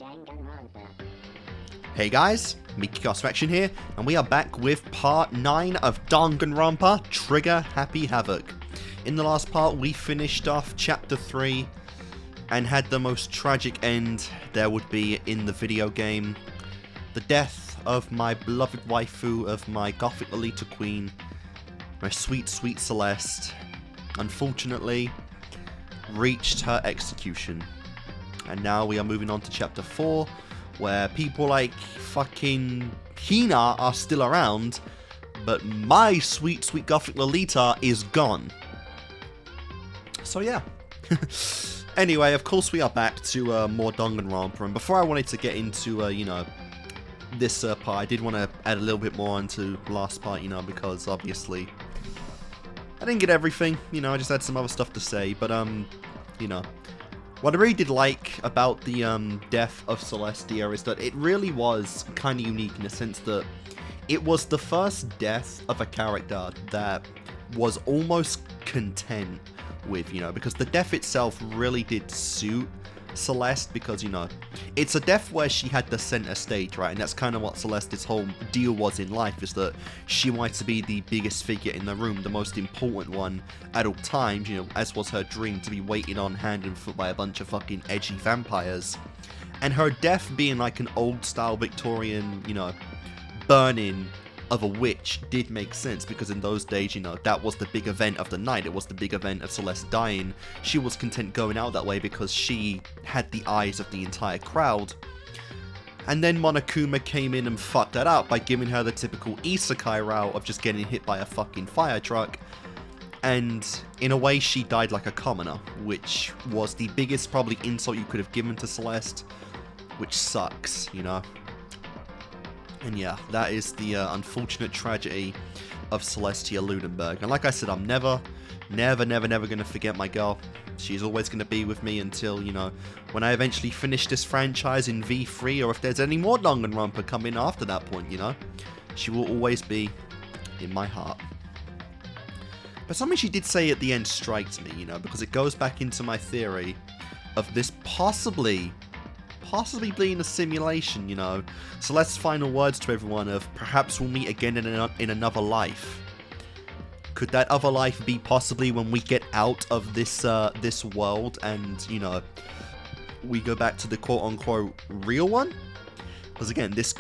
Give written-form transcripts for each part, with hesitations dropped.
Danganronpa. Hey guys, me Kickassreaction here, and we are back with part 9 of Danganronpa, Trigger Happy Havoc. In the last part, we finished off chapter 3 and had the most tragic end there would be in the video game. The death of my beloved waifu, of my gothic Lolita queen, my sweet, sweet Celeste, unfortunately, reached her execution. And now we are moving on to chapter 4, where people like fucking Hina are still around, but my sweet, sweet gothic Lolita is gone. So yeah. Anyway, of course we are back to more Danganronpa, and before I wanted to get into, this part, I did want to add a little bit more onto the last part, because obviously I didn't get everything, I just had some other stuff to say, but, what I really did like about the death of Celestia is that it really was kind of unique in the sense that it was the first death of a character that was almost content with, because the death itself really did suit Celeste, because, it's a death where she had the center stage, right? And that's kind of what Celeste's whole deal was in life, is that she wanted to be the biggest figure in the room, the most important one at all times, as was her dream, to be waited on hand and foot by a bunch of fucking edgy vampires. And her death being like an old style Victorian, burning of a witch did make sense, because in those days, that was the big event of the night. It was the big event of Celeste dying. She was content going out that way because she had the eyes of the entire crowd. And then Monokuma came in and fucked that up by giving her the typical isekai route of just getting hit by a fucking fire truck. And in a way, she died like a commoner, which was the biggest probably insult you could have given to Celeste, which sucks, And yeah, that is the unfortunate tragedy of Celestia Ludenberg. And like I said, I'm never going to forget my girl. She's always going to be with me until, when I eventually finish this franchise in V3, or if there's any more Danganronpa coming after that point, she will always be in my heart. But something she did say at the end strikes me, because it goes back into my theory of this possibly being a simulation, Celeste's final words to everyone of, perhaps we'll meet again in another life. Could that other life be possibly when we get out of this this world and, we go back to the quote-unquote real one? Because again, this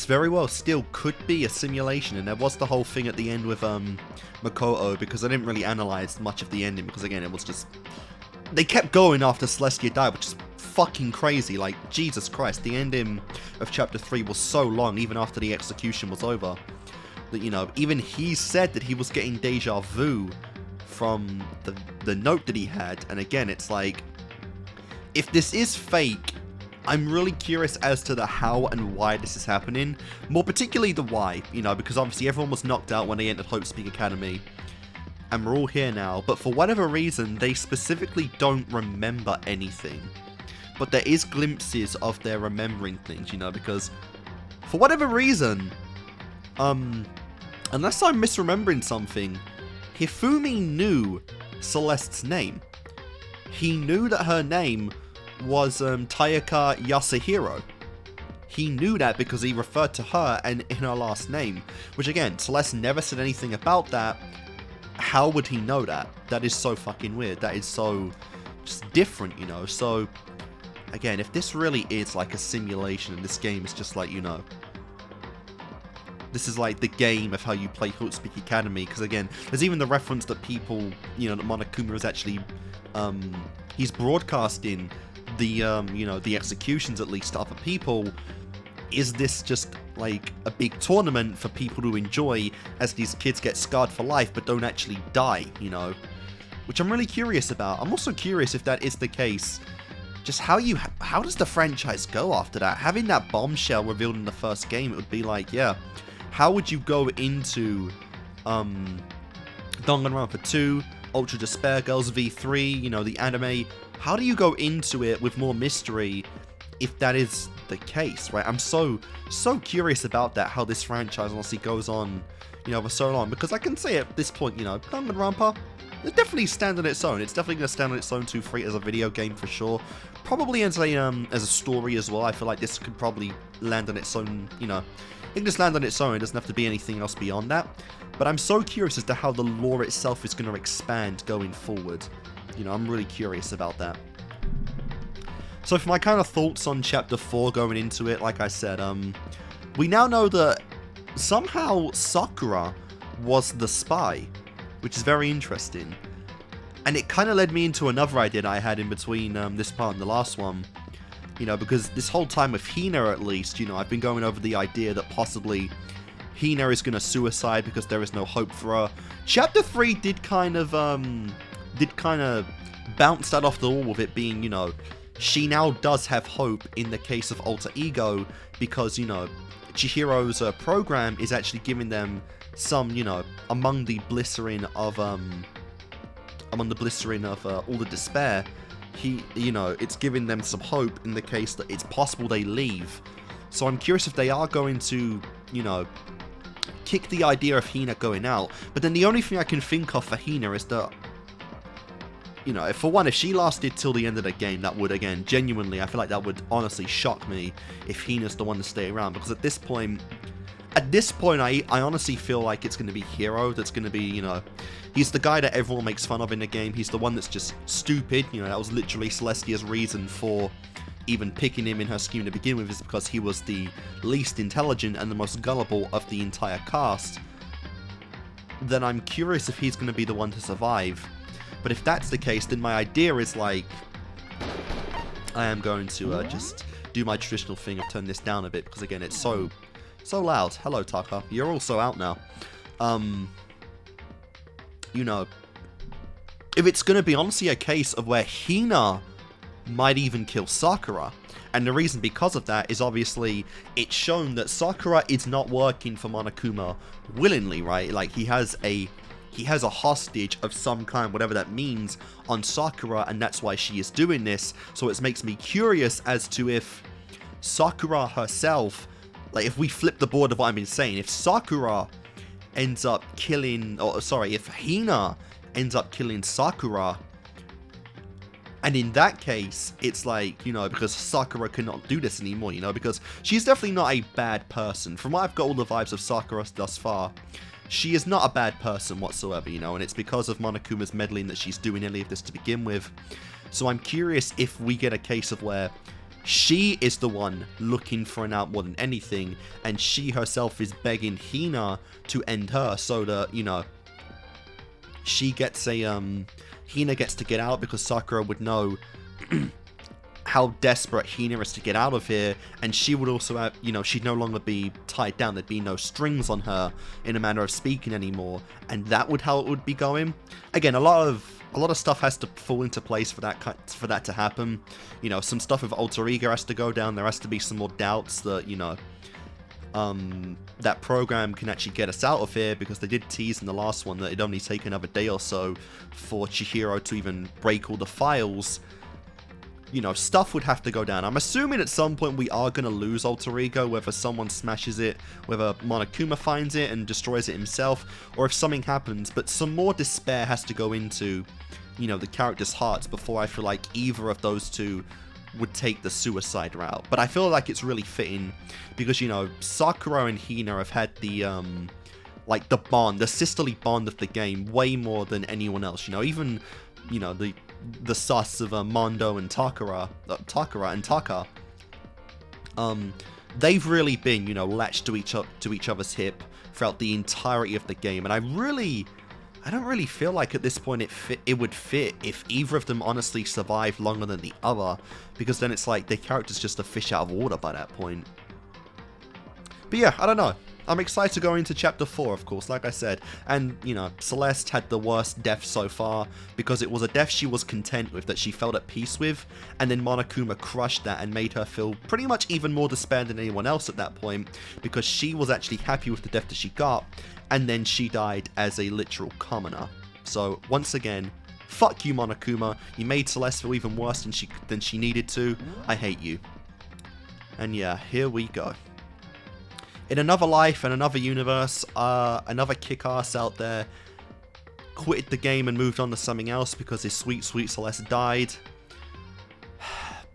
very well still could be a simulation, and there was the whole thing at the end with Makoto, because I didn't really analyze much of the ending, because again, it was just, they kept going after Celestia died, which is fucking crazy. Like, Jesus Christ, the ending of chapter 3 was so long, even after the execution was over, that, even he said that he was getting deja vu from the note that he had. And again, it's like, if this is fake, I'm really curious as to the how and why this is happening. More particularly the why, because obviously everyone was knocked out when they entered Hope Speak Academy, and we're all here now, but for whatever reason, they specifically don't remember anything. But there is glimpses of their remembering things, because for whatever reason, unless I'm misremembering something, Hifumi knew Celeste's name. He knew that her name was Tayaka Yasuhiro. He knew that because he referred to her and in her last name, which again, Celeste never said anything about that. How would he know that? That is so fucking weird. That is so just different, So, again, if this really is like a simulation and this game is just like, this is like the game of how you play Hope Speak Academy, because again, there's even the reference that people, that Monokuma is actually, he's broadcasting the, the executions at least to other people. Is this just like a big tournament for people to enjoy as these kids get scarred for life but don't actually die, Which I'm really curious about. I'm also curious if that is the case, just how does the franchise go after that? Having that bombshell revealed in the first game, it would be like, yeah, how would you go into Danganronpa 2, Ultra Despair Girls V3, the anime? How do you go into it with more mystery if that is the case, right? I'm so curious about that, how this franchise honestly goes on, for so long, because I can say at this point, Danganronpa, it definitely stands on its own. It's definitely going to stand on its own 2-3 as a video game for sure. Probably as a story as well. I feel like this could probably land on its own, you know. It can just land on its own. It doesn't have to be anything else beyond that. But I'm so curious as to how the lore itself is going to expand going forward. You know, I'm really curious about that. So for my kind of thoughts on Chapter 4 going into it, like I said, we now know that somehow Sakura was the spy, which is very interesting. And it kind of led me into another idea that I had in between this part and the last one. You know, because this whole time with Hina, at least, you know, I've been going over the idea that possibly Hina is going to suicide because there is no hope for her. Chapter 3 did kind of bounce that off the wall with it being, you know, she now does have hope in the case of Alter Ego because, you know, Chihiro's program is actually giving them some, you know, among the blistering of all the despair, you know, it's giving them some hope in the case that it's possible they leave. So I'm curious if they are going to, you know, kick the idea of Hina going out. But then the only thing I can think of for Hina is that, you know, for one, if she lasted till the end of the game, that would, again, genuinely, I feel like that would honestly shock me if Hina's the one to stay around. Because at this point, I honestly feel like it's going to be Hiro that's going to be, you know, he's the guy that everyone makes fun of in the game. He's the one that's just stupid. You know, that was literally Celestia's reason for even picking him in her scheme to begin with, is because he was the least intelligent and the most gullible of the entire cast. Then I'm curious if he's going to be the one to survive. But if that's the case, then my idea is like, I am going to just do my traditional thing of turn this down a bit, because again, it's so loud. Hello, Taka. You're also out now. You know, if it's going to be honestly a case of where Hina might even kill Sakura, and the reason because of that is obviously it's shown that Sakura is not working for Monokuma willingly, right? Like he has a hostage of some kind, whatever that means, on Sakura, and that's why she is doing this. So it makes me curious as to if Sakura herself, like if we flip the board of what I've been saying, if Sakura ends up killing, if Hina ends up killing Sakura, and in that case, it's like, you know, because Sakura cannot do this anymore, you know, because she's definitely not a bad person. From what I've got all the vibes of Sakura thus far, she is not a bad person whatsoever, you know, and it's because of Monokuma's meddling that she's doing any of this to begin with. So I'm curious if we get a case of where she is the one looking for an out more than anything, and she herself is begging Hina to end her so that, you know, she gets a, Hina gets to get out because Sakura would know how desperate Hina is to get out of here, and she would also have, you know, she'd no longer be tied down, there'd be no strings on her in a manner of speaking anymore, and that would how it would be going. Again, a lot of stuff has to fall into place for that to happen. You know, some stuff with Alter Ego has to go down, there has to be some more doubts that, you know, that program can actually get us out of here, because they did tease in the last one that it'd only take another day or so for Chihiro to even break all the files. You know, stuff would have to go down. I'm assuming at some point we are going to lose Alter Ego, whether someone smashes it, whether Monokuma finds it and destroys it himself, or if something happens, but some more despair has to go into, you know, the characters' hearts before I feel like either of those two would take the suicide route. But I feel like it's really fitting because, you know, Sakura and Hina have had the, like, the bond, the sisterly bond of the game way more than anyone else. You know, even, you know, the sus of Mondo and Taka, they've really been, you know, latched to each other's hip throughout the entirety of the game, and I don't really feel like at this point it would fit if either of them honestly survived longer than the other, because then it's like their character's just a fish out of water by that point. But yeah, I don't know. I'm excited to go into Chapter 4, of course, like I said. And, you know, Celeste had the worst death so far, because it was a death she was content with, that she felt at peace with, and then Monokuma crushed that and made her feel pretty much even more despair than anyone else at that point, because she was actually happy with the death that she got, and then she died as a literal commoner. So, once again, fuck you, Monokuma. You made Celeste feel even worse than she needed to. I hate you. And yeah, here we go. In another life and another universe, another kick-ass out there, quitted the game and moved on to something else because his sweet, sweet Celeste died.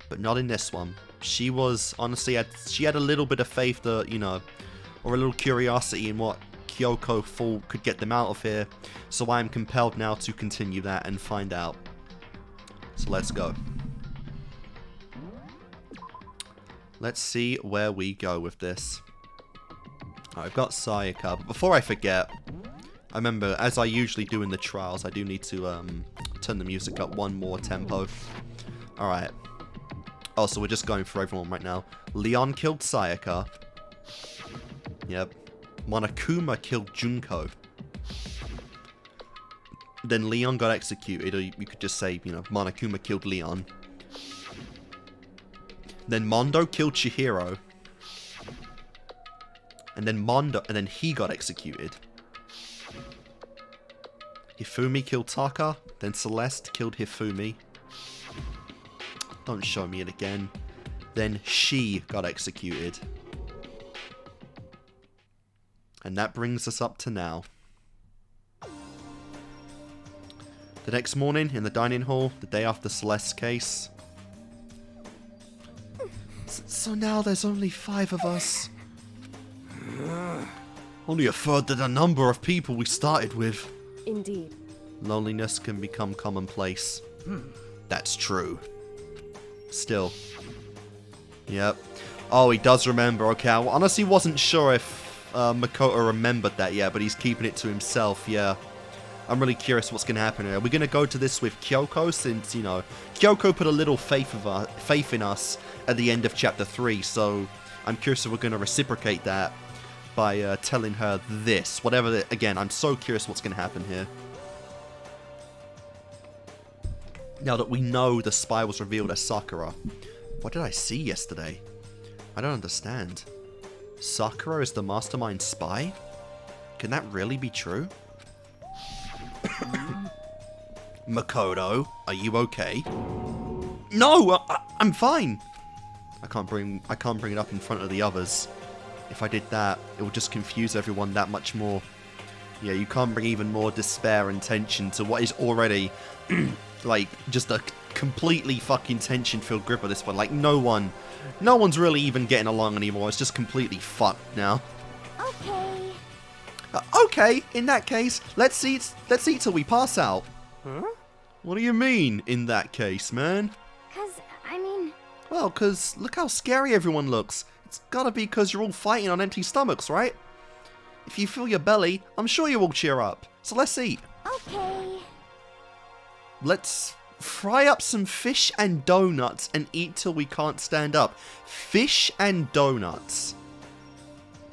But not in this one. She was, honestly, she had a little bit of faith that, you know, or a little curiosity in what Kyoko thought could get them out of here. So I am compelled now to continue that and find out. So let's go. Let's see where we go with this. I've got Sayaka, but before I forget, I remember, as I usually do in the trials, I do need to turn the music up one more tempo. Alright. Oh, so we're just going for everyone right now. Leon killed Sayaka. Yep. Monokuma killed Junko. Then Leon got executed, or you could just say, you know, Monokuma killed Leon. Then Mondo killed Chihiro. And then he got executed. Hifumi killed Taka. Then Celeste killed Hifumi. Don't show me it again. Then she got executed. And that brings us up to now. The next morning, in the dining hall, the day after Celeste's case. So now there's only 5 of us. Only a third of the number of people we started with. Indeed. Loneliness can become commonplace. That's true. Still. Yep. Oh, he does remember. Okay, I honestly wasn't sure if Makoto remembered that yet, but he's keeping it to himself, yeah. I'm really curious what's going to happen here. We're going to go to this with Kyoko since, you know, Kyoko put a little faith in us at the end of Chapter 3, so I'm curious if we're going to reciprocate that by telling her this. Whatever, again, I'm so curious what's going to happen here. Now that we know the spy was revealed as Sakura. What did I see yesterday? I don't understand. Sakura is the mastermind spy? Can that really be true? Makoto, are you okay? No, I'm fine. I can't bring it up in front of the others. If I did that, it would just confuse everyone that much more. Yeah, you can't bring even more despair and tension to what is already like just a completely fucking tension-filled grip at this point. Like no one's really even getting along anymore. It's just completely fucked now. Okay. Okay, in that case, let's eat till we pass out. Huh? What do you mean, in that case, man? Well, cause look how scary everyone looks. It's gotta be cause you're all fighting on empty stomachs, right? If you feel your belly, I'm sure you will cheer up. So let's eat. Okay. Let's fry up some fish and donuts and eat till we can't stand up. Fish and donuts.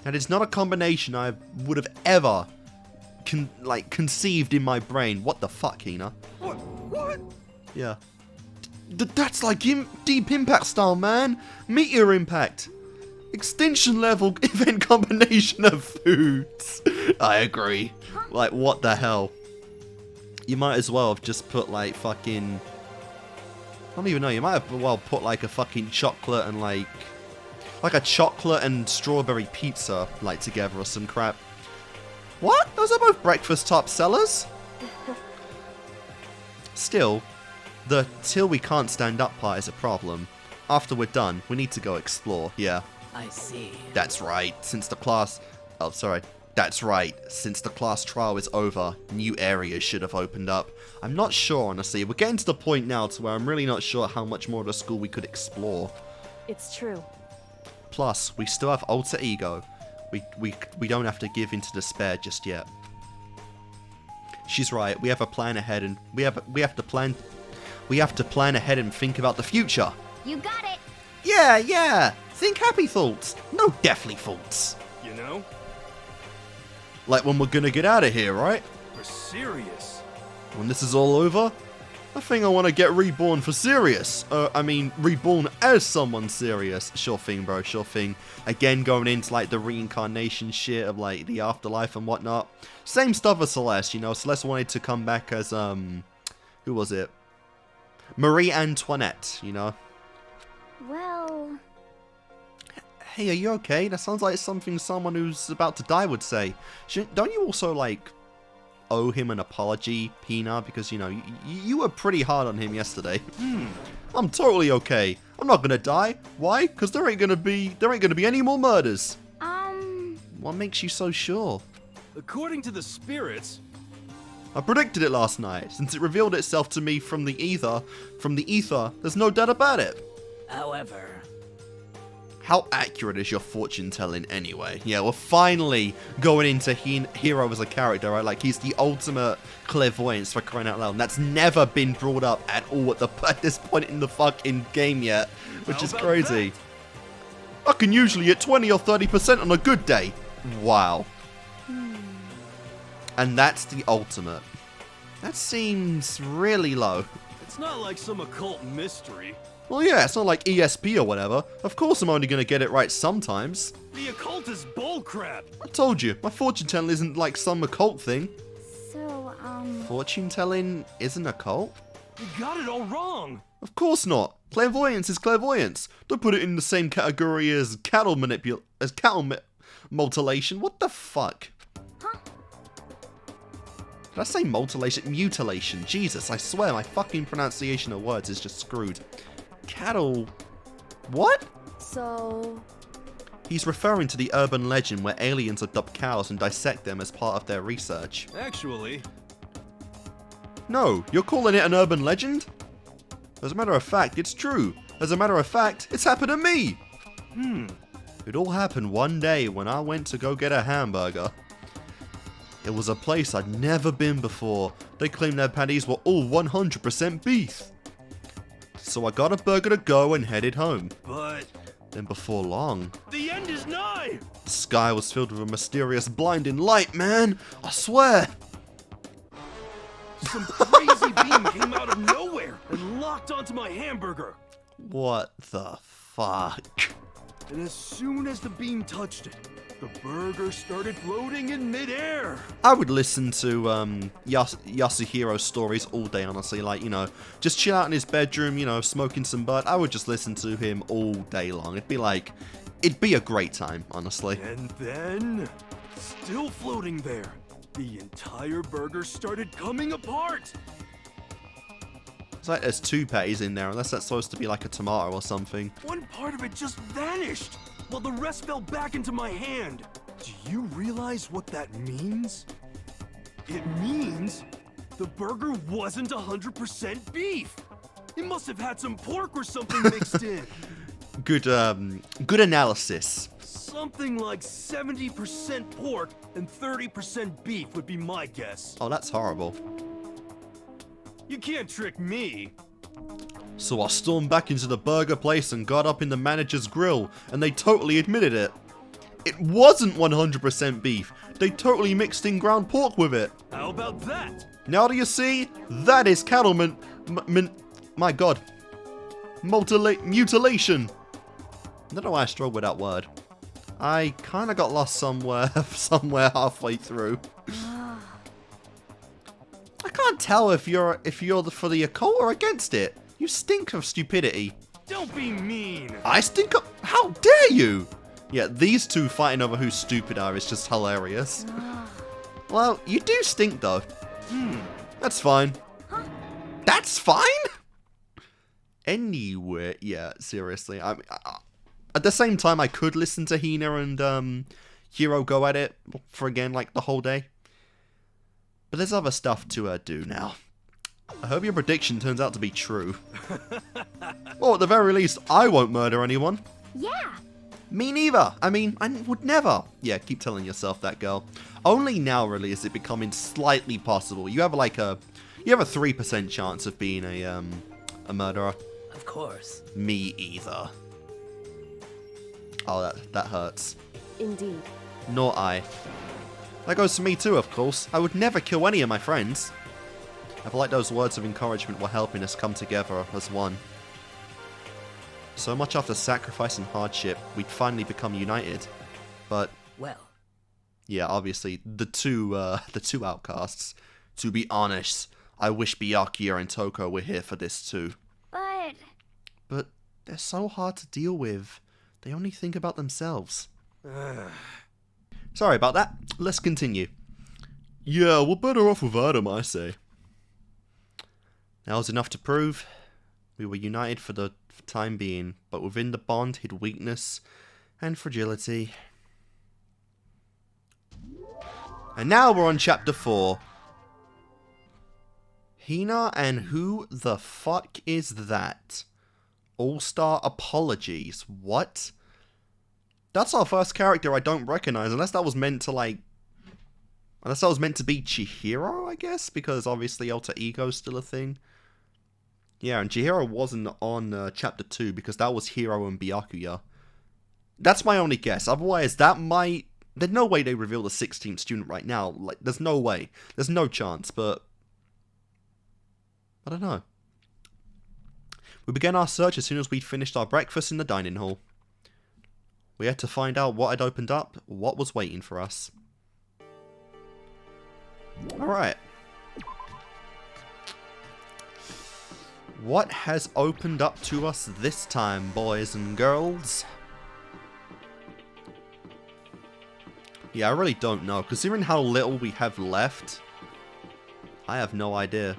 That is not a combination I would have ever conceived in my brain. What the fuck, Hina? What? Yeah. That's like Deep Impact style, man. Meteor Impact. Extinction level event combination of foods. I agree. Like, what the hell? You might as well have just put, like, fucking... I don't even know. You might have well put, like, a fucking chocolate and, like a chocolate and strawberry pizza, like, together or some crap. What? Those are both breakfast top sellers. Still, the till we can't stand up part is a problem. After we're done, we need to go explore, yeah. I see. That's right, since the class... Oh, sorry. That's right, since the class trial is over, new areas should have opened up. I'm not sure, honestly. We're getting to the point now to where I'm really not sure how much more of the school we could explore. It's true. Plus, we still have alter ego. We don't have to give into despair just yet. She's right. We have a plan ahead, and we have to plan ahead and think about the future. You got it. Yeah. Think happy thoughts, no deathly thoughts. You know? Like when we're gonna get out of here, right? We're serious. When this is all over, I think I want to get reborn for serious. Reborn as someone serious. Sure thing, bro. Sure thing. Again, going into like the reincarnation shit of like the afterlife and whatnot. Same stuff as Celeste, you know. Celeste wanted to come back as who was it? Marie Antoinette, you know. Well... Hey, are you okay? That sounds like something someone who's about to die would say. Don't you also, like... owe him an apology, Pina, because, you know, you were pretty hard on him yesterday. I'm totally okay. I'm not gonna die. Why? Because there ain't gonna be any more murders. What makes you so sure? According to the spirits, I predicted it last night. Since it revealed itself to me from the ether, there's no doubt about it. However, how accurate is your fortune telling anyway? Yeah, we're finally going into Hero as a character, right? Like, he's the ultimate clairvoyance, for crying out loud. And that's never been brought up at all at this point in the fucking game yet, which is crazy. I can usually hit 20 or 30% on a good day. Wow. And that's the ultimate. That seems really low. it's not like some occult mystery. Well, yeah, it's not like ESP or whatever. Of course I'm only going to get it right sometimes. The occult is bullcrap. I told you, my fortune telling isn't like some occult thing. So, Fortune telling isn't a cult? You got it all wrong. Of course not. Clairvoyance is clairvoyance. Don't put it in the same category as cattle mutilation. What the fuck? Huh? Did I say mutilation? Mutilation. Jesus, I swear my fucking pronunciation of words is just screwed. Cattle... What? So... He's referring to the urban legend where aliens adopt cows and dissect them as part of their research. Actually, No, you're calling it an urban legend? As a matter of fact, it's true. As a matter of fact, it's happened to me. It all happened one day when I went to go get a hamburger. It was a place I'd never been before. They claimed their patties were all 100% beef. So I got a burger to go and headed home. but Then before long, the end is nigh. the sky was filled with a mysterious blinding light, man. I swear. Some crazy beam came out of nowhere and locked onto my hamburger. What the fuck? And as soon as the beam touched it, the burger started floating in midair. I would listen to Yasuhiro's stories all day, honestly. Like, you know, just chill out in his bedroom, you know, smoking some bud. I would just listen to him all day long. It'd be a great time, honestly. And then, still floating there, the entire burger started coming apart. It's like there's two patties in there, unless that's supposed to be like a tomato or something. One part of it just vanished, while the rest fell back into my hand. Do you realize what that means? It means the burger wasn't 100% beef. It must have had some pork or something mixed in. Good analysis. Something like 70% pork and 30% beef would be my guess. Oh, that's horrible. You can't trick me. So I stormed back into the burger place and got up in the manager's grill, and they totally admitted it. It wasn't 100% beef. They totally mixed in ground pork with it. How about that? Now do you see? That is cattleman... my god. Mutilation. I don't know why I struggled with that word. I kind of got lost somewhere halfway through. I can't tell if you're for the occult or against it. You stink of stupidity. Don't be mean. I stink of... How dare you? Yeah, these two fighting over who stupid are is just hilarious. Well, you do stink though. That's fine. That's fine? Anyway, yeah, seriously. At the same time, I could listen to Hina and Hiro go at it for again, like, the whole day. But there's other stuff to do now. I hope your prediction turns out to be true. Well, at the very least, I won't murder anyone. Yeah. Me neither. I mean, I would never. Yeah, keep telling yourself that, girl. Only now, really, is it becoming slightly possible. You have like a 3% chance of being a murderer. of course. Me either. Oh, that hurts. Indeed. Nor I. That goes for me too, of course. I would never kill any of my friends. I feel like those words of encouragement were helping us come together as one. So much after sacrifice and hardship, we'd finally become united. But, Well, yeah, obviously, the two outcasts. To be honest, I wish Byakuya and Toko were here for this too. But they're so hard to deal with. They only think about themselves. Sorry about that. Let's continue. Yeah, we're better off without him, I say. That was enough to prove we were united for the time being, but within the bond hid weakness and fragility. And now we're on chapter 4. Hina, and who the fuck is that? All-Star Apologies. What? That's our first character I don't recognize, unless that was meant to, like... Unless that was meant to be Chihiro, I guess? Because obviously Alter Ego's still a thing. Yeah, and Chihiro wasn't on chapter 2, because that was Hiro and Byakuya. That's my only guess. Otherwise, that might... There's no way they reveal the 16th student right now. Like, there's no way. There's no chance, but... I don't know. We began our search as soon as we'd finished our breakfast in the dining hall. We had to find out what had opened up, what was waiting for us. Alright. What has opened up to us this time, boys and girls? Yeah, I really don't know. Considering how little we have left, I have no idea.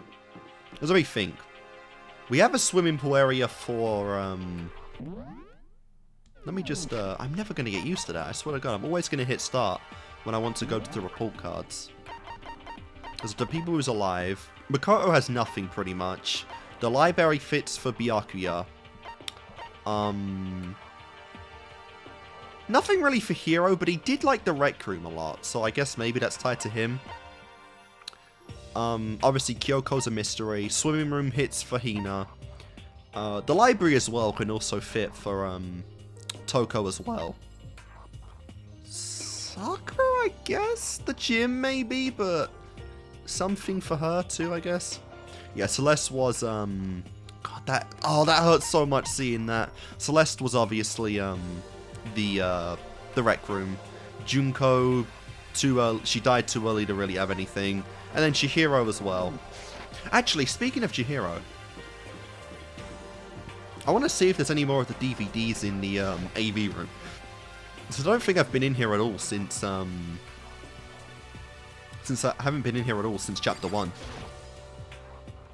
Let me think. We have a swimming pool area for, let me just, I'm never going to get used to that. I swear to God, I'm always going to hit start when I want to go to the report cards. Because the people who's alive, Makoto has nothing pretty much. The library fits for Byakuya. Nothing really for Hiro, but he did like the rec room a lot, so I guess maybe that's tied to him. Obviously Kyoko's a mystery. Swimming room hits for Hina. The library as well can also fit for Toko as well. Sakura, I guess? The gym maybe, but something for her too, I guess. Yeah, Celeste was God, that hurts so much seeing that. Celeste was obviously the rec room. Junko, she died too early to really have anything. And then Chihiro as well. Actually, speaking of Chihiro, I want to see if there's any more of the DVDs in the AV room. So I don't think I've been in here at all since I haven't been in here at all since chapter 1.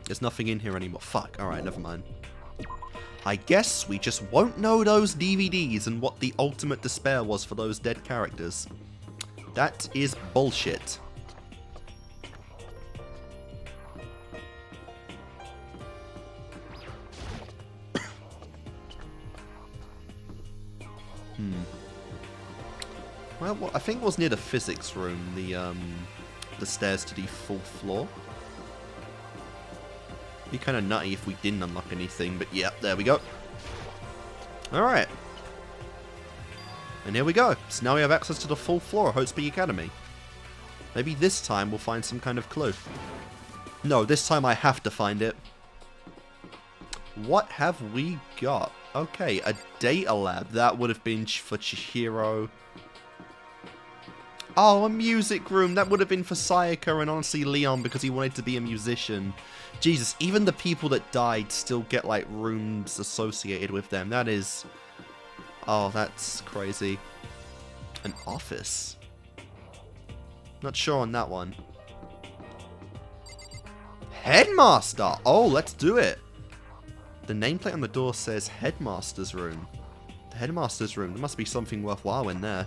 There's nothing in here anymore. Fuck. Alright, never mind. I guess we just won't know those DVDs and what the ultimate despair was for those dead characters. That is bullshit. Well, I think it was near the physics room, the stairs to the 4th floor. Be kind of nutty if we didn't unlock anything, but yeah, there we go. Alright. And here we go. So now we have access to the 4th floor of Hotspur Academy. Maybe this time we'll find some kind of clue. No, this time I have to find it. What have we got? Okay, a data lab. That would have been for Chihiro. Oh, a music room. That would have been for Sayaka and honestly Leon because he wanted to be a musician. Jesus, even the people that died still get, like, rooms associated with them. That is... Oh, that's crazy. An office. Not sure on that one. Headmaster! Oh, let's do it. The nameplate on the door says Headmaster's Room. The Headmaster's Room. There must be something worthwhile in there.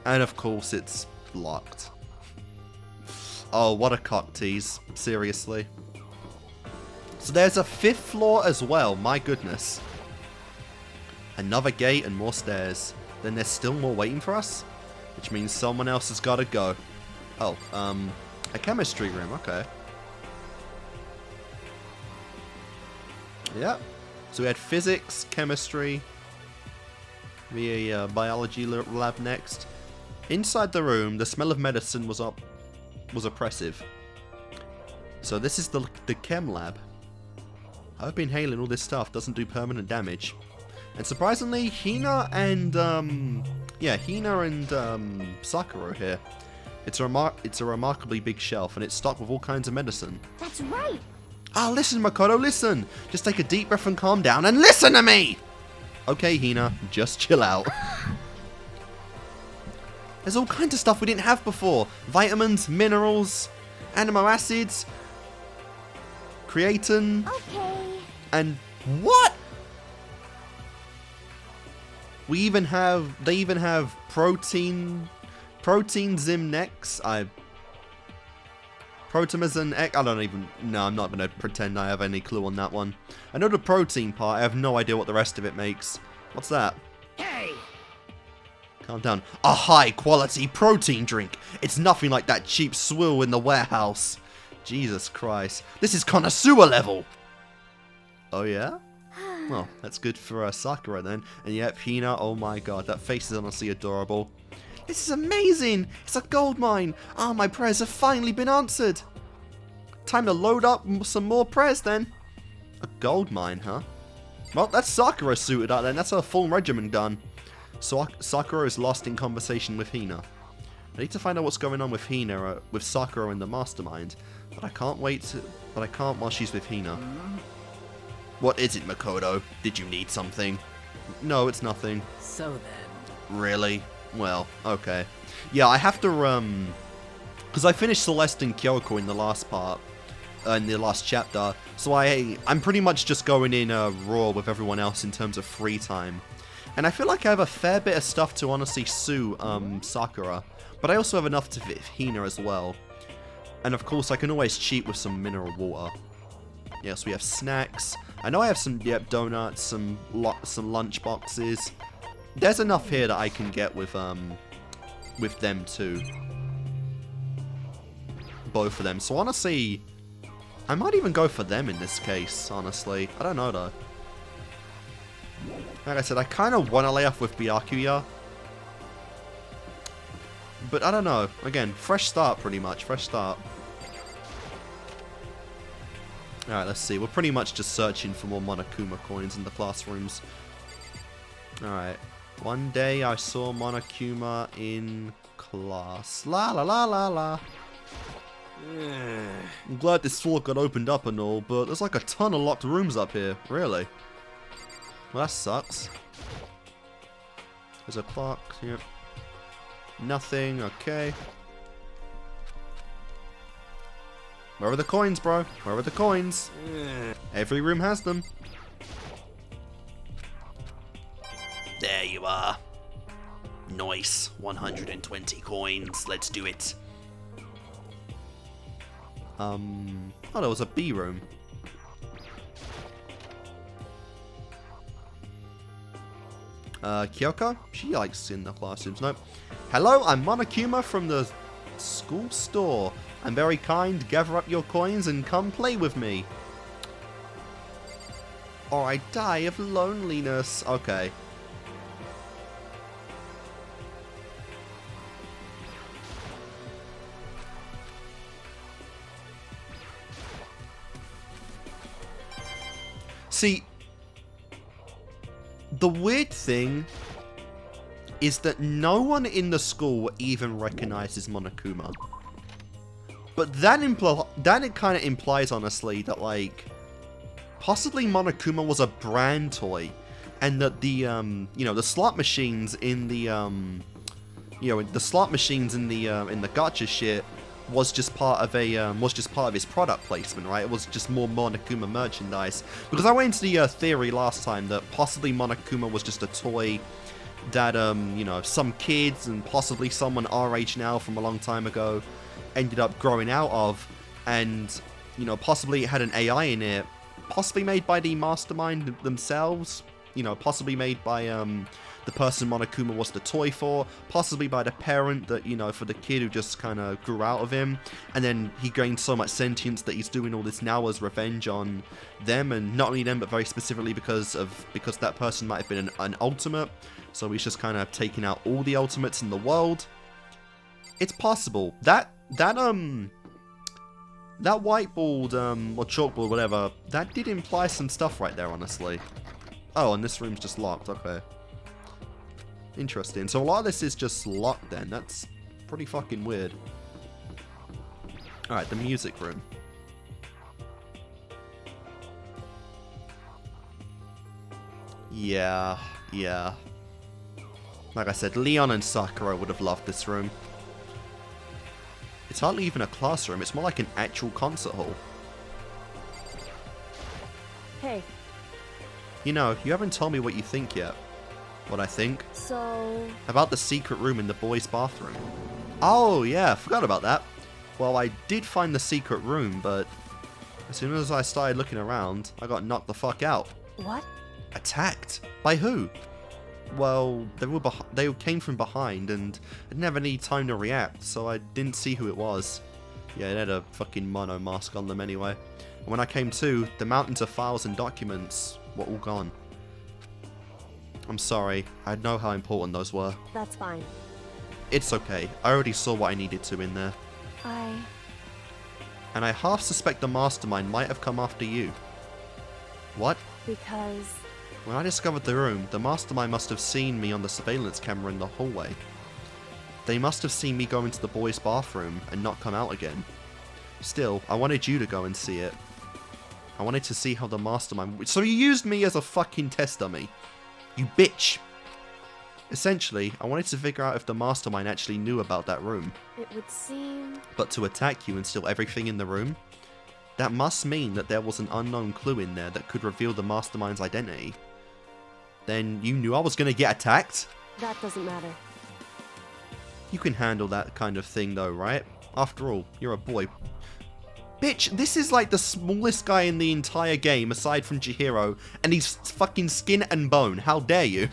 And of course it's locked. Oh, what a cock tease. Seriously. So there's a 5th floor as well. My goodness. Another gate and more stairs. Then there's still more waiting for us? Which means someone else has got to go. Oh, a chemistry room. Okay. Yep. So we had physics, chemistry, maybe a biology lab next. Inside the room, the smell of medicine was oppressive. So this is the chem lab. I've been inhaling all this stuff. Doesn't do permanent damage. And surprisingly, Hina and Sakura are here. It's a remarkably big shelf, and it's stocked with all kinds of medicine. That's right. Ah, listen, Makoto, listen. Just take a deep breath and calm down and listen to me. Okay, Hina, just chill out. There's all kinds of stuff we didn't have before. Vitamins, minerals, amino acids, creatine, Okay. and what? They even have protein Zimnex. Protomazin X. No, I'm not going to pretend I have any clue on that one. I know the protein part. I have no idea what the rest of it makes. What's that? Hey! Calm down. A high-quality protein drink. It's nothing like that cheap swill in the warehouse. Jesus Christ. This is connoisseur level. Oh, yeah? Well, that's good for Sakura then. And yep, Hina, oh my god, that face is honestly adorable. This is amazing! It's a gold mine! Ah, my prayers have finally been answered! Time to load up some more prayers then. A gold mine, huh? Well, that's Sakura suited up then. That's her full regimen done. So Sakura is lost in conversation with Hina. I need to find out what's going on with Hina, with Sakura in the mastermind. But I can't while she's with Hina. What is it, Makoto? Did you need something? No, it's nothing. So then... Really? Well, okay. Yeah, I have to, because I finished Celeste and Kyoko in the last part, in the last chapter, so I'm pretty much just going in raw with everyone else in terms of free time. And I feel like I have a fair bit of stuff to honestly sue Sakura, but I also have enough to fit Hina as well. And of course, I can always cheat with some mineral water. Yes, we have snacks. I know I have some, donuts, some lunch boxes. There's enough here that I can get with them too. Both of them. So honestly, I might even go for them in this case, honestly. I don't know though. Like I said, I kind of want to lay off with Byakuya. But I don't know. Again, fresh start pretty much. Fresh start. Alright, let's see. We're pretty much just searching for more Monokuma coins in the classrooms. Alright. One day I saw Monokuma in class. La la la la la. I'm glad this floor got opened up and all, but there's like a ton of locked rooms up here. Really? Well, that sucks. There's a clock. Yep. Nothing. Okay. Where are the coins, bro? Where are the coins? Every room has them. There you are. Nice. 120 coins. Let's do it. Oh, there was a B room. Kyoko? She likes in the classrooms. Nope. Hello, I'm Monokuma from the school store. I'm very kind. Gather up your coins and come play with me. Or I die of loneliness. Okay. See, the weird thing is that no one in the school even recognizes Monokuma. But that it kind of implies, honestly, that, like, possibly Monokuma was a brand toy, and that the, the slot machines in the, the slot machines in the gacha shit was just part of his product placement, right? It was just more Monokuma merchandise. Because I went into the theory last time that possibly Monokuma was just a toy that, some kids and possibly someone our age now from a long time ago ended up growing out of, and possibly it had an AI in it, possibly made by the mastermind themselves, possibly made by the person Monokuma was the toy for, possibly by the parent that, for the kid who just kind of grew out of him, and then he gained so much sentience that he's doing all this now as revenge on them, and not only them, but very specifically because that person might have been an ultimate, so he's just kind of taking out all the ultimates in the world. It's possible. That whiteboard, or chalkboard, whatever, that did imply some stuff right there, honestly. Oh, and this room's just locked, okay. Interesting. So a lot of this is just locked then. That's pretty fucking weird. Alright, the music room. Yeah. Like I said, Leon and Sakura would have loved this room. It's hardly even a classroom, it's more like an actual concert hall. Hey, You know, you haven't told me what you think yet. What I think? so... About the secret room in the boys' bathroom. Oh, yeah, forgot about that. Well, I did find the secret room, but as soon as I started looking around, I got knocked the fuck out. What? Attacked? By who? Well, they came from behind, and I didn't have any time to react, so I didn't see who it was. Yeah, it had a fucking mono mask on them anyway. And when I came to, the mountains of files and documents were all gone. I'm sorry, I know how important those were. That's fine. It's okay, I already saw what I needed to in there. And I half suspect the mastermind might have come after you. What? Because... When I discovered the room, the mastermind must have seen me on the surveillance camera in the hallway. They must have seen me go into the boys' bathroom and not come out again. Still, I wanted you to go and see it. I wanted to see how the mastermind... So you used me as a fucking test dummy. You bitch. Essentially, I wanted to figure out if the mastermind actually knew about that room. It would seem... But to attack you and steal everything in the room? That must mean that there was an unknown clue in there that could reveal the mastermind's identity. Then you knew I was going to get attacked? That doesn't matter. You can handle that kind of thing though, right? After all, you're a boy. Bitch, this is like the smallest guy in the entire game aside from Chihiro, and he's fucking skin and bone. How dare you?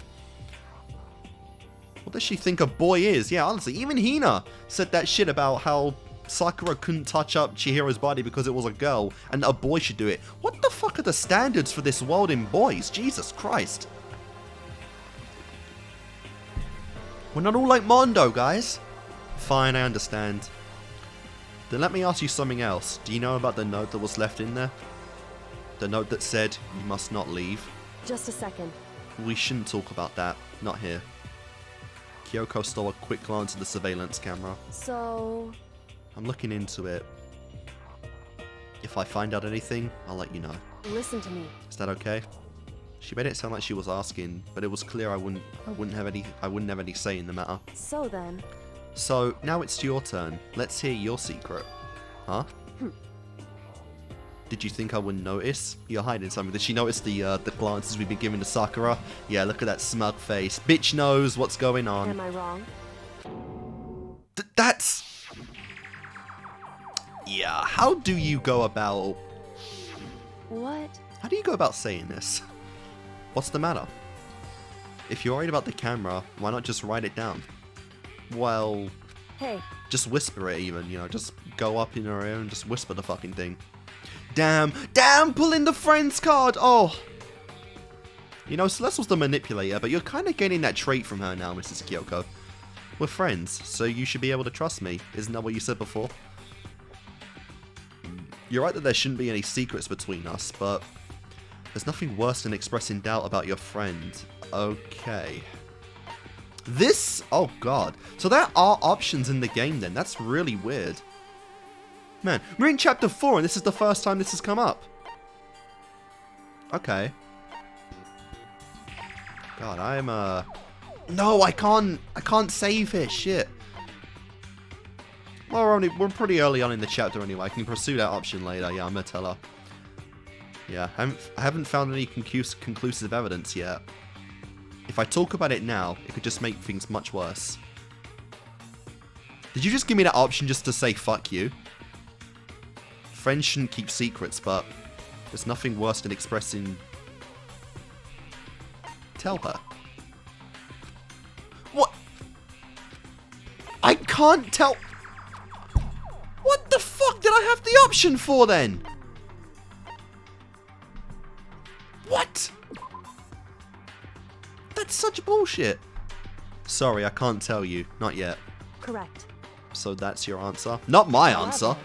What does she think a boy is? Yeah, honestly, even Hina said that shit about how Sakura couldn't touch up Chihiro's body because it was a girl, and a boy should do it. What the fuck are the standards for this world in boys? Jesus Christ. We're not all like Mondo, guys. Fine, I understand. Then let me ask you something else. Do you know about the note that was left in there? The note that said, you must not leave? Just a second. We shouldn't talk about that. Not here. Kyoko stole a quick glance at the surveillance camera. So... I'm looking into it. If I find out anything, I'll let you know. Listen to me. Is that okay? She made it sound like she was asking, but it was clear I wouldn't have any say in the matter. So then... So, now it's your turn. Let's hear your secret. Huh? Did you think I wouldn't notice? You're hiding something. Did she notice the glances we've been giving to Sakura? Yeah, look at that smug face. Bitch knows what's going on. Am I wrong? That's... Yeah, how do you go about... What? How do you go about saying this? What's the matter? If you're worried about the camera, why not just write it down? Well... Hey. Just whisper it even, you know, just go up in her ear and just whisper the fucking thing. Damn, pull in the friends card! Oh! You know, Celeste was the manipulator, but you're kind of getting that trait from her now, Mrs. Kyoko. We're friends, so you should be able to trust me. Isn't that what you said before? You're right that there shouldn't be any secrets between us, but there's nothing worse than expressing doubt about your friend. Okay. This? Oh god. So there are options in the game then. That's really weird. Man, we're in chapter 4 and this is the first time this has come up. Okay. God, I'm No, I can't save it. Shit. Well, we're pretty early on in the chapter anyway. I can pursue that option later. Yeah, I'm gonna tell her. Yeah, I haven't found any conclusive evidence yet. If I talk about it now, it could just make things much worse. Did you just give me that option just to say fuck you? Friends shouldn't keep secrets, but there's nothing worse than expressing... Tell her. What? I can't tell... What the fuck did I have the option for then? What? That's such bullshit. Sorry, I can't tell you. Not yet. Correct. So that's your answer? Not my answer.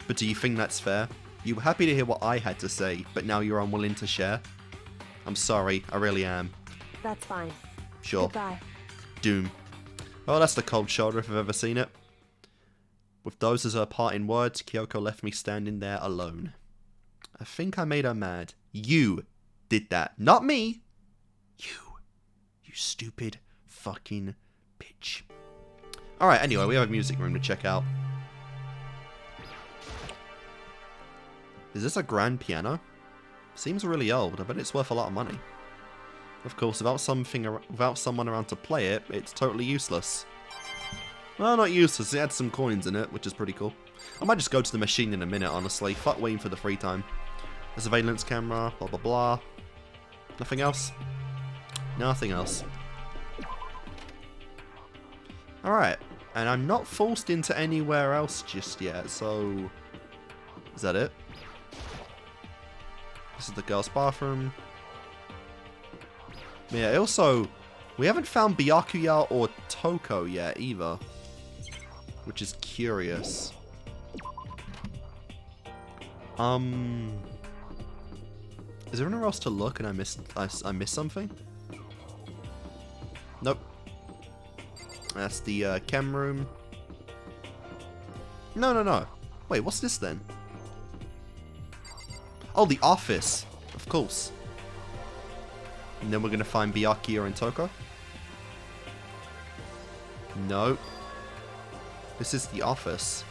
But do you think that's fair? You were happy to hear what I had to say, but now you're unwilling to share? I'm sorry, I really am. That's fine. Sure. Goodbye. Doom. Well, that's the cold shoulder if I've ever seen it. With those as her parting words, Kyoko left me standing there alone. I think I made her mad. You did that. Not me. You stupid, fucking bitch. Alright, anyway, we have a music room to check out. Is this a grand piano? Seems really old. I bet it's worth a lot of money. Of course, without someone around to play it, it's totally useless. Well, not useless. It had some coins in it, which is pretty cool. I might just go to the machine in a minute, honestly. Fuck waiting for the free time. A surveillance camera, blah blah blah. Nothing else? Nothing else. Alright, and I'm not forced into anywhere else just yet, so... Is that it? This is the girls' bathroom. Yeah, also, we haven't found Byakuya or Toko yet either. Which is curious. Is there anywhere else to look and I missed something? Nope. That's the chem room. No. Wait, what's this then? Oh, the office. Of course. And then we're going to find Byakuya and Toko. No. This is the office.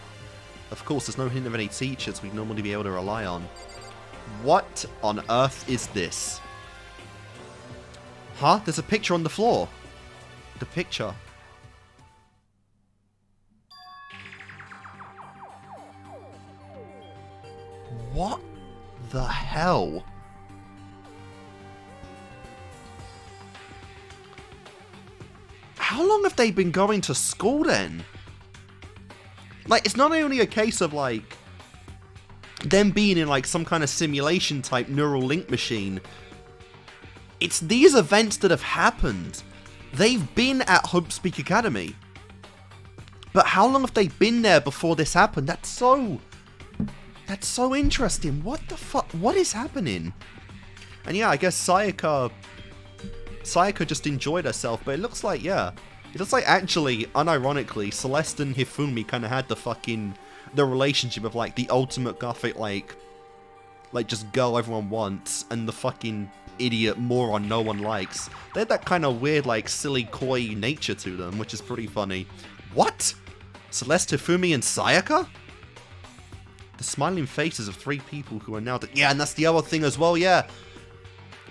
Of course, there's no hint of any teachers we'd normally be able to rely on. What on earth is this? Huh? There's a picture on the floor. The picture. What the hell? How long have they been going to school then? Like, it's not only a case of, like, them being in, like, some kind of simulation type neural link machine. It's these events that have happened. They've been at Hopespeak Academy. But how long have they been there before this happened? That's so interesting. What the fuck? What is happening? And yeah, I guess Sayaka just enjoyed herself, but it looks like, yeah. It looks like actually, unironically, Celeste and Hifumi kind of had the relationship of like the ultimate gothic, like just girl everyone wants and the fucking idiot moron no one likes. They had that kind of weird, like, silly, coy nature to them, which is pretty funny. What? Celeste, Hifumi, and Sayaka? The smiling faces of 3 people who are now... Yeah, and that's the other thing as well, yeah.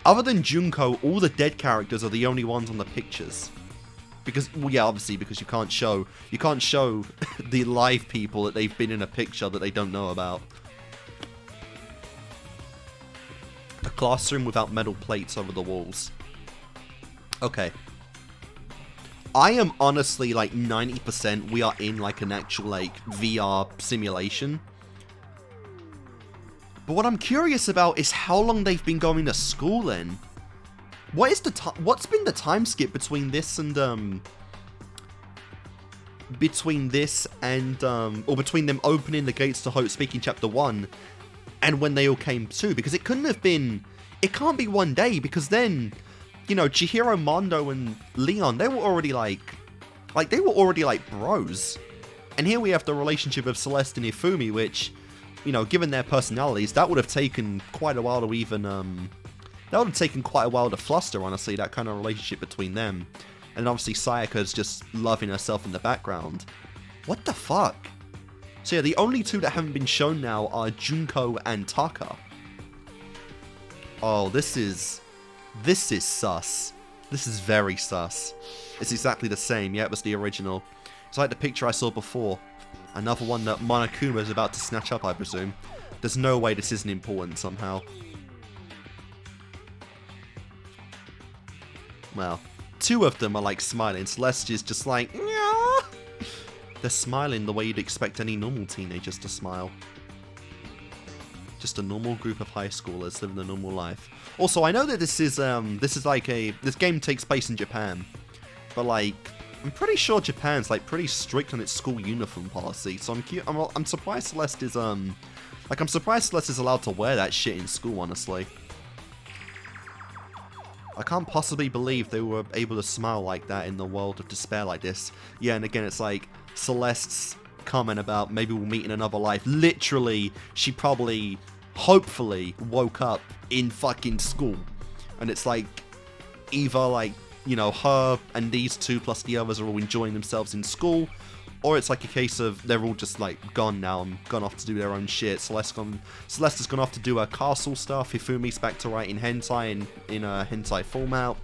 Other than Junko, all the dead characters are the only ones on the pictures. Because, well, yeah, obviously, because you can't show the live people that they've been in a picture that they don't know about. A classroom without metal plates over the walls. Okay. I am honestly, like, 90% we are in, like, an actual, like, VR simulation. But what I'm curious about is how long they've been going to school then. What's been the time skip between this and, or between them opening the gates to Hope Speaking Chapter 1 and when they all came to? Because it can't be one day, because then, you know, Chihiro, Mondo, and Leon, they were already like bros. And here we have the relationship of Celeste and Hifumi, which, you know, given their personalities, that would have taken quite a while to even, that would have taken quite a while to fluster, honestly, that kind of relationship between them. And obviously Sayaka's just loving herself in the background. What the fuck? So yeah, the only 2 that haven't been shown now are Junko and Taka. Oh, this is sus. This is very sus. It's exactly the same. Yeah, it was the original. It's like the picture I saw before. Another one that Monokuma is about to snatch up, I presume. There's no way this isn't important somehow. Well, 2 of them are like smiling. Celeste is just like, yeah. They're smiling the way you'd expect any normal teenagers to smile. Just a normal group of high schoolers living a normal life. Also, I know that this game takes place in Japan, but like, I'm pretty sure Japan's like pretty strict on its school uniform policy. So I'm surprised Celeste is I'm surprised Celeste is allowed to wear that shit in school, honestly. I can't possibly believe they were able to smile like that in the world of despair like this. Yeah, and again, it's like Celeste's comment about maybe we'll meet in another life. Literally, she probably, hopefully, woke up in fucking school. And it's like, either like you know, her and these two plus the others are all enjoying themselves in school, or it's like a case of they're all just like gone now and gone off to do their own shit. Celeste's gone off to do her castle stuff. Hifumi's back to writing hentai in a hentai format.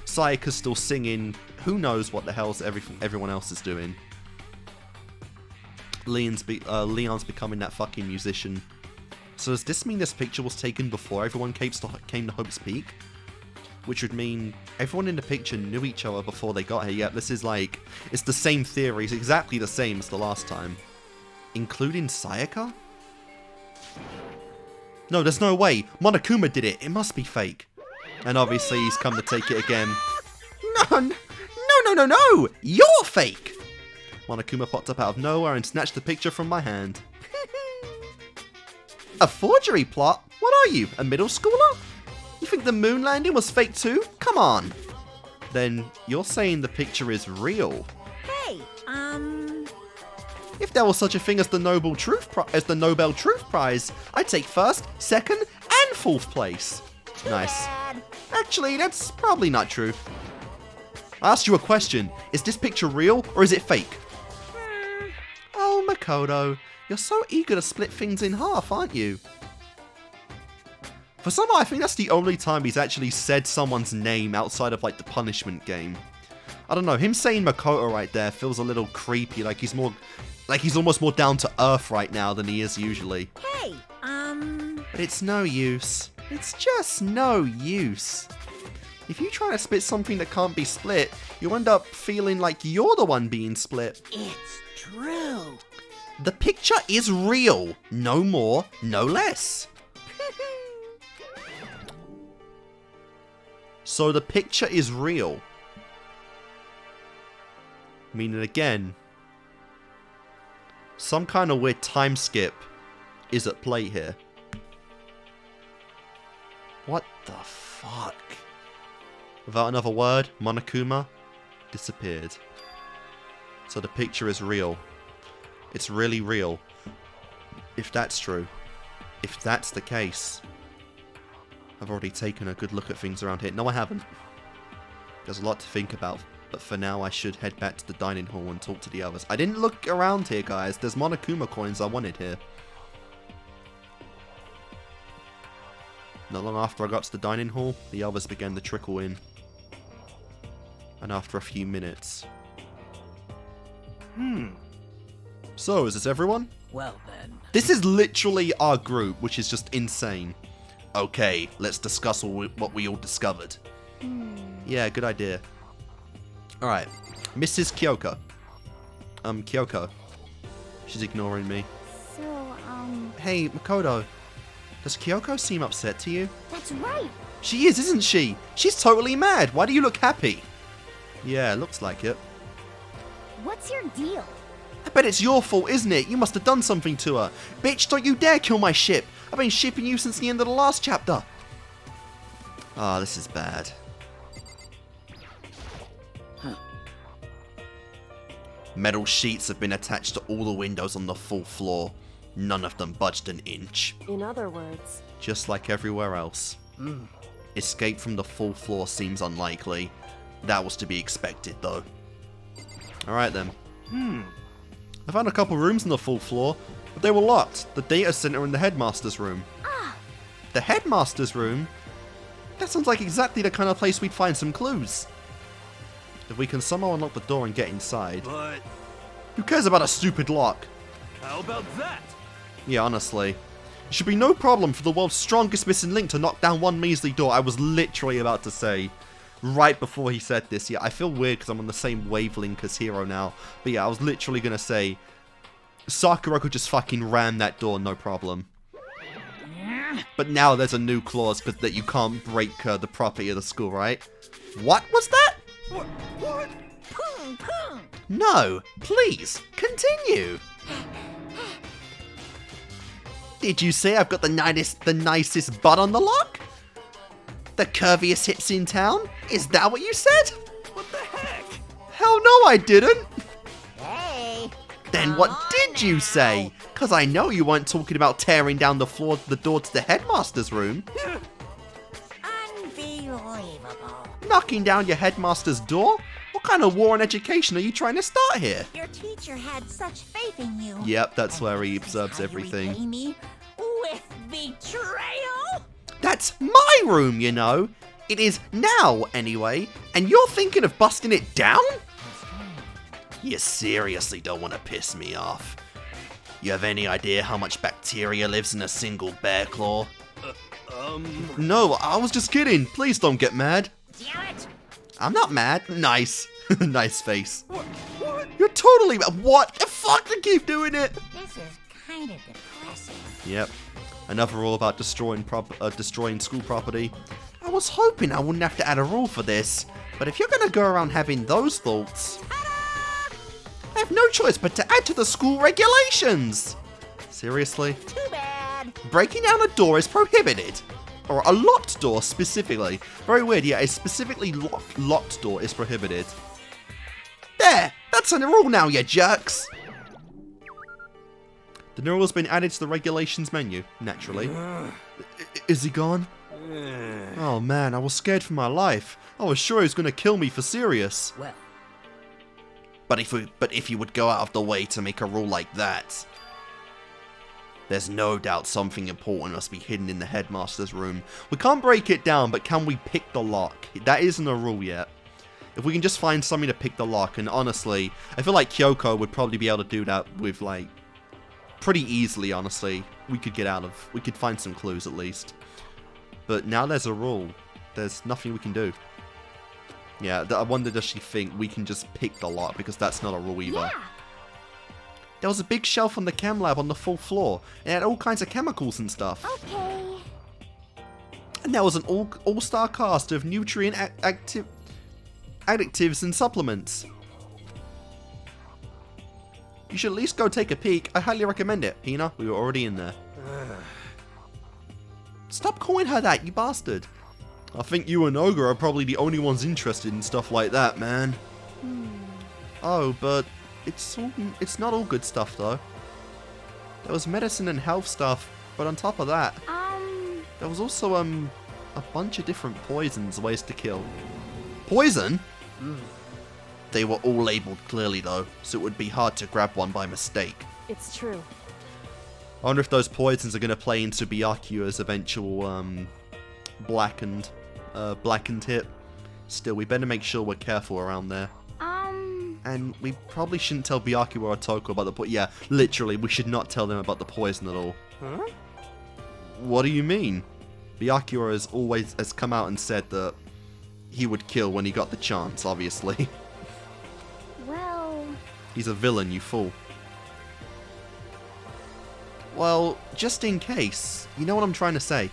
Sayaka's still singing. Who knows what the hell's everyone else is doing. Leon's becoming that fucking musician. So does this mean this picture was taken before everyone came to Hope's Peak? Which would mean everyone in the picture knew each other before they got here. Yeah, this is like, it's the same theory. It's exactly the same as the last time. Including Sayaka? No, there's no way. Monokuma did it. It must be fake. And obviously he's come to take it again. No! You're fake! Monokuma popped up out of nowhere and snatched the picture from my hand. A forgery plot? What are you, a middle schooler? You think the moon landing was fake too? Come on. Then you're saying the picture is real. Hey, If there was such a thing as the Nobel Truth Prize, I'd take first, second, and fourth place. Nice. Actually, that's probably not true. I asked you a question. Is this picture real or is it fake? Oh, Makoto, you're so eager to split things in half, aren't you? For somehow, I think that's the only time he's actually said someone's name outside of like the punishment game. I don't know, him saying Makoto right there feels a little creepy, like he's almost more down to earth right now than he is usually. hey, But it's no use. It's just no use. If you try to split something that can't be split, you end up feeling like you're the one being split. it's true. The picture is real. No more, no less. So the picture is real. Meaning again, some kind of weird time skip is at play here. What the fuck? Without another word, Monokuma disappeared. So the picture is real. It's really real. If that's true. If that's the case. I've already taken a good look at things around here. No, I haven't. There's a lot to think about. But for now, I should head back to the dining hall and talk to the others. I didn't look around here, guys. There's Monokuma coins I wanted here. Not long after I got to the dining hall, the others began to trickle in. And after a few minutes... So, is this everyone? Well then. This is literally our group, which is just insane. Okay, let's discuss what we all discovered. Yeah, good idea. Alright, Mrs. Kyoko. Kyoko. She's ignoring me. So, Hey, Makoto. Does Kyoko seem upset to you? that's right. She is, isn't she? She's totally mad. Why do you look happy? Yeah, looks like it. What's your deal? I bet it's your fault, isn't it? You must have done something to her. Bitch, don't you dare kill my ship. I've been shipping you since the end of the last chapter. Ah, this is bad. Metal sheets have been attached to all the windows on the full floor. None of them budged an inch. In other words, Just like everywhere else. Escape from the full floor seems unlikely. That was to be expected, though. Alright then. I found a couple rooms on the full floor, but they were locked. The data center and the headmaster's room. The headmaster's room? That sounds like exactly the kind of place we'd find some clues. If we can somehow unlock the door and get inside. But Who cares about a stupid lock? how about that? Yeah, honestly. It should be no problem for the world's strongest missing link to knock down one measly door. I was literally about to say, right before he said this. Yeah, I feel weird because I'm on the same wavelength as Hero now. But yeah, I was literally going to say, Sakura could just fucking ram that door, no problem. But now there's a new clause that you can't break the property of the school, right? What was that? What? No, please, continue. Did you say I've got the nicest butt on the lock? The curviest hips in town? Is that what you said? What the heck? Hell no, I didn't. Hey. Then what did you say? Because I know you weren't talking about tearing down the door to the headmaster's room. Unbelievable. knocking down your headmaster's door? What kind of war on education are you trying to start here? Your teacher had such faith in you. Yep, that's where he This is observes how you everything. repay me with betrayal. That's my room, you know. It is now, anyway, and you're thinking of busting it down? You seriously don't want to piss me off. You have any idea how much bacteria lives in a single bear claw? No, I was just kidding. Please don't get mad. Damn it! I'm not mad. Nice. Nice face. What? You're totally mad. What the fuck? I keep doing it. This is kind of depressing. Yep. Another rule about destroying school property. I was hoping I wouldn't have to add a rule for this, but if you're gonna go around having those thoughts, I have no choice but to add to the school regulations. Seriously? Too bad. Breaking down a door is prohibited. Or a locked door specifically. Very weird, yeah, a specifically locked door is prohibited. There! That's a rule now, you jerks! The new rule's been added to the regulations menu, naturally. Is he gone? Oh man, I was scared for my life. I was sure he was gonna kill me for serious. Well, But if you would go out of the way to make a rule like that, there's no doubt something important must be hidden in the headmaster's room. We can't break it down, but can we pick the lock? That isn't a rule yet. If we can just find something to pick the lock, and honestly, I feel like Kyoko would probably be able to do that with, like, pretty easily, honestly. We could find some clues at least. But now there's a rule. There's nothing we can do. Yeah, I wonder does she think we can just pick the lock, because that's not a rule either. Yeah. There was a big shelf on the chem lab on the full floor. It had all kinds of chemicals and stuff. Okay. And there was an all-star cast of nutrient additives and supplements. You should at least go take a peek. I highly recommend it. Hina, we were already in there. Stop calling her that, you bastard. I think you and Ogre are probably the only ones interested in stuff like that, man. Oh, but it's not all good stuff, though. There was medicine and health stuff, but on top of that, there was also, a bunch of different poisons, ways to kill. Poison? They were all labeled clearly, though, so it would be hard to grab one by mistake. It's true. I wonder if those poisons are going to play into Byakuya's eventual, blackened hit. Still, we better make sure we're careful around there. And we probably shouldn't tell Byakuya or Toko about the poison. Yeah, literally, we should not tell them about the poison at all. Huh? What do you mean? Byakuya has come out and said that he would kill when he got the chance, obviously. Well, He's a villain, you fool. Well, just in case. You know what I'm trying to say?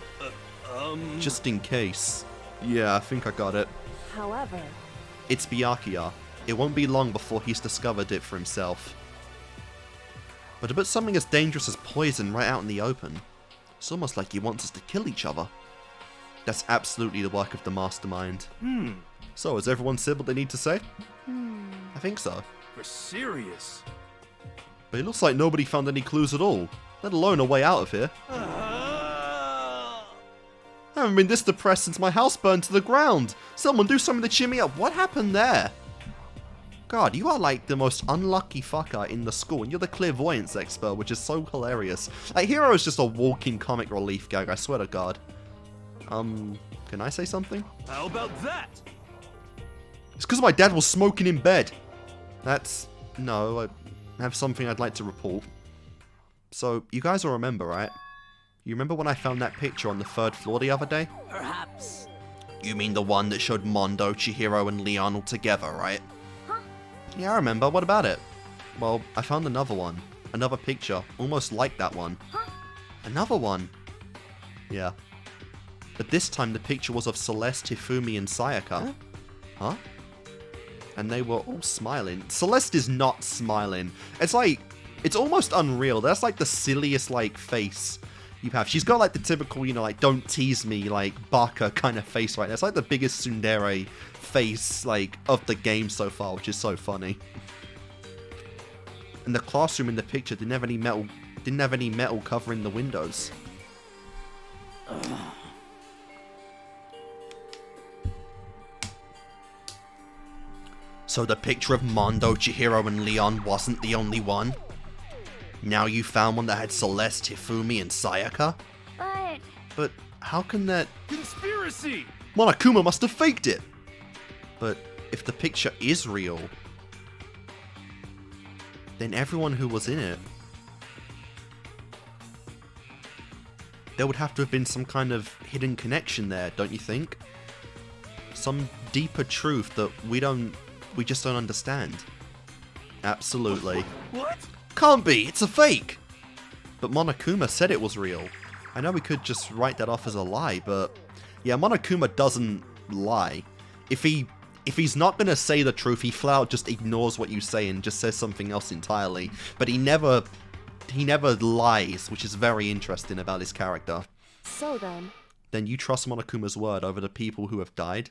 Just in case. Yeah, I think I got it. However, It's Byakuya. It won't be long before he's discovered it for himself. But to put something as dangerous as poison right out in the open, it's almost like he wants us to kill each other. That's absolutely the work of the mastermind. So, has everyone said what they need to say? I think so. For serious? But it looks like nobody found any clues at all, let alone a way out of here. I haven't been this depressed since my house burned to the ground. Someone do something to cheer me up. What happened there? God, you are like the most unlucky fucker in the school, and you're the clairvoyance expert, which is so hilarious. Like, Hero is just a walking comic relief gag, I swear to God. Can I say something? How about that? It's because my dad was smoking in bed. No, I have something I'd like to report. So, you guys will remember, right? You remember when I found that picture on the 3rd floor the other day? perhaps. You mean the one that showed Mondo, Chihiro, and Leon all together, right? Yeah, I remember. What about it? Well, I found another one. Another picture, almost like that one. Another one. Yeah. But this time the picture was of Celeste, Hifumi, and Sayaka. Huh? And they were all smiling. Celeste is not smiling. It's like, it's almost unreal. That's like the silliest, like, face you have. She's got like the typical, you know, like, don't tease me, like, Baka kind of face right there. It's like the biggest tsundere face, like, of the game so far, which is so funny. And the classroom in the picture didn't have any metal covering the windows. So the picture of Mondo, Chihiro, and Leon wasn't the only one? Now you found one that had Celeste, Hifumi, and Sayaka? But But how can that... Conspiracy! Monokuma must have faked it! But if the picture is real, then everyone who was in it... There would have to have been some kind of hidden connection there, don't you think? Some deeper truth that we just don't understand. Absolutely. What? Can't be, it's a fake! But Monokuma said it was real. I know we could just write that off as a lie, but yeah, Monokuma doesn't lie. If he's not gonna say the truth, he flat out just ignores what you say and just says something else entirely. But he never lies, which is very interesting about his character. So Then you trust Monokuma's word over the people who have died?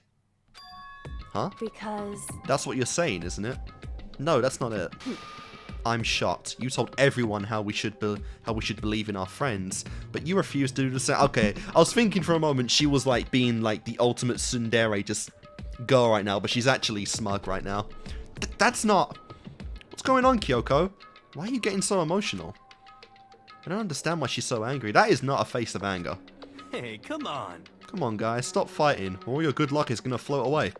Huh? because... That's what you're saying, isn't it? No, that's not it. I'm shocked. You told everyone how we should believe in our friends, but you refused to do the same. Okay, I was thinking for a moment she was like being like the ultimate tsundere, just girl right now, but she's actually smug right now. That's not... What's going on, Kyoko? Why are you getting so emotional? I don't understand why she's so angry. That is not a face of anger. Hey, come on. Come on, guys, stop fighting, or all your good luck is gonna float away.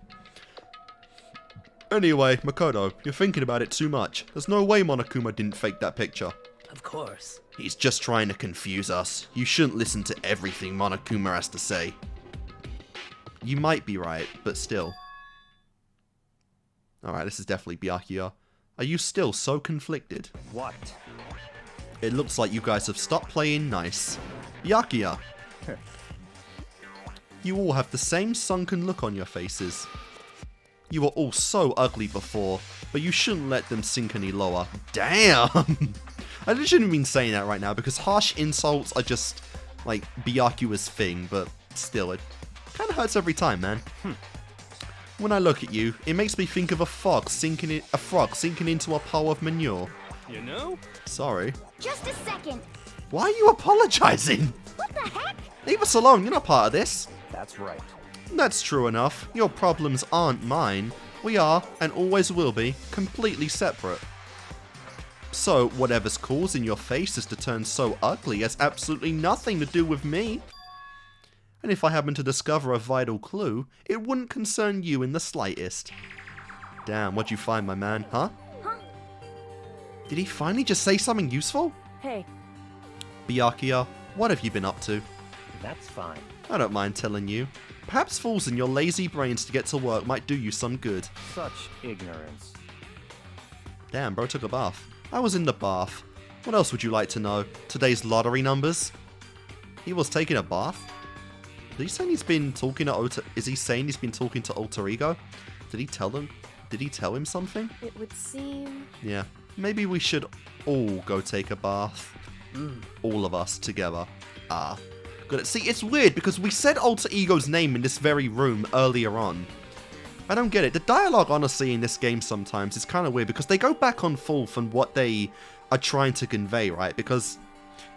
Anyway, Makoto, you're thinking about it too much. There's no way Monokuma didn't fake that picture. Of course. He's just trying to confuse us. You shouldn't listen to everything Monokuma has to say. You might be right, but still. Alright, this is definitely Byakuya. Are you still so conflicted? What? It looks like you guys have stopped playing nice. Byakuya! You all have the same sunken look on your faces. You were all so ugly before, but you shouldn't let them sink any lower. Damn! I shouldn't have been saying that right now, because harsh insults are just, like, Byakuya's thing, but still, it kind of hurts every time, man. When I look at you, it makes me think of a frog sinking into a pile of manure. You know? Sorry. just a second. Why are you apologizing? What the heck? Leave us alone, you're not part of this. That's right. That's true enough. Your problems aren't mine. We are, and always will be, completely separate. So, whatever's causing your faces to turn so ugly has absolutely nothing to do with me. And if I happen to discover a vital clue, it wouldn't concern you in the slightest. Damn, what'd you find, my man, huh? Huh? Did he finally just say something useful? Hey, Byakuya, what have you been up to? That's fine. I don't mind telling you. Perhaps forcing your lazy brains to get to work might do you some good. Such ignorance. Damn, bro took a bath. I was in the bath. What else would you like to know? Today's lottery numbers? He was taking a bath? Is he saying he's been talking to Is he saying he's been talking to Alter Ego? Did he tell them? Did he tell him something? it would seem... Yeah. Maybe we should all go take a bath. All of us together. Ah. Got it. See, it's weird because we said Alter Ego's name in this very room earlier on. I don't get it. The dialogue, honestly, in this game sometimes is kind of weird because they go back and forth on what they are trying to convey, right? Because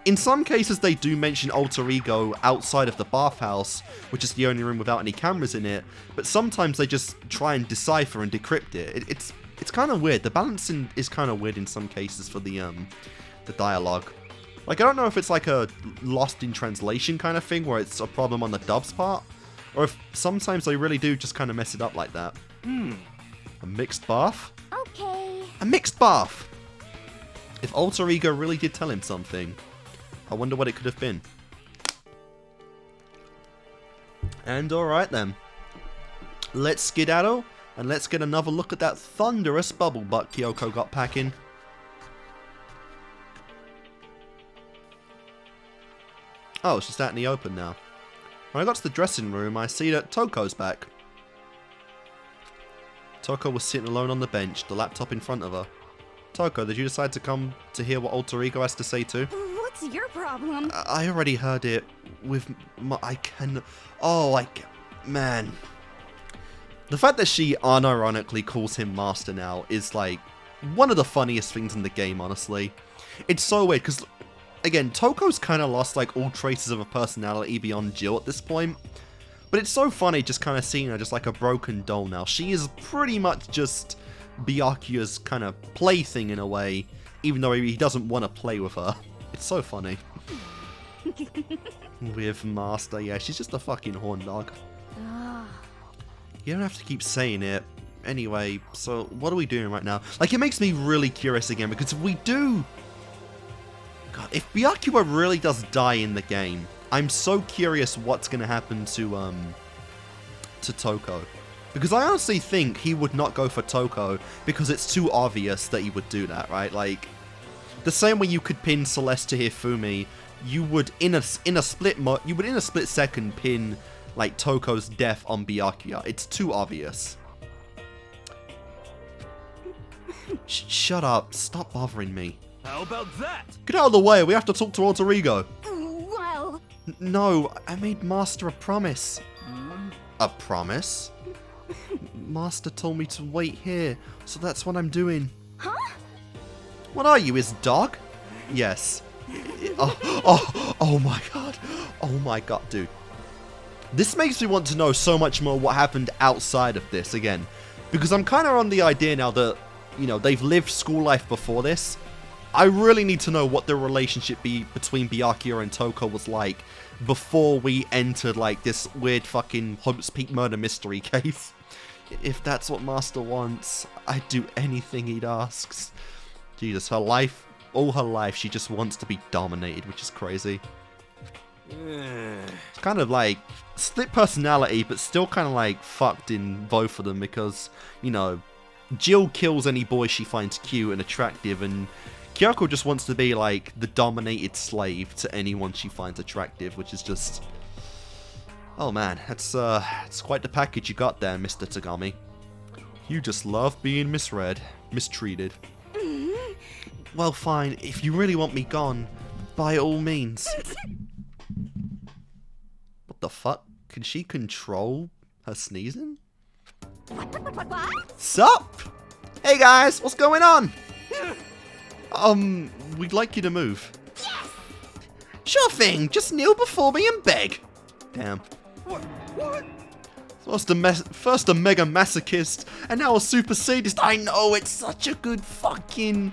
in some cases they do mention Alter Ego outside of the bathhouse, which is the only room without any cameras in it, but sometimes they just try and decipher and decrypt it. It's kind of weird. The balancing is kind of weird in some cases for the dialogue. Like, I don't know if it's like a lost in translation kind of thing where it's a problem on the dub's part, or if sometimes they really do just kind of mess it up like that. A mixed bath? Okay. A mixed bath! If Alter Ego really did tell him something, I wonder what it could have been. And alright then. Let's skedaddle, and let's get another look at that thunderous bubble butt Kyoko got packing. Oh, it's just out in the open now. When I got to the dressing room, I see that Toko's back. Toko was sitting alone on the bench, the laptop in front of her. Toko, did you decide to come to hear what Alter Ego has to say too? What's your problem? I already heard it with my... Man. The fact that she unironically calls him Master now is like one of the funniest things in the game, honestly. It's so weird because... Again, Toko's kind of lost like all traces of a personality beyond Jill at this point. But it's so funny just kind of seeing her just like a broken doll now. She is pretty much just Byakuya's kind of plaything in a way, even though he doesn't want to play with her. It's so funny. With Master, yeah, she's just a fucking horn dog. You don't have to keep saying it. Anyway, so what are we doing right now? Like, it makes me really curious again, because if we do... God, if Byakuya really does die in the game, I'm so curious what's going to happen to Toko. Because I honestly think he would not go for Toko, because it's too obvious that he would do that, right? Like, the same way you could pin Celeste to Hifumi, you would in a split second pin like Toko's death on Byakuya. It's too obvious. Shut up. Stop bothering me. How about that? Get out of the way. We have to talk to Alter Ego. Well, No, I made Master a promise. A promise? Master told me to wait here, so that's what I'm doing. huh? What are you, his dog? Yes. Oh my god. Oh my god, dude. This makes me want to know so much more what happened outside of this again. Because I'm kind of on the idea now that, you know, they've lived school life before this. I really need to know what the relationship between Byakuya and Toko was like before we entered, like, this weird fucking Hope's Peak murder mystery case. If that's what Master wants, I'd do anything he'd asks. Jesus, her life, all her life, she just wants to be dominated, which is crazy. It's kind of like split personality, but still kind of like fucked in both of them because, you know, Jill kills any boy she finds cute and attractive, and Kyoko just wants to be like the dominated slave to anyone she finds attractive, which is just... Oh man, that's quite the package you got there, Mr. Tagami. You just love being mistreated. Well, fine, if you really want me gone, by all means. What the fuck? Can she control her sneezing? What? Sup? Hey guys, what's going on? We'd like you to move. Yes! Sure thing, just kneel before me and beg. Damn. What? First a mega masochist, and now a super sadist. I know, it's such a good fucking...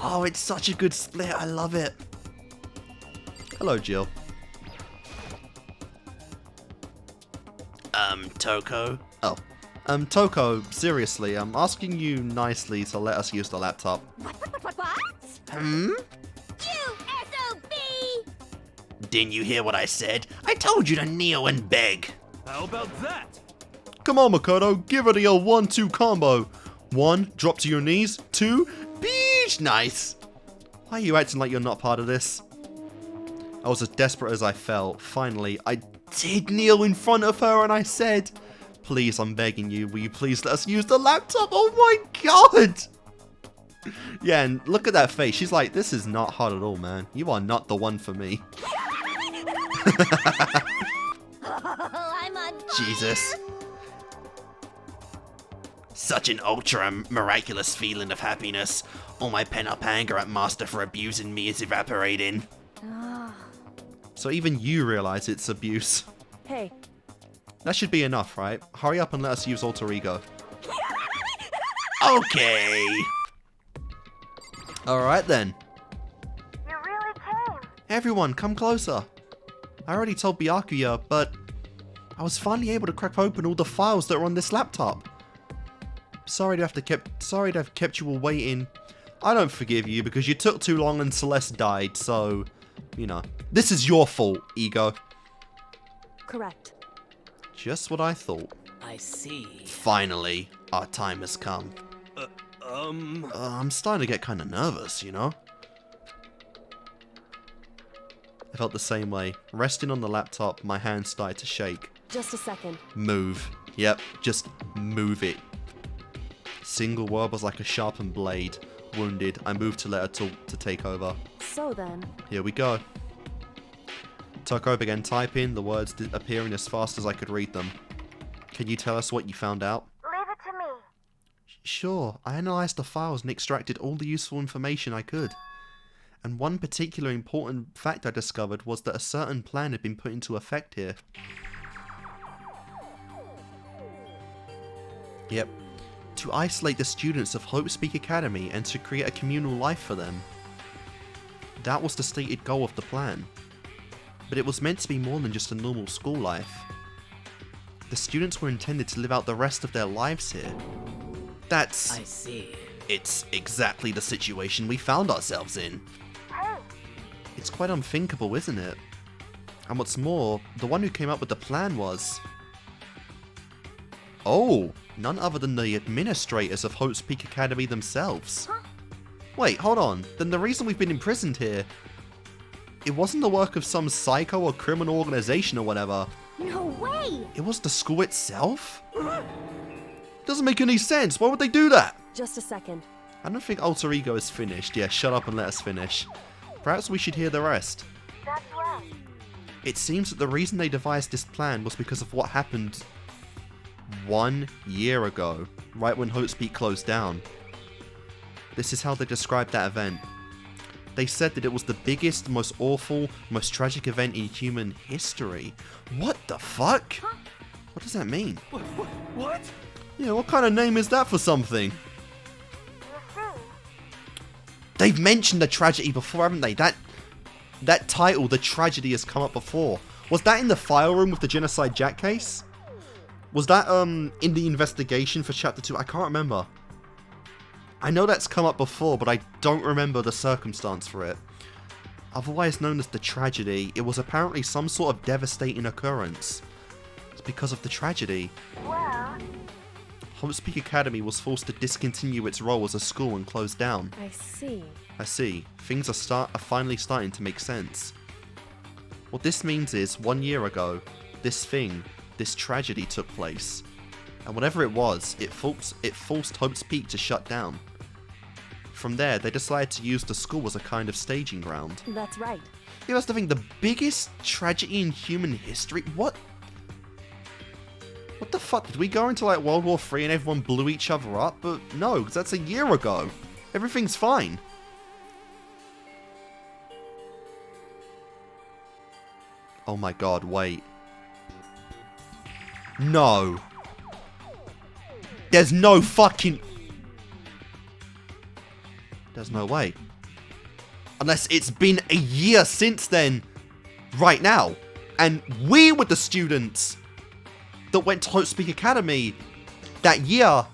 Oh, it's such a good split, I love it. Hello, Jill. Toko? Oh. Toko, seriously, I'm asking you nicely to let us use the laptop. What? Hmm? You SOB! Didn't you hear what I said? I told you to kneel and beg. How about that? Come on, Makoto, give her the old 1-2 combo. 1, drop to your knees. 2, beach, nice. Why are you acting like you're not part of this? I was as desperate as I felt. Finally, I did kneel in front of her and I said, please, I'm begging you, will you please let us use the laptop? Oh my god! Yeah, and look at that face. She's like, this is not hard at all, man. You are not the one for me. I'm on Jesus. Such an ultra miraculous feeling of happiness. All my pent-up anger at Master for abusing me is evaporating. So even you realize it's abuse. Hey, That should be enough, right? Hurry up and let us use Alter Ego. Okay. Alright then. You really came. Everyone, come closer. I already told Byakuya, but I was finally able to crack open all the files that are on this laptop. Sorry to have kept you all waiting. I don't forgive you because you took too long and Celeste died, so, you know. This is your fault, Ego. correct. Just what I thought. I see. Finally, our time has come. I'm starting to get kind of nervous, you know? I felt the same way. Resting on the laptop, my hands started to shake. Just a second. Move. Yep, just move it. Single word was like a sharpened blade. Wounded, I moved to let her talk to take over. So then, Here we go. Toko began typing, the words appearing as fast as I could read them. Can you tell us what you found out? Leave it to me. Sure, I analysed the files and extracted all the useful information I could. And one particular important fact I discovered was that a certain plan had been put into effect here. Yep. to isolate the students of Hope Speak Academy and to create a communal life for them. That was the stated goal of the plan. But it was meant to be more than just a normal school life. The students were intended to live out the rest of their lives here. That's... I see. It's exactly the situation we found ourselves in. It's quite unthinkable, isn't it? And what's more, the one who came up with the plan was... Oh, none other than the administrators of Hope's Peak Academy themselves. Wait, hold on. Then the reason we've been imprisoned here... It wasn't the work of some psycho or criminal organization or whatever. No way! It was the school itself? Doesn't make any sense. Why would they do that? Just a second. I don't think Alter Ego is finished. Yeah, shut up and let us finish. Perhaps we should hear the rest. That's right. It seems that the reason they devised this plan was because of what happened 1 year ago, right when Hope's Peak closed down. This is how they described that event. They said that it was the biggest, most awful, most tragic event in human history. What the fuck? What does that mean? What? Yeah, what kind of name is that for something? You see? They've mentioned the tragedy before, haven't they? That title, The Tragedy, has come up before. Was that in the file room with the Genocide Jack case? Was that in the investigation for Chapter 2? I can't remember. I know that's come up before, but I don't remember the circumstance for it. Otherwise known as The Tragedy, it was apparently some sort of devastating occurrence. It's because of the tragedy. Well, Hope's Peak Academy was forced to discontinue its role as a school and close down. I see. I see. Things are finally starting to make sense. What this means is, 1 year ago, this tragedy took place. And whatever it was, it forced Hope's Peak to shut down. From there, they decided to use the school as a kind of staging ground. That's right. Yeah, that's the thing, the biggest tragedy in human history? What the fuck? Did we go into like World War III and everyone blew each other up? But no, because that's a year ago. Everything's fine. Oh my god, wait. No. There's no fucking... There's no way. Unless it's been a year since then. Right now. And we were the students that went to Hope's Peak Academy that year.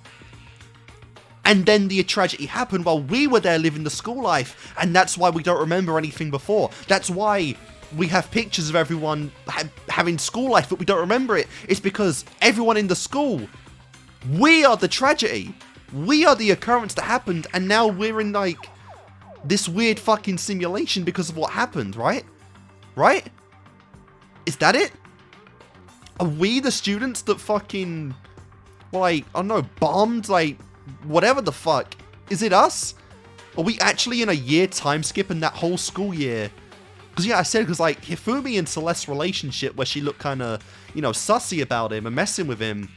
And then the tragedy happened while we were there living the school life. And that's why we don't remember anything before. That's why we have pictures of everyone having school life, but we don't remember it. It's because everyone in the school, we are the tragedy. We are the occurrence that happened, and now we're in, like, this weird fucking simulation because of what happened, right? Right? Is that it? Are we the students that fucking, like, I don't know, bombed, like, whatever the fuck? Is it us? Are we actually in a year time skip in that whole school year? Because, yeah, I said, because, like, Hifumi and Celeste's relationship, where she looked kind of, you know, sussy about him and messing with him,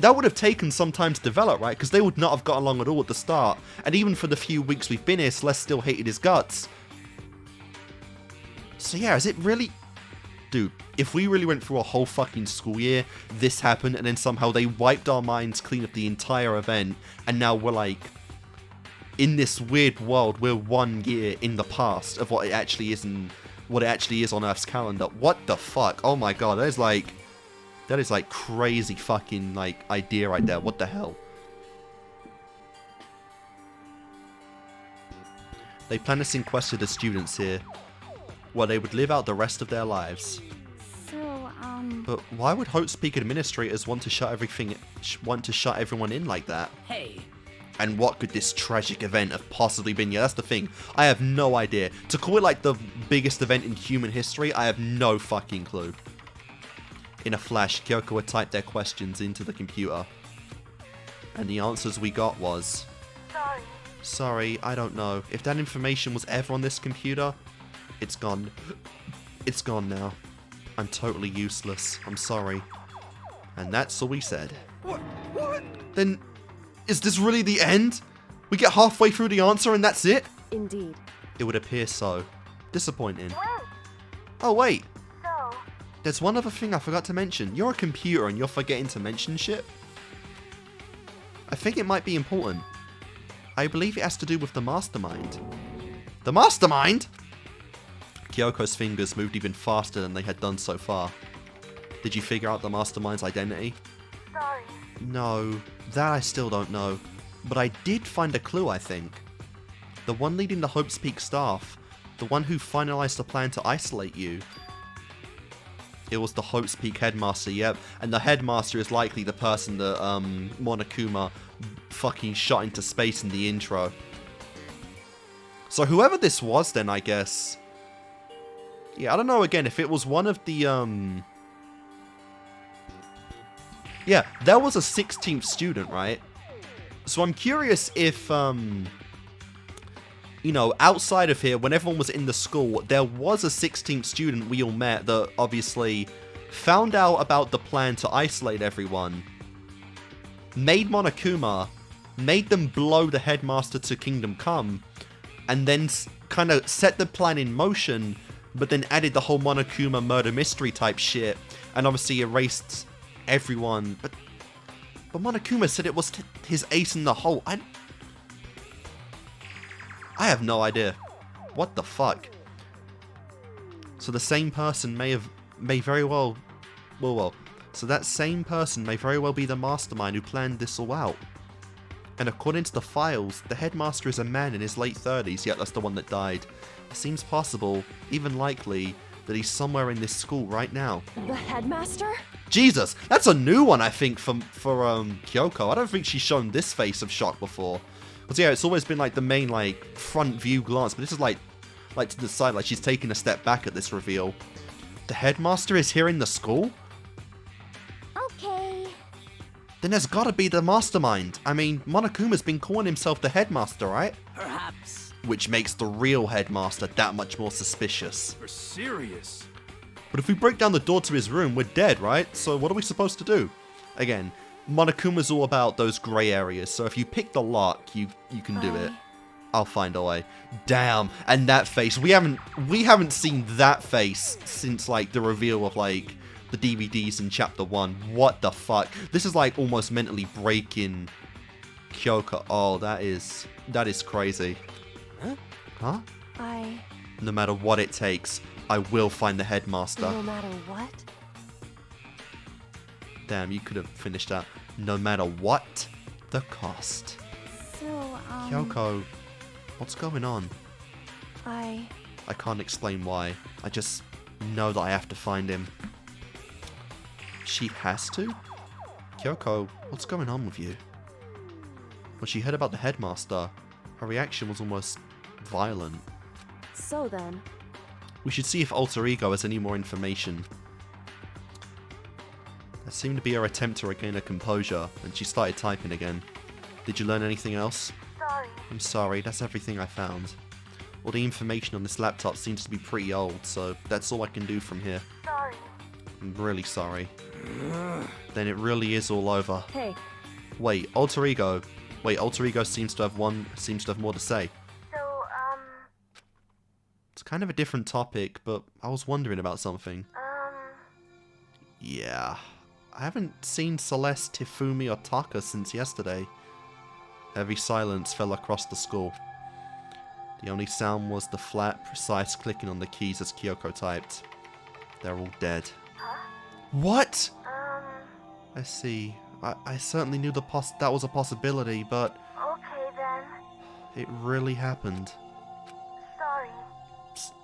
that would have taken some time to develop, right? Because they would not have got along at all at the start. And even for the few weeks we've been here, Celeste still hated his guts. So, yeah, is it really... Dude, if we really went through a whole fucking school year, this happened, and then somehow they wiped our minds clean of the entire event, and now we're, like... in this weird world, we're 1 year in the past of what it actually is and what it actually is on Earth's calendar. What the fuck? Oh my god, that is like crazy fucking like idea right there. What the hell? They plan to sequester the students here, where they would live out the rest of their lives. so, But why would Hope's Peak administrators want to shut everyone in like that? Hey, And what could this tragic event have possibly been? Yeah, that's the thing. I have no idea. To call it like the biggest event in human history, I have no fucking clue. In a flash, Kyoko had typed their questions into the computer. And the answers we got was... sorry. Sorry, I don't know. If that information was ever on this computer, it's gone. It's gone now. I'm totally useless. I'm sorry. And that's all we said. What? Then... is this really the end? We get halfway through the answer and that's it? Indeed. It would appear so. Disappointing. Wait, Oh wait, so, there's one other thing I forgot to mention. You're a computer and you're forgetting to mention shit? I think it might be important. I believe it has to do with the mastermind. The mastermind?! Kyoko's fingers moved even faster than they had done so far. Did you figure out the mastermind's identity? Sorry. No, that I still don't know. But I did find a clue, I think. The one leading the Hope's Peak staff. The one who finalized the plan to isolate you. It was the Hope's Peak headmaster, yep. And the headmaster is likely the person that Monokuma fucking shot into space in the intro. So whoever this was then, I guess. Yeah, I don't know again if it was one of the yeah, there was a 16th student, right? So I'm curious if you know, outside of here, when everyone was in the school, there was a 16th student we all met that obviously found out about the plan to isolate everyone, made Monokuma, made them blow the headmaster to Kingdom Come, and then kind of set the plan in motion, but then added the whole Monokuma murder mystery type shit, and obviously erased everyone. But Monokuma said it was his ace in the hole. I have no idea. What the fuck? So the same person may very well... So that same person may very well be the mastermind who planned this all out. And according to the files, the headmaster is a man in his late 30s, yet that's the one that died. It seems possible, even likely, that he's somewhere in this school right now. The headmaster? Jesus! That's a new one, I think, for Kyoko. I don't think she's shown this face of shock before. But yeah, it's always been like the main like front view glance, but this is like to the side, like she's taking a step back at this reveal. The headmaster is here in the school? Okay. Then there's gotta be the mastermind. I mean, Monokuma's been calling himself the headmaster, right? Perhaps. Which makes the real headmaster that much more suspicious. You're serious. But if we break down the door to his room, we're dead, right? So what are we supposed to do? Again, Monokuma's all about those grey areas, so if you pick the lock, you can do it. I'll find a way. Damn, and that face. We haven't seen that face since like the reveal of like the DVDs in chapter 1. What the fuck? This is like almost mentally breaking Kyoko. Oh, that is crazy. Huh? No matter what it takes, I will find the headmaster. No matter what? Damn, you could have finished that. No matter what the cost. So, Kyoko, what's going on? I can't explain why. I just know that I have to find him. She has to? Kyoko, what's going on with you? When she heard about the headmaster, her reaction was almost violent. So then, We should see if Alter Ego has any more information. That seemed to be her attempt to regain her composure, and she started typing again. Did you learn anything else? sorry. I'm sorry, that's everything I found. All the information on this laptop seems to be pretty old, so that's all I can do from here. Sorry. I'm really sorry. Then it really is all over. hey, Wait, Alter Ego. Wait, Alter Ego seems to have more to say. So, It's kind of a different topic, but I was wondering about something. Yeah. I haven't seen Celeste, Tifumi, or Taka since yesterday. Heavy silence fell across the school. The only sound was the flat, precise clicking on the keys as Kyoko typed. They're all dead. What? I see. I certainly knew that was a possibility, but okay then. it really happened. Sorry.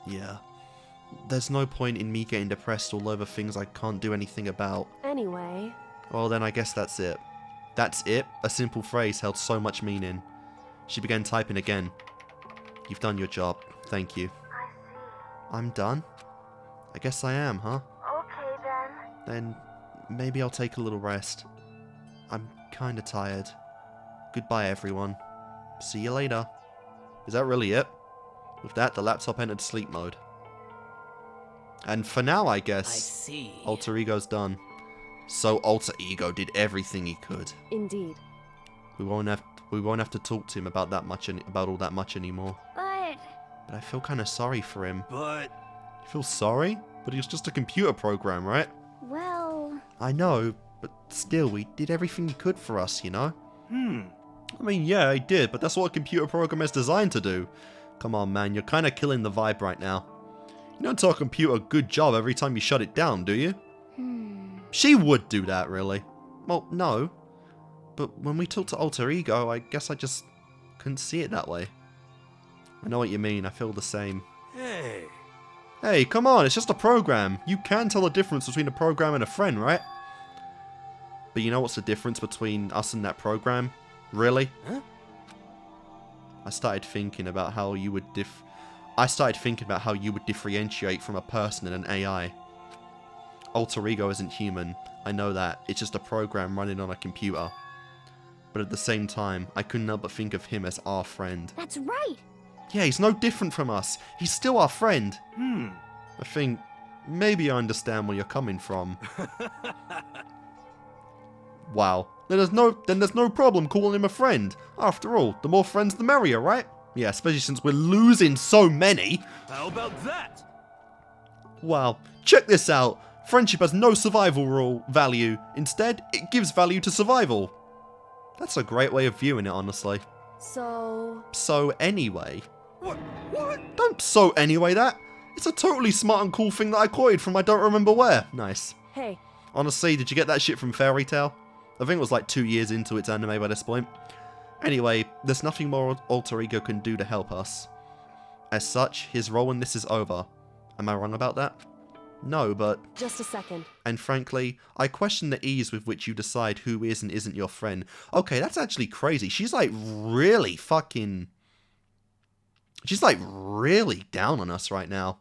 Yeah. There's no point in me getting depressed all over things I can't do anything about. anyway, Well, then I guess that's it. That's it? A simple phrase held so much meaning. She began typing again. You've done your job. Thank you. I see. I'm done? I guess I am, huh? Okay then. Then maybe I'll take a little rest. I'm kinda tired. Goodbye, everyone. See you later. Is that really it? With that, the laptop entered sleep mode. And for now, I guess, see. Alter Ego's done. So Alter Ego did everything he could. indeed. We won't have to talk to him about all that much anymore. But, But I feel kind of sorry for him. But You feel sorry? But he was just a computer program, right? well, I know, but still, he did everything he could for us, you know? I mean, yeah, he did, but that's what a computer program is designed to do. Come on, man, you're kind of killing the vibe right now. You don't tell a computer good job every time you shut it down, do you? She would do that, really. Well, no. But when we talk to Alter Ego, I guess I just couldn't see it that way. I know what you mean, I feel the same. Hey. Hey, come on, it's just a program. You can tell the difference between a program and a friend, right? But you know what's the difference between us and that program? Really? Huh? I started thinking about how you would differentiate from a person and an AI. Alter Ego isn't human. I know that. It's just a program running on a computer. But at the same time, I couldn't help but think of him as our friend. That's right. Yeah, he's no different from us. He's still our friend. I think maybe I understand where you're coming from. Wow. Then there's no problem calling him a friend. After all, the more friends the merrier, right? Yeah, especially since we're losing so many. How about that? Wow. Check this out. Friendship has no survival value. Instead, it gives value to survival. That's a great way of viewing it, honestly. So anyway. What? Don't so anyway that. It's a totally smart and cool thing that I quoted from I don't remember where. Nice. Hey, Honestly, did you get that shit from Fairy Tail? I think it was like 2 years into its anime by this point. Anyway, there's nothing more Alter Ego can do to help us. As such, his role in this is over. Am I wrong about that? No, but... just a second. And frankly, I question the ease with which you decide who is and isn't your friend. Okay, that's actually crazy. She's like really fucking... She's like really down on us right now.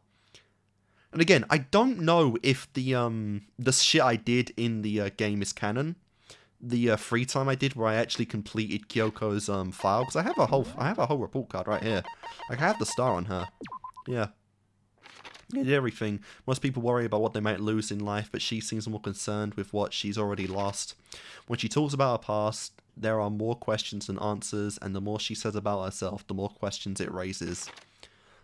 And again, I don't know if the shit I did in the game is canon. The free time I did where I actually completed Kyoko's file, because I have a whole report card right here. Like I have the star on her. Yeah. He did everything. Most people worry about what they might lose in life, but she seems more concerned with what she's already lost. When she talks about her past, there are more questions than answers, and the more she says about herself, the more questions it raises.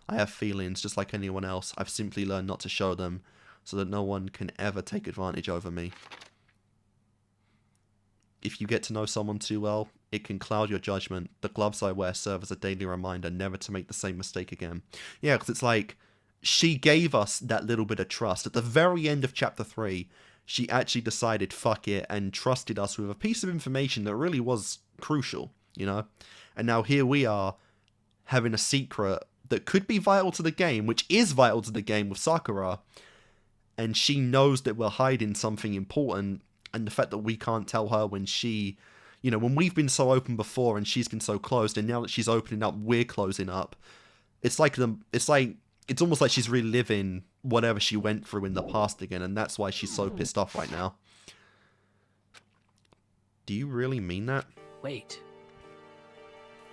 I have feelings, just like anyone else. I've simply learned not to show them, so that no one can ever take advantage over me. If you get to know someone too well, it can cloud your judgment. The gloves I wear serve as a daily reminder never to make the same mistake again. Yeah, because it's like, she gave us that little bit of trust. At the very end of chapter 3, she actually decided fuck it and trusted us with a piece of information that really was crucial, you know? And now here we are having a secret that could be vital to the game, which is vital to the game with Sakura. And she knows that we're hiding something important, and the fact that we can't tell her when she... You know, when we've been so open before and she's been so closed, and now that she's opening up, we're closing up. It's almost like she's reliving whatever she went through in the past again, and that's why she's so pissed off right now. Do you really mean that? Wait.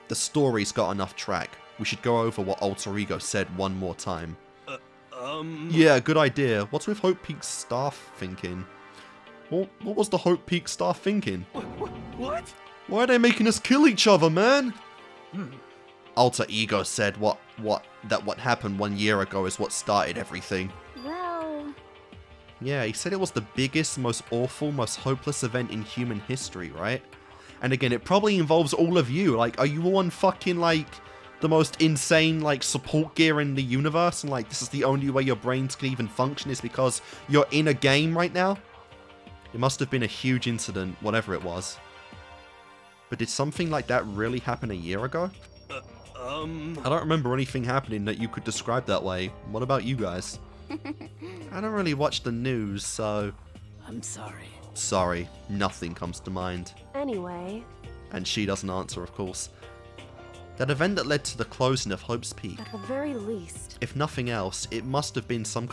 The story's got enough track. We should go over what Alter Ego said one more time. Yeah, good idea. What's with Hope Peak's staff thinking? What was the Hope Peak staff thinking? What? Why are they making us kill each other, man? Alter Ego said what happened 1 year ago is what started everything. Well... Yeah, he said it was the biggest, most awful, most hopeless event in human history, right? And again, it probably involves all of you. Like, are you on fucking, like, the most insane, like, support gear in the universe? And, like, this is the only way your brains can even function is because you're in a game right now? It must have been a huge incident, whatever it was. But did something like that really happen a year ago? I don't remember anything happening that you could describe that way. What about you guys? I don't really watch the news, so... I'm sorry. Sorry, nothing comes to mind. Anyway, And she doesn't answer, of course. That event that led to the closing of Hope's Peak. at the very least, If nothing else, it must have had some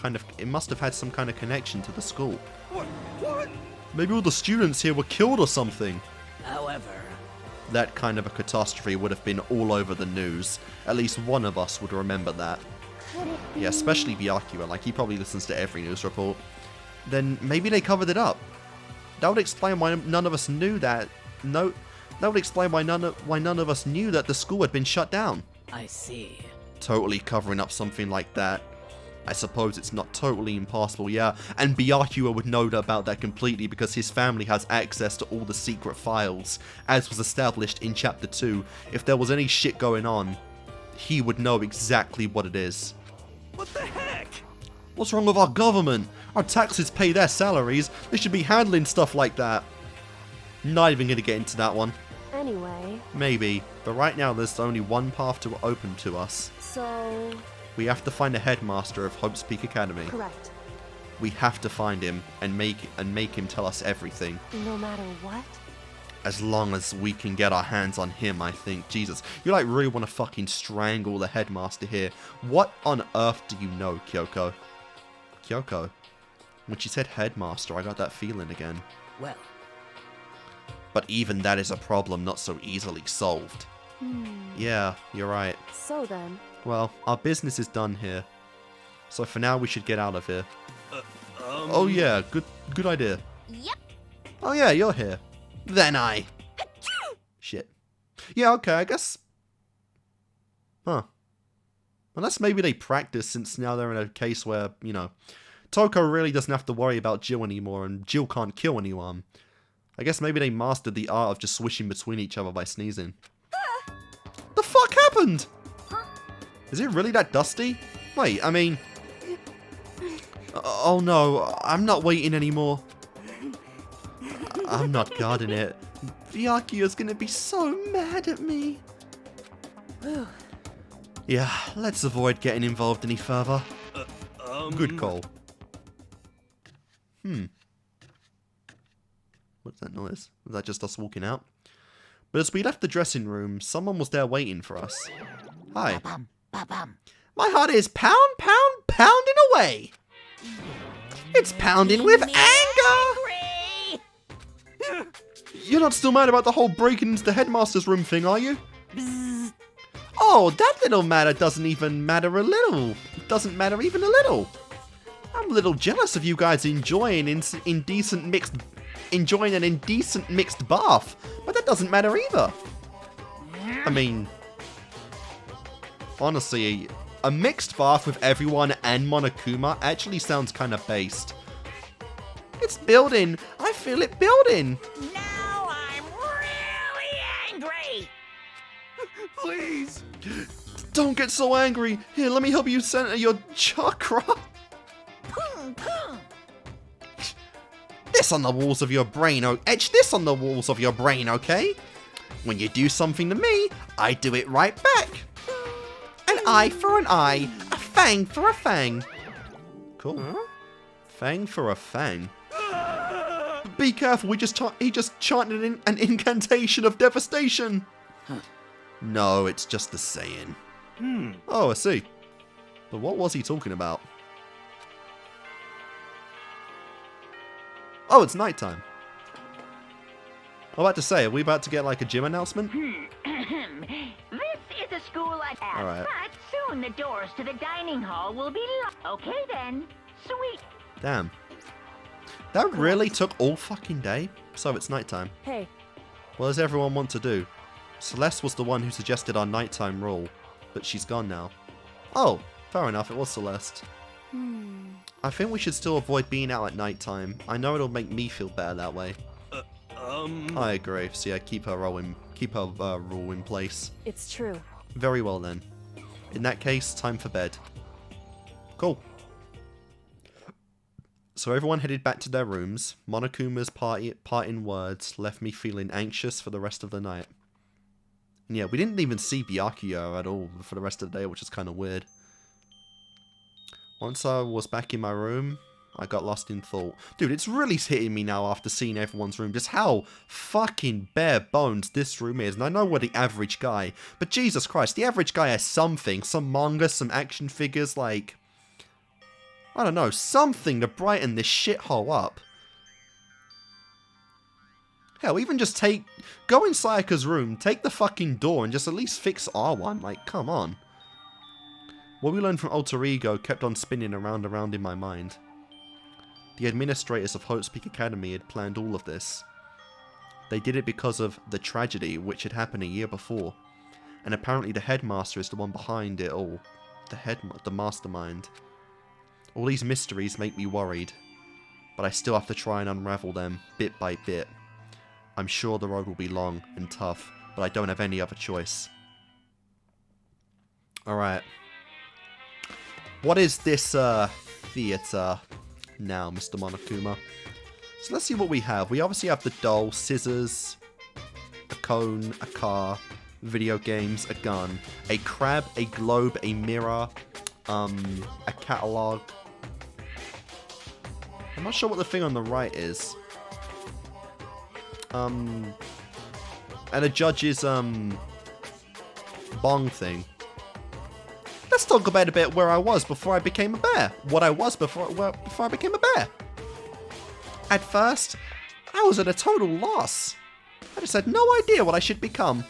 kind of connection to the school. What? Maybe all the students here were killed or something. However, That kind of a catastrophe would have been all over the news. At least one of us would remember that. Could it be... Yeah, especially Byakuya, like he probably listens to every news report. Then maybe they covered it up. That would explain why none of us knew that. No, that would explain why none of us knew that the school had been shut down. I see. Totally covering up something like that. I suppose it's not totally impossible, yeah, and Byakuya would know about that completely because his family has access to all the secret files, as was established in Chapter 2. If there was any shit going on, he would know exactly what it is. What the heck? What's wrong with our government? Our taxes pay their salaries. They should be handling stuff like that. Not even gonna get into that one. Anyway, Maybe, but right now there's only one path to open to us. so... We have to find the headmaster of Hope's Peak Academy. Correct. We have to find him and make him tell us everything. No matter what? As long as we can get our hands on him, I think. Jesus, you like really want to fucking strangle the headmaster here. What on earth do you know, Kyoko? Kyoko? When she said headmaster, I got that feeling again. Well, But even that is a problem not so easily solved. Yeah, you're right. So then, Well, our business is done here. So for now, we should get out of here. Oh yeah, good idea. Yep. Oh yeah, you're here. Then I... Shit. Yeah, okay, I guess... Huh. Unless maybe they practice since now they're in a case where, you know, Toko really doesn't have to worry about Jill anymore and Jill can't kill anyone. I guess maybe they mastered the art of just swishing between each other by sneezing. The fuck happened? Is it really that dusty? Wait, I mean... Oh no, I'm not waiting anymore. I'm not guarding it. Byakuya's gonna be so mad at me. Yeah, let's avoid getting involved any further. Good call. What's that noise? Was that just us walking out? But as we left the dressing room, someone was there waiting for us. Hi. My heart is pounding away. It's pounding with anger. You're not still mad about the whole breaking into the headmaster's room thing, are you? Oh, that little matter doesn't even matter a little. It doesn't matter even a little. I'm a little jealous of you guys enjoying an indecent mixed bath, but that doesn't matter either. I mean, honestly, a mixed bath with everyone and Monokuma actually sounds kind of based. It's building. I feel it building. now I'm really angry. Please! Don't get so angry. Here, let me help you center your chakra. This on the walls of your brain, etch this on the walls of your brain, okay? When you do something to me, I do it right back. An eye for an eye, a fang for a fang. Cool. Fang for a fang. Be careful, he just chanted an incantation of devastation. No, it's just a saying. Oh, I see. But what was he talking about? Oh, it's nighttime. I'm about to say, are we about to get like a gym announcement? This is a school at Alright. but soon the doors to the dining hall will be locked. Okay then. Sweet. Damn. That really took all fucking day? So it's nighttime. hey, What does everyone want to do? Celeste was the one who suggested our nighttime rule, but she's gone now. Oh, fair enough, it was Celeste. I think we should still avoid being out at nighttime. I know it'll make me feel better that way. I agree. So yeah, keep her rule in place. it's true. Very well then. In that case, time for bed. Cool. So everyone headed back to their rooms. Monokuma's parting words left me feeling anxious for the rest of the night. And yeah, we didn't even see Byakuya at all for the rest of the day, which is kind of weird. Once I was back in my room, I got lost in thought. Dude, it's really hitting me now after seeing everyone's room, just how fucking bare bones this room is. And I know we're the average guy, but Jesus Christ, the average guy has something. Some manga, some action figures, like... I don't know, something to brighten this shithole up. Hell, even just go in Sayaka's room, take the fucking door, and just at least fix R1. Like, come on. What we learned from Alter Ego kept on spinning around in my mind. The administrators of Hope's Peak Academy had planned all of this. They did it because of the tragedy which had happened a year before. And apparently the headmaster is the one behind it all. The mastermind. All these mysteries make me worried, but I still have to try and unravel them bit by bit. I'm sure the road will be long and tough, but I don't have any other choice. Alright. What is this theater now, Mr. Monokuma? So let's see what we have. We obviously have the doll, scissors, a cone, a car, video games, a gun, a crab, a globe, a mirror, a catalog. I'm not sure what the thing on the right is. And a judge's bong thing. Let's talk about a bit where I was before I became a bear. What I was before I became a bear. At first, I was at a total loss. I just had no idea what I should become.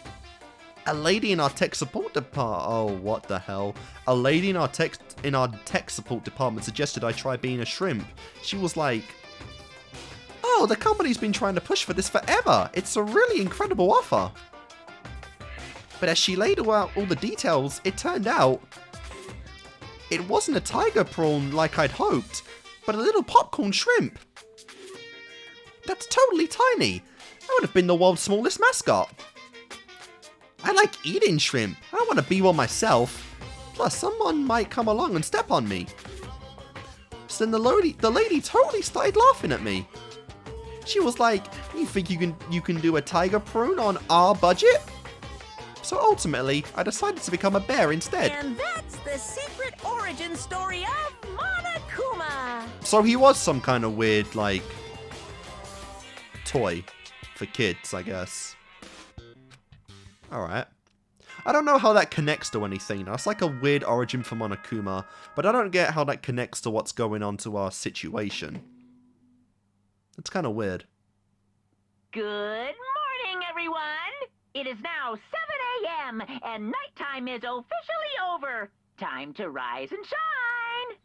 A lady in our tech support department. Oh, what the hell? A lady in our tech support department suggested I try being a shrimp. She was like, "Oh, the company's been trying to push for this forever. It's a really incredible offer." But as she laid out all the details, it turned out it wasn't a tiger prawn like I'd hoped, but a little popcorn shrimp. That's totally tiny. I would have been the world's smallest mascot. I like eating shrimp. I don't want to be one myself. Plus, someone might come along and step on me. So then the lady totally started laughing at me. She was like, "You think you can do a tiger prawn on our budget?" So ultimately, I decided to become a bear instead. And that's the secret origin story of Monokuma. So he was some kind of weird, like, toy for kids, I guess. Alright. I don't know how that connects to anything. That's like a weird origin for Monokuma, but I don't get how that connects to what's going on to our situation. It's kind of weird. Good morning, everyone. It is now 7 a.m. and nighttime is officially over. Time to rise and shine.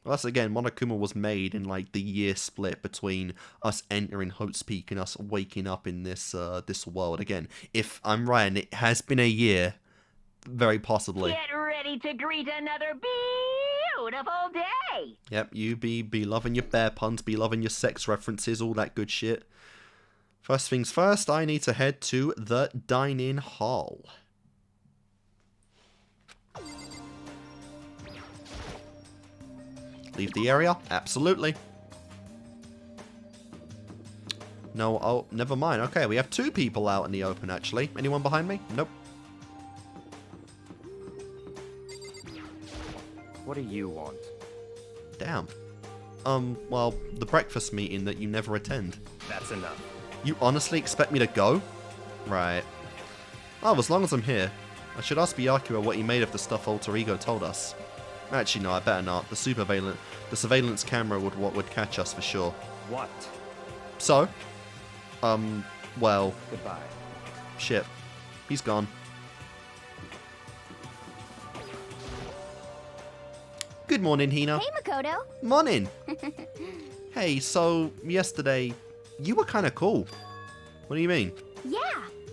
Well, that's again, Monokuma was made in like the year split between us entering Hope's Peak and us waking up in this this world. Again, if I'm right, and it has been a year, very possibly. Get ready to greet another beautiful day. Yep, you be loving your bear puns, be loving your sex references, all that good shit. First things first, I need to head to the dine-in hall. Leave the area? Absolutely. No, oh, never mind. Okay, we have two people out in the open, actually. Anyone behind me? Nope. What do you want? Damn. Well, the breakfast meeting that you never attend. That's enough. You honestly expect me to go? Right. Oh, as long as I'm here. I should ask Byakuya what he made of the stuff Alter Ego told us. Actually, no, I better not. The surveillance camera would catch us for sure. What? So? Well... Goodbye. Shit. He's gone. Good morning, Hina. Hey, Makoto. Morning. Hey, so, yesterday, you were kind of cool. What do you mean? Yeah.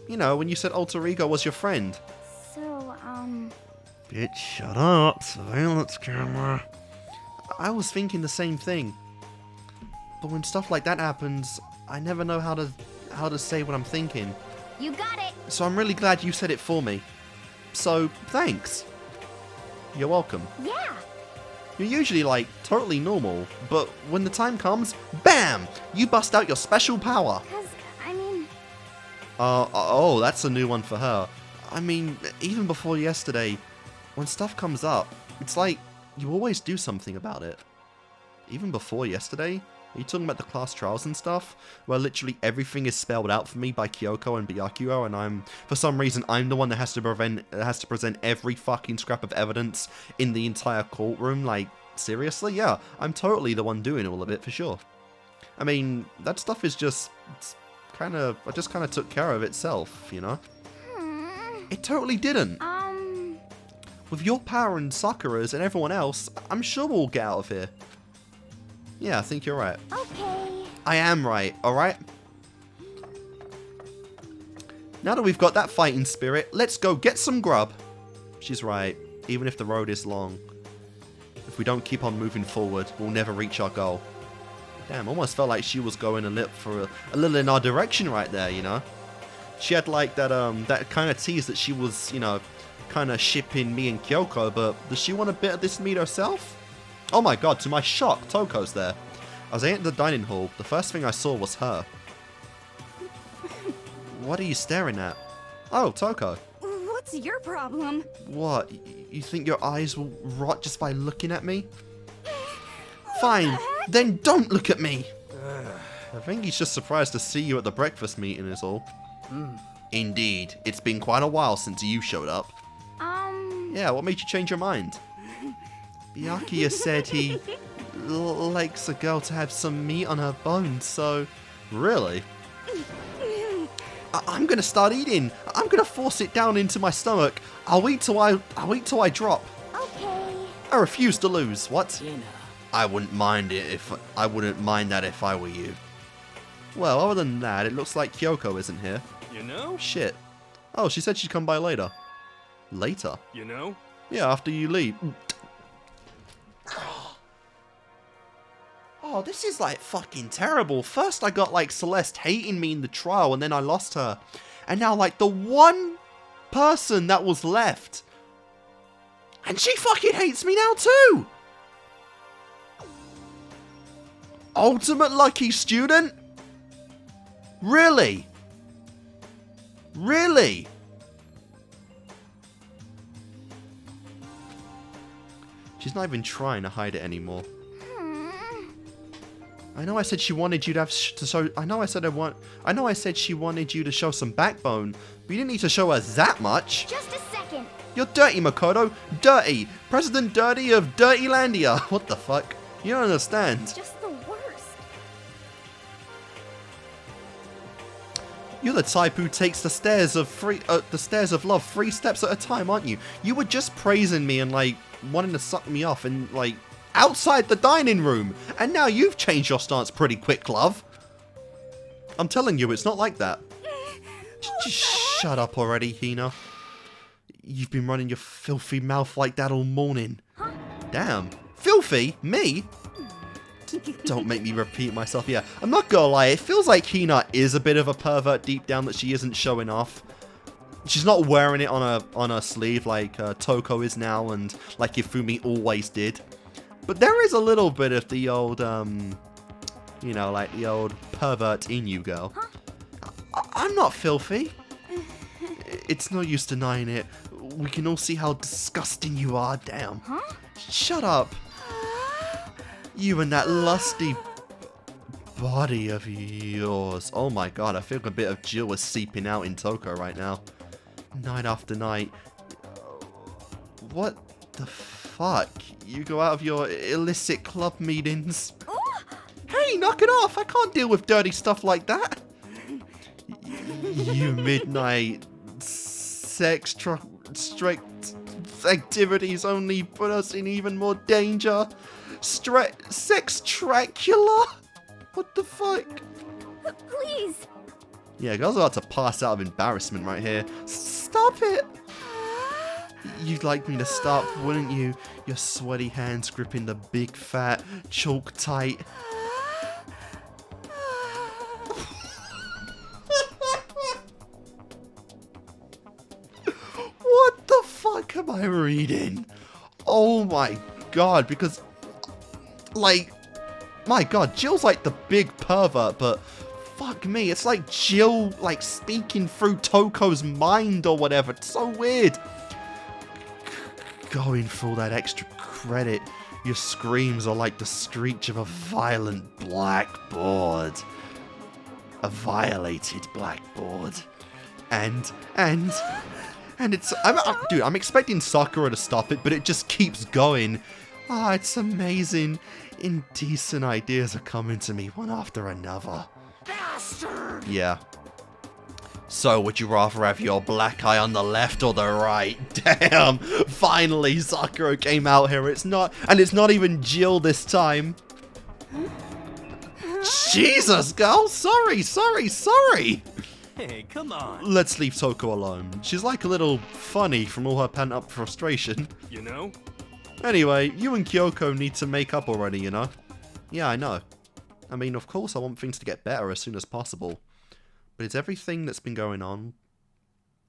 You know, when you said Alter Ego was your friend. So, Bitch, shut up. Surveillance camera. I was thinking the same thing. But when stuff like that happens, I never know how to say what I'm thinking. you got it. So I'm really glad you said it for me. So, thanks. You're welcome. Yeah. You're usually, like, totally normal, but when the time comes, BAM! You bust out your special power. Because, I mean... Oh, that's a new one for her. I mean, even before yesterday, when stuff comes up, it's like, you always do something about it. Even before yesterday? Are you talking about the class trials and stuff? Where literally everything is spelled out for me by Kyoko and Byakuya, and for some reason, I'm the one that has to present every fucking scrap of evidence in the entire courtroom. Like, seriously? Yeah, I'm totally the one doing all of it, for sure. I mean, that stuff is just, I just kind of took care of itself, you know? It totally didn't. With your power and Sakura's and everyone else, I'm sure we'll get out of here. Yeah, I think you're right. Okay. I am right, alright? Now that we've got that fighting spirit, let's go get some grub. She's right, even if the road is long. If we don't keep on moving forward, we'll never reach our goal. Damn, almost felt like she was going a little in our direction right there, you know? She had like that kind of tease that she was, you know, kind of shipping me and Kyoko, but does she want a bit of this meat herself? Oh my god, to my shock, Toko's there. As I entered the dining hall, the first thing I saw was her. What are you staring at? Oh, Toko. What's your problem? What? You think your eyes will rot just by looking at me? Fine, then don't look at me! I think he's just surprised to see you at the breakfast meeting is all. Indeed, it's been quite a while since you showed up. Yeah, what made you change your mind? Byakuya said he likes a girl to have some meat on her bones, so... Really? I'm gonna start eating! I'm gonna force it down into my stomach! I'll eat till I drop! Okay. I refuse to lose, what? I wouldn't mind that if I were you. Well, other than that, it looks like Kyoko isn't here. You know? Shit. Oh, she said she'd come by later. Later? You know? Yeah, after you leave. Oh, this is like fucking terrible. First I got like Celeste hating me in the trial and then I lost her. And now like the one person that was left. And she fucking hates me now too! Ultimate lucky student? Really? Really? She's not even trying to hide it anymore. I know I said she wanted you to have I know I said she wanted you to show some backbone, but you didn't need to show her that much. Just a second. You're dirty, Makoto. Dirty. President Dirty of Dirtylandia. What the fuck? You don't understand. Just the worst. You're the type who takes the stairs of love 3 steps at a time, aren't you? You were just praising me and like wanting to suck me off and like outside the dining room, and now you've changed your stance pretty quick, love. I'm telling you, it's not like that. Just shut up already, Hina. You've been running your filthy mouth like that all morning. Huh? Damn. Filthy? Me? Don't make me repeat myself. Yeah, I'm not gonna lie, it feels like Hina is a bit of a pervert deep down that she isn't showing off. She's not wearing it on her sleeve like Toko is now and like Ifumi always did. But there is a little bit of the old, you know, like the old pervert in you, girl. Huh? I'm not filthy. It's no use denying it. We can all see how disgusting you are, damn. Huh? Shut up. You and that lusty body of yours. Oh my god, I feel a bit of Jill is seeping out in Toko right now. Night after night. What the fuck? You go out of your illicit club meetings. Hey, knock it off! I can't deal with dirty stuff like that. You midnight sex strict activities only put us in even more danger. Sex Dracula? What the fuck? Please. Yeah, girl's about to pass out of embarrassment right here. Stop it! You'd like me to stop, wouldn't you? Your sweaty hands gripping the big fat chalk tight. What the fuck am I reading? Oh my god, because like, my god, Jill's like the big pervert, but fuck me, it's like Jill like speaking through Toko's mind or whatever. It's so weird. Going for all that extra credit, your screams are like the screech of a violent blackboard. A violated blackboard. And it's, dude, I'm expecting Sakura to stop it, but it just keeps going. Ah, it's amazing. Indecent ideas are coming to me one after another. Bastard! Yeah. So, would you rather have your black eye on the left or the right? Damn! Finally, Sakura came out here. It's not even Jill this time. Jesus, girl! Sorry! Hey, come on. Let's leave Toko alone. She's like a little funny from all her pent-up frustration. You know? Anyway, you and Kyoko need to make up already, you know? Yeah, I know. I mean, of course I want things to get better as soon as possible. But it's everything that's been going on.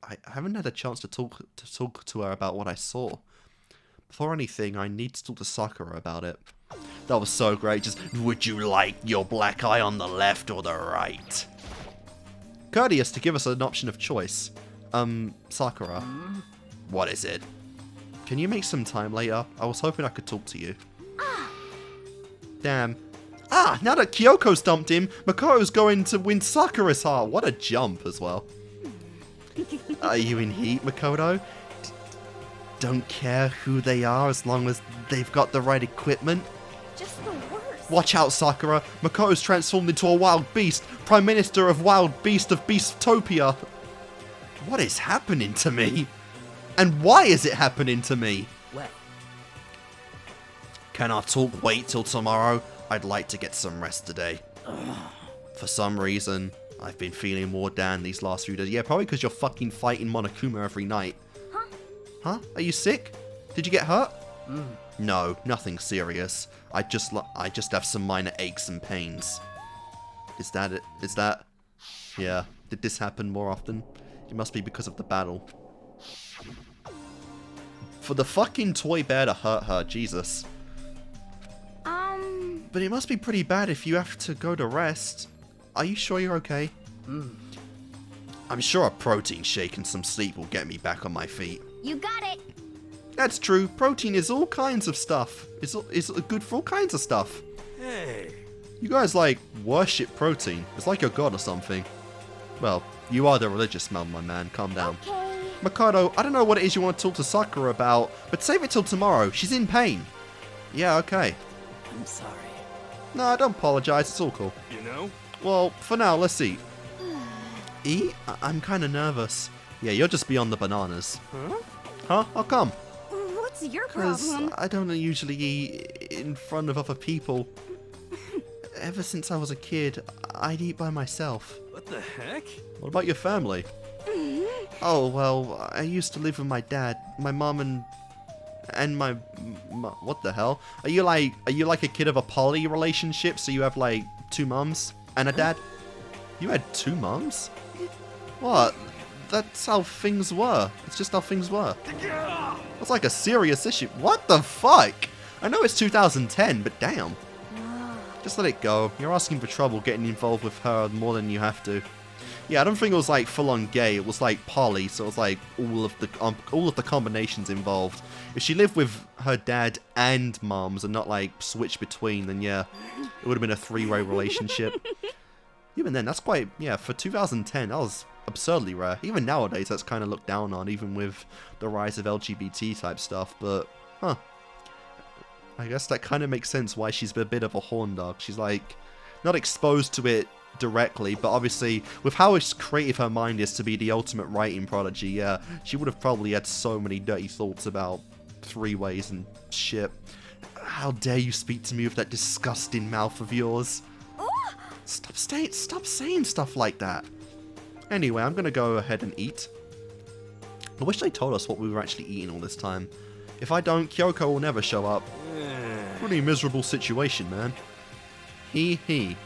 I haven't had a chance to talk to her about what I saw. Before anything, I need to talk to Sakura about it. That was so great. Just, Would you like your black eye on the left or the right? courteous to give us an option of choice. Sakura. What is it? Can you make some time later? I was hoping I could talk to you. Damn. Ah, now that Kyoko's dumped him, Makoto's going to win Sakura's heart. What a jump as well. Are you in heat, Makoto? Don't care who they are as long as they've got the right equipment? Just the worst. Watch out, Sakura. Makoto's transformed into a wild beast. Prime Minister of Wild Beast of Beastopia. What is happening to me? And why is it happening to me? Well, Can our talk wait till tomorrow? I'd like to get some rest today. For some reason, I've been feeling more down these last few days. Yeah, probably because you're fucking fighting Monokuma every night. Huh? Are you sick? Did you get hurt? No, nothing serious. I just have some minor aches and pains. Is that it? Is that? Yeah. Did this happen more often? It must be because of the battle. For the fucking toy bear to hurt her, Jesus. But it must be pretty bad if you have to go to rest. Are you sure you're okay? I'm sure a protein shake and some sleep will get me back on my feet. You got it. That's true. Protein is all kinds of stuff. It's good for all kinds of stuff. Hey. You guys, like, worship protein. It's like you're god or something. Well, you are the religious man, my man. Calm down. Okay. Makoto, I don't know what it is you want to talk to Sakura about, but save it till tomorrow. She's in pain. Yeah, okay. I'm sorry. No, don't apologize. It's all cool. You know? Well, for now, let's eat. Eat? I'm kind of nervous. Yeah, you're just beyond the bananas. Huh? Huh? How come? What's your Because problem? I don't usually eat in front of other people. Ever since I was a kid, I'd eat by myself. What the heck? What about your family? Oh, well, I used to live with my dad, my mom, and my what the hell? Are you like a kid of a poly relationship? So you have like 2 moms and a dad? You had 2 moms? What? That's how things were. It's just how things were. That's like a serious issue. What the fuck? I know it's 2010, but damn. Just let it go. You're asking for trouble getting involved with her more than you have to. Yeah, I don't think it was like full-on gay. It was like poly, so it was like all of the combinations involved. If she lived with her dad and moms and not like switch between, then yeah, it would have been a 3-way relationship. Even then, that's quite, yeah, for 2010, that was absurdly rare. Even nowadays, that's kind of looked down on, even with the rise of LGBT type stuff, but, huh. I guess that kind of makes sense why she's a bit of a horn dog. She's like, not exposed to it directly, but obviously, with how creative her mind is to be the ultimate writing prodigy, yeah, she would have probably had so many dirty thoughts about 3-ways and shit. How dare you speak to me with that disgusting mouth of yours? Stop saying stuff like that. Anyway, I'm gonna go ahead and eat. I wish they told us what we were actually eating all this time. If I don't, Kyoko will never show up. Pretty miserable situation, man. Hee.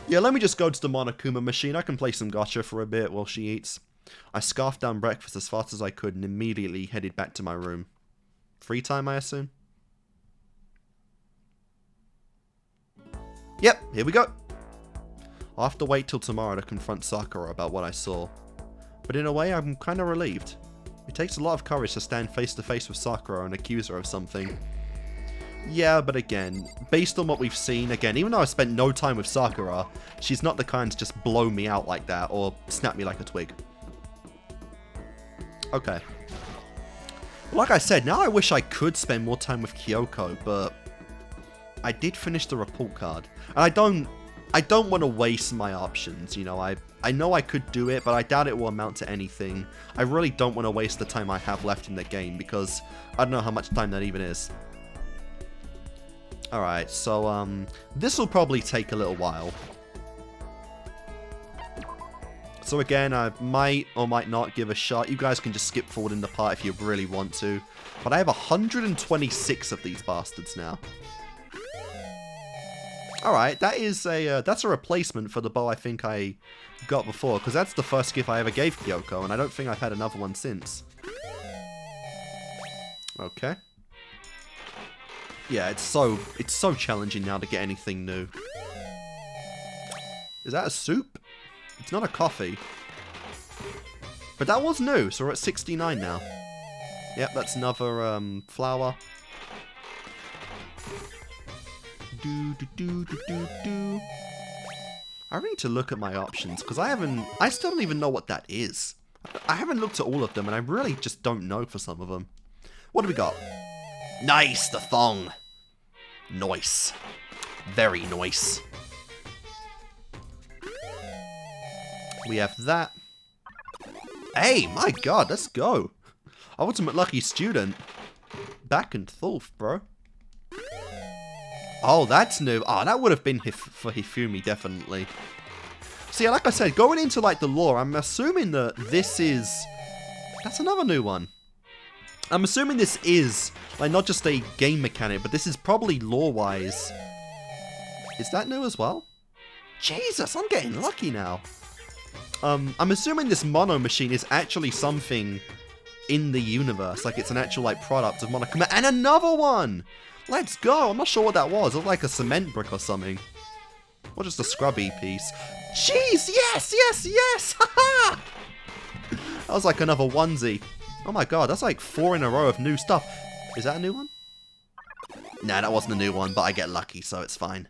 Yeah, let me just go to the Monokuma machine. I can play some gacha for a bit while she eats. I scarfed down breakfast as fast as I could and immediately headed back to my room. Free time, I assume? Yep, here we go. I'll have to wait till tomorrow to confront Sakura about what I saw. But in a way, I'm kind of relieved. It takes a lot of courage to stand face to face with Sakura and accuse her of something. Yeah, but again, based on what we've seen, again, even though I spent no time with Sakura, she's not the kind to just blow me out like that or snap me like a twig. Okay. Like I said, now I wish I could spend more time with Kyoko, but I did finish the report card. And I don't want to waste my options, you know, I know I could do it, but I doubt it will amount to anything. I really don't want to waste the time I have left in the game, because I don't know how much time that even is. Alright, so, this will probably take a little while. So again, I might or might not give a shot. You guys can just skip forward in the part if you really want to. But I have 126 of these bastards now. Alright, that is that's a replacement for the bow I think I got before, because that's the first gift I ever gave Kyoko, and I don't think I've had another one since. Okay. Yeah, it's so challenging now to get anything new. Is that a soup? It's not a coffee. But that was new, so we're at 69 now. Yep, that's another flower. I need to look at my options, because I still don't even know what that is. I haven't looked at all of them, and I really just don't know for some of them. What do we got? Nice, the thong. Nice. Very nice. We have that. Hey, my god, let's go. Ultimate lucky student. Back and forth, bro. Oh, that's new. Oh, that would have been for Hifumi, definitely. See, like I said, going into, like, the lore, I'm assuming that this is... That's another new one. I'm assuming this is, like, not just a game mechanic, but this is probably lore-wise. Is that new as well? Jesus, I'm getting lucky now. I'm assuming this mono machine is actually something in the universe. Like, it's an actual, like, product of Monokuma. And another one! Let's go! I'm not sure what that was. It was like a cement brick or something. Or just a scrubby piece. Jeez! Yes! Yes! Yes! Haha! That was like another onesie. Oh my god, that's like 4 in a row of new stuff. Is that a new one? Nah, that wasn't a new one, but I get lucky, so it's fine.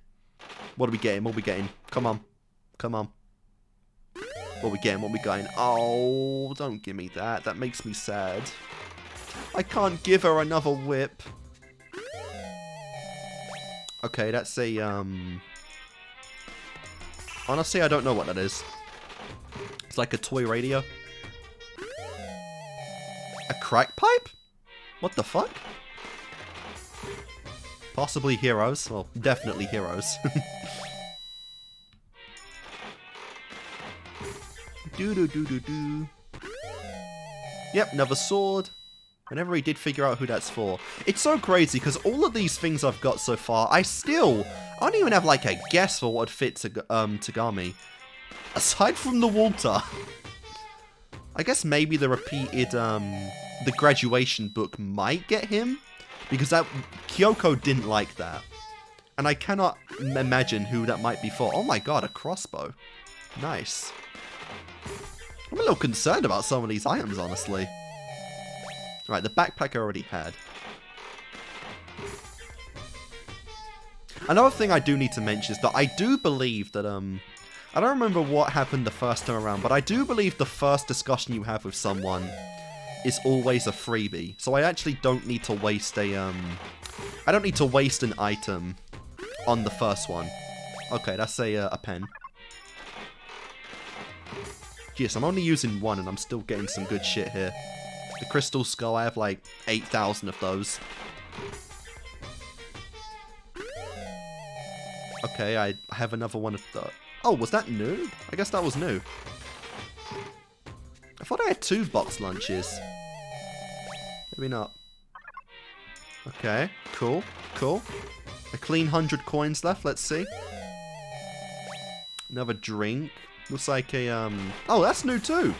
What are we getting? What are we getting? Come on. Come on. What are we getting? What are we going? Oh, don't give me that. That makes me sad. I can't give her another whip. Okay, that's a, honestly, I don't know what that is. It's like a toy radio. A crack pipe? What the fuck? Possibly heroes. Well, definitely heroes. Do-do-do-do-do. Yep, another sword. I never really did figure out who that's for. It's so crazy, because all of these things I've got so far, I don't even have, like, a guess for what would fit Tagami. Aside from the Walter. I guess maybe the repeated, the graduation book might get him, because Kyoko didn't like that. And I cannot imagine who that might be for. Oh my god, a crossbow. Nice. I'm a little concerned about some of these items, honestly. Right, the backpack I already had. Another thing I do need to mention is that I do believe that, I don't remember what happened the first time around, but I do believe the first discussion you have with someone is always a freebie. So I actually don't need to waste I don't need to waste an item on the first one. Okay, that's a pen. Yes, I'm only using one and I'm still getting some good shit here. The crystal skull, I have like 8,000 of those. Okay, I have another one of the... Oh, was that new? I guess that was new. I thought I had 2 box lunches. Maybe not. Okay, cool, cool. A clean 100 coins left, let's see. Another drink. Looks like a, Oh, that's new too!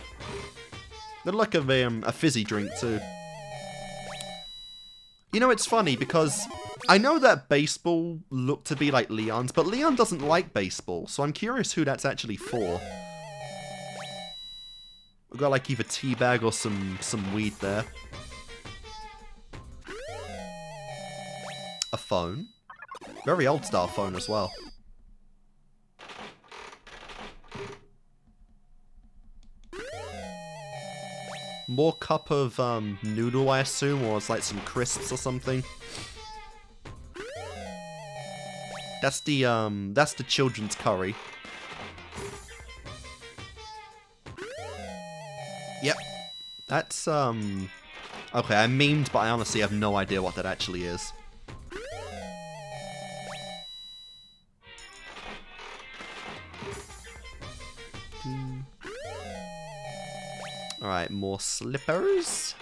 They're like a fizzy drink too. You know, it's funny because I know that baseball looked to be like Leon's, but Leon doesn't like baseball, so I'm curious who that's actually for. We've got like either teabag or some weed there. A phone. Very old style phone as well. More cup of noodle, I assume, or it's like some crisps or something. That's the children's curry. Yep. That's okay, I memed, but I honestly have no idea what that actually is. Alright, more slippers.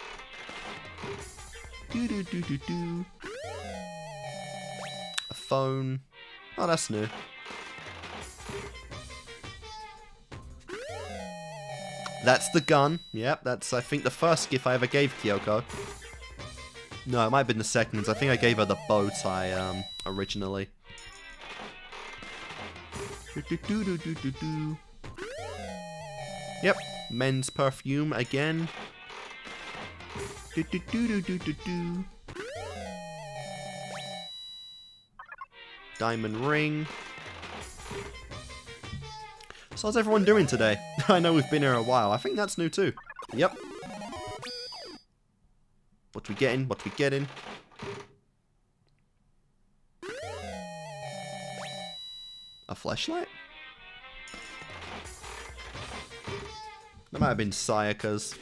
Do. A phone. Oh, that's new. That's the gun. Yep, that's, I think, the first gift I ever gave Kyoko. No, it might have been the second. I think I gave her the bow tie, originally. Yep, men's perfume again. Diamond ring. So how's everyone doing today? I know we've been here a while. I think that's new too. Yep. What we getting? What we getting? A flashlight? That might have been Sayaka's.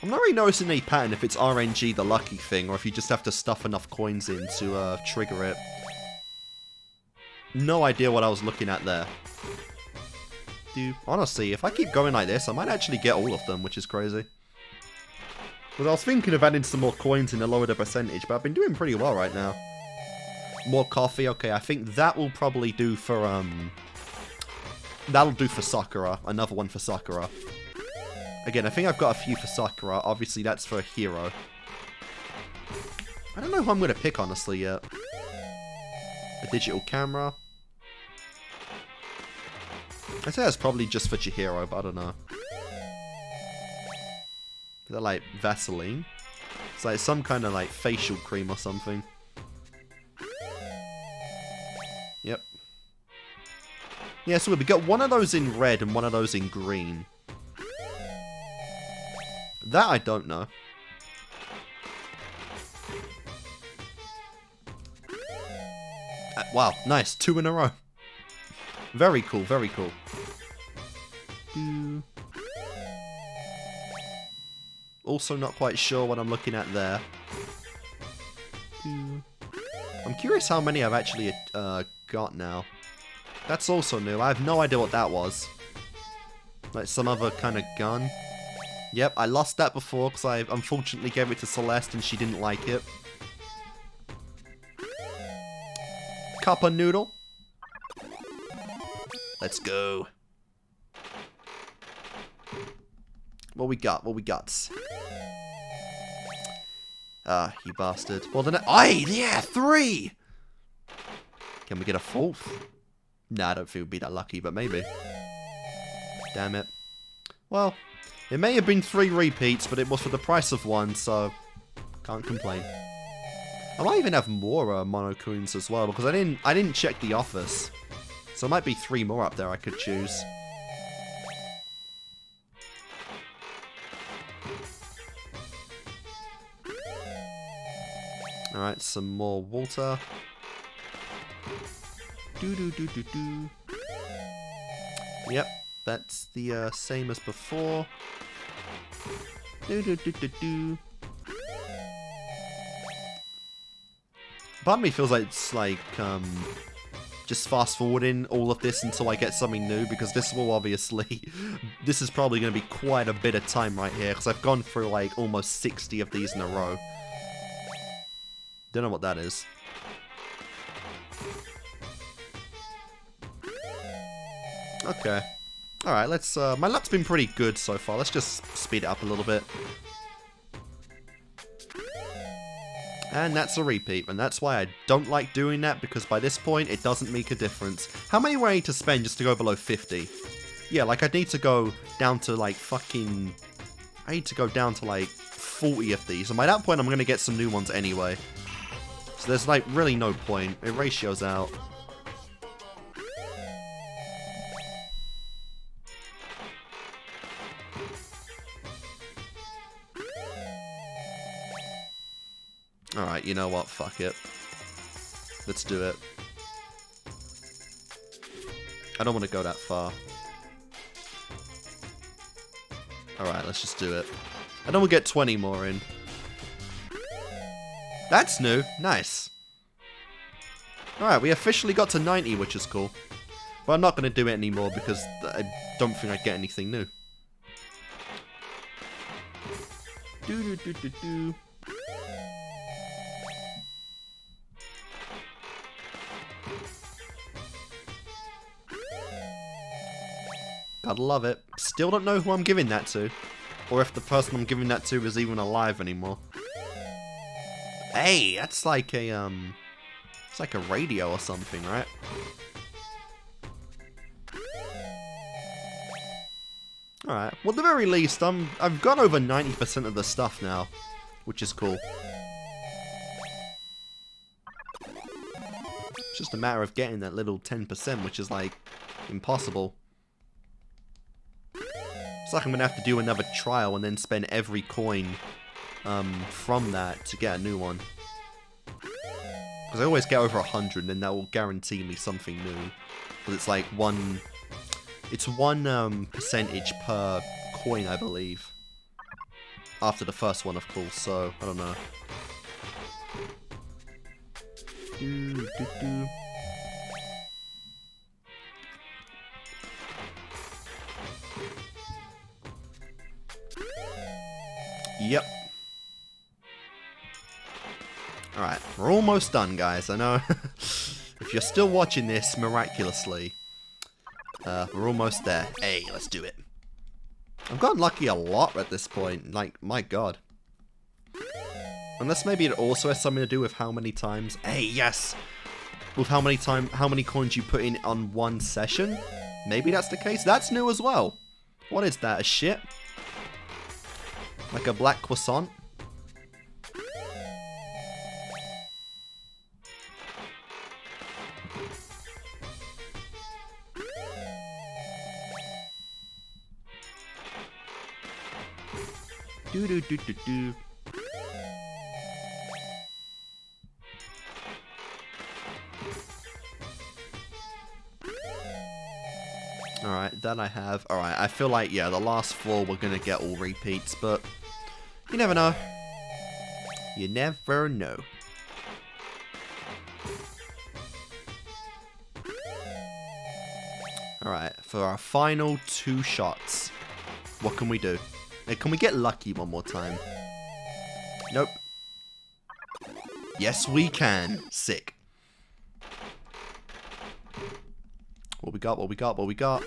I'm not really noticing any pattern if it's RNG the lucky thing, or if you just have to stuff enough coins in to trigger it. No idea what I was looking at there. Dude, honestly, if I keep going like this, I might actually get all of them, which is crazy. Because I was thinking of adding some more coins in to lower the percentage, but I've been doing pretty well right now. More coffee, okay, I think that will probably do for, that'll do for Sakura. Another one for Sakura. Again, I think I've got a few for Sakura. Obviously, that's for a hero. I don't know who I'm going to pick, honestly, yet. A digital camera. I say that's probably just for Chihiro, but I don't know. Is that like Vaseline? It's like some kind of like facial cream or something. Yep. Yeah, so we got one of those in red and one of those in green. That I don't know. Wow, nice. 2 in a row. Very cool, very cool. Also not quite sure what I'm looking at there. I'm curious how many I've actually got now. That's also new. I have no idea what that was. Like some other kind of gun. Yep, I lost that before because I unfortunately gave it to Celeste and she didn't like it. Cup of noodle. Let's go. What we got? What we got? Ah, you bastard. Well then, aye, yeah, 3! Can we get a 4th? Nah, I don't think we'd be that lucky, but maybe. Damn it. Well, it may have been 3 repeats, but it was for the price of 1, so can't complain. I might even have more Monokuns as well, because I didn't check the office. So it might be 3 more up there I could choose. Alright, some more water. Do. Yep, that's the same as before. Do. Part of me feels like it's like, just fast forwarding all of this until I get something new, because this will obviously, this is probably going to be quite a bit of time right here, because I've gone through like almost 60 of these in a row. Don't know what that is. Okay. Alright, let's, my luck's been pretty good so far, let's just speed it up a little bit. And that's a repeat, and that's why I don't like doing that, because by this point, it doesn't make a difference. How many would I need to spend just to go below 50? Yeah, like, I'd need to go down to, like, fucking... I need to go down to, like, 40 of these, and by that point, I'm gonna get some new ones anyway. So there's, like, really no point. It ratios out. Alright, you know what? Fuck it. Let's do it. I don't want to go that far. Alright, let's just do it. And then we'll get 20 more in. That's new. Nice. Alright, we officially got to 90, which is cool. But I'm not going to do it anymore because I don't think I'd get anything new. Do. Gotta love it. Still don't know who I'm giving that to. Or if the person I'm giving that to is even alive anymore. Hey, that's like a, it's like a radio or something, right? Alright, well at the very least, I've got over 90% of the stuff now, which is cool. It's just a matter of getting that little 10%, which is like, impossible. It's like I'm gonna have to do another trial and then spend every coin from that to get a new one. Because I always get over 100 and then that will guarantee me something new. Because it's like one percentage per coin, I believe. After the first one, of course, so I don't know. Yep. Alright, we're almost done, guys. I know. If you're still watching this, miraculously, we're almost there. Hey, let's do it. I've gotten lucky a lot at this point. Like, my god. Unless maybe it also has something to do with how many times... Hey, yes! With how many coins you put in on one session? Maybe that's the case. That's new as well. What is that, a shit? Like a black croissant? Do. Alright, that I have. Alright, I feel like, yeah, the last 4 we're gonna get all repeats, but you never know. You never know. Alright, for our final 2 shots, what can we do? Hey, can we get lucky one more time? Nope. Yes, we can. Sick. What we got, what we got, what we got?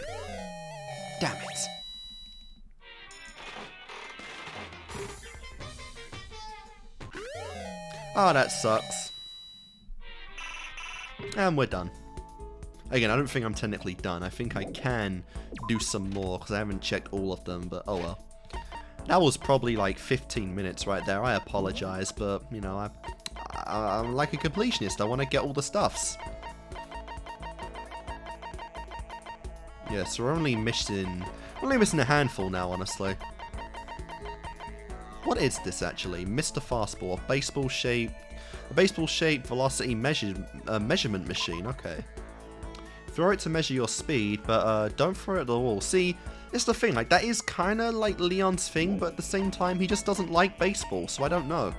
Damn it. Oh, that sucks. And we're done. Again, I don't think I'm technically done. I think I can do some more because I haven't checked all of them, but oh well. That was probably like 15 minutes right there. I apologize, but, you know, I'm like a completionist. I want to get all the stuffs. Yeah, so we're only missing a handful now, honestly. What is this, actually? Mr. Fastball, a baseball-shaped velocity measurement machine. Okay. Throw it to measure your speed, but don't throw it at the wall. See, it's the thing, like, that is kind of like Leon's thing, but at the same time, he just doesn't like baseball, so I don't know.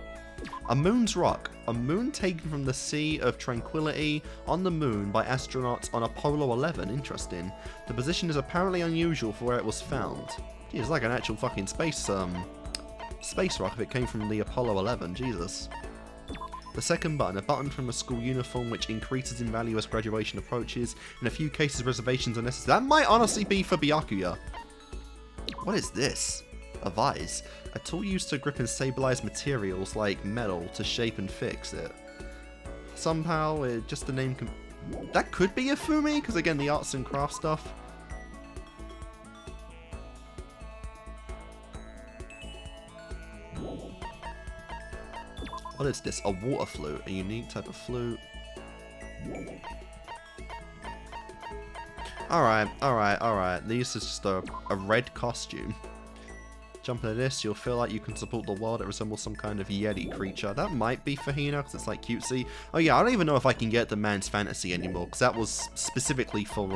A moon's rock. A moon taken from the Sea of Tranquility on the moon by astronauts on Apollo 11. Interesting. The position is apparently unusual for where it was found. Gee, it's like an actual fucking space rock if it came from the Apollo 11. Jesus. The second button, a button from a school uniform which increases in value as graduation approaches. In a few cases, reservations are necessary. That might honestly be for Byakuya. What is this? A vise. A tool used to grip and stabilize materials like metal to shape and fix it. Somehow, just the name can... That could be a Fumi, because again, the arts and crafts stuff. What is this? A water flute. A unique type of flute. Alright. This is just a red costume. Jump into this, you'll feel like you can support the world. It resembles some kind of Yeti creature. That might be for Hina, because it's like cutesy. Oh yeah, I don't even know if I can get the Man's Fantasy anymore, because that was specifically for,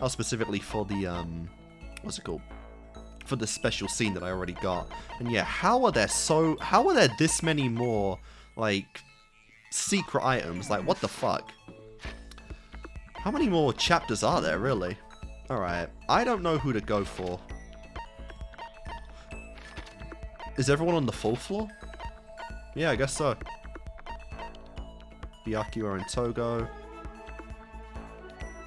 what's it called? For the special scene that I already got. And yeah, how are there this many more, like, secret items? Like, what the fuck? How many more chapters are there, really? Alright, I don't know who to go for. Is everyone on the full floor? Yeah, I guess so. Byakuya and Togo.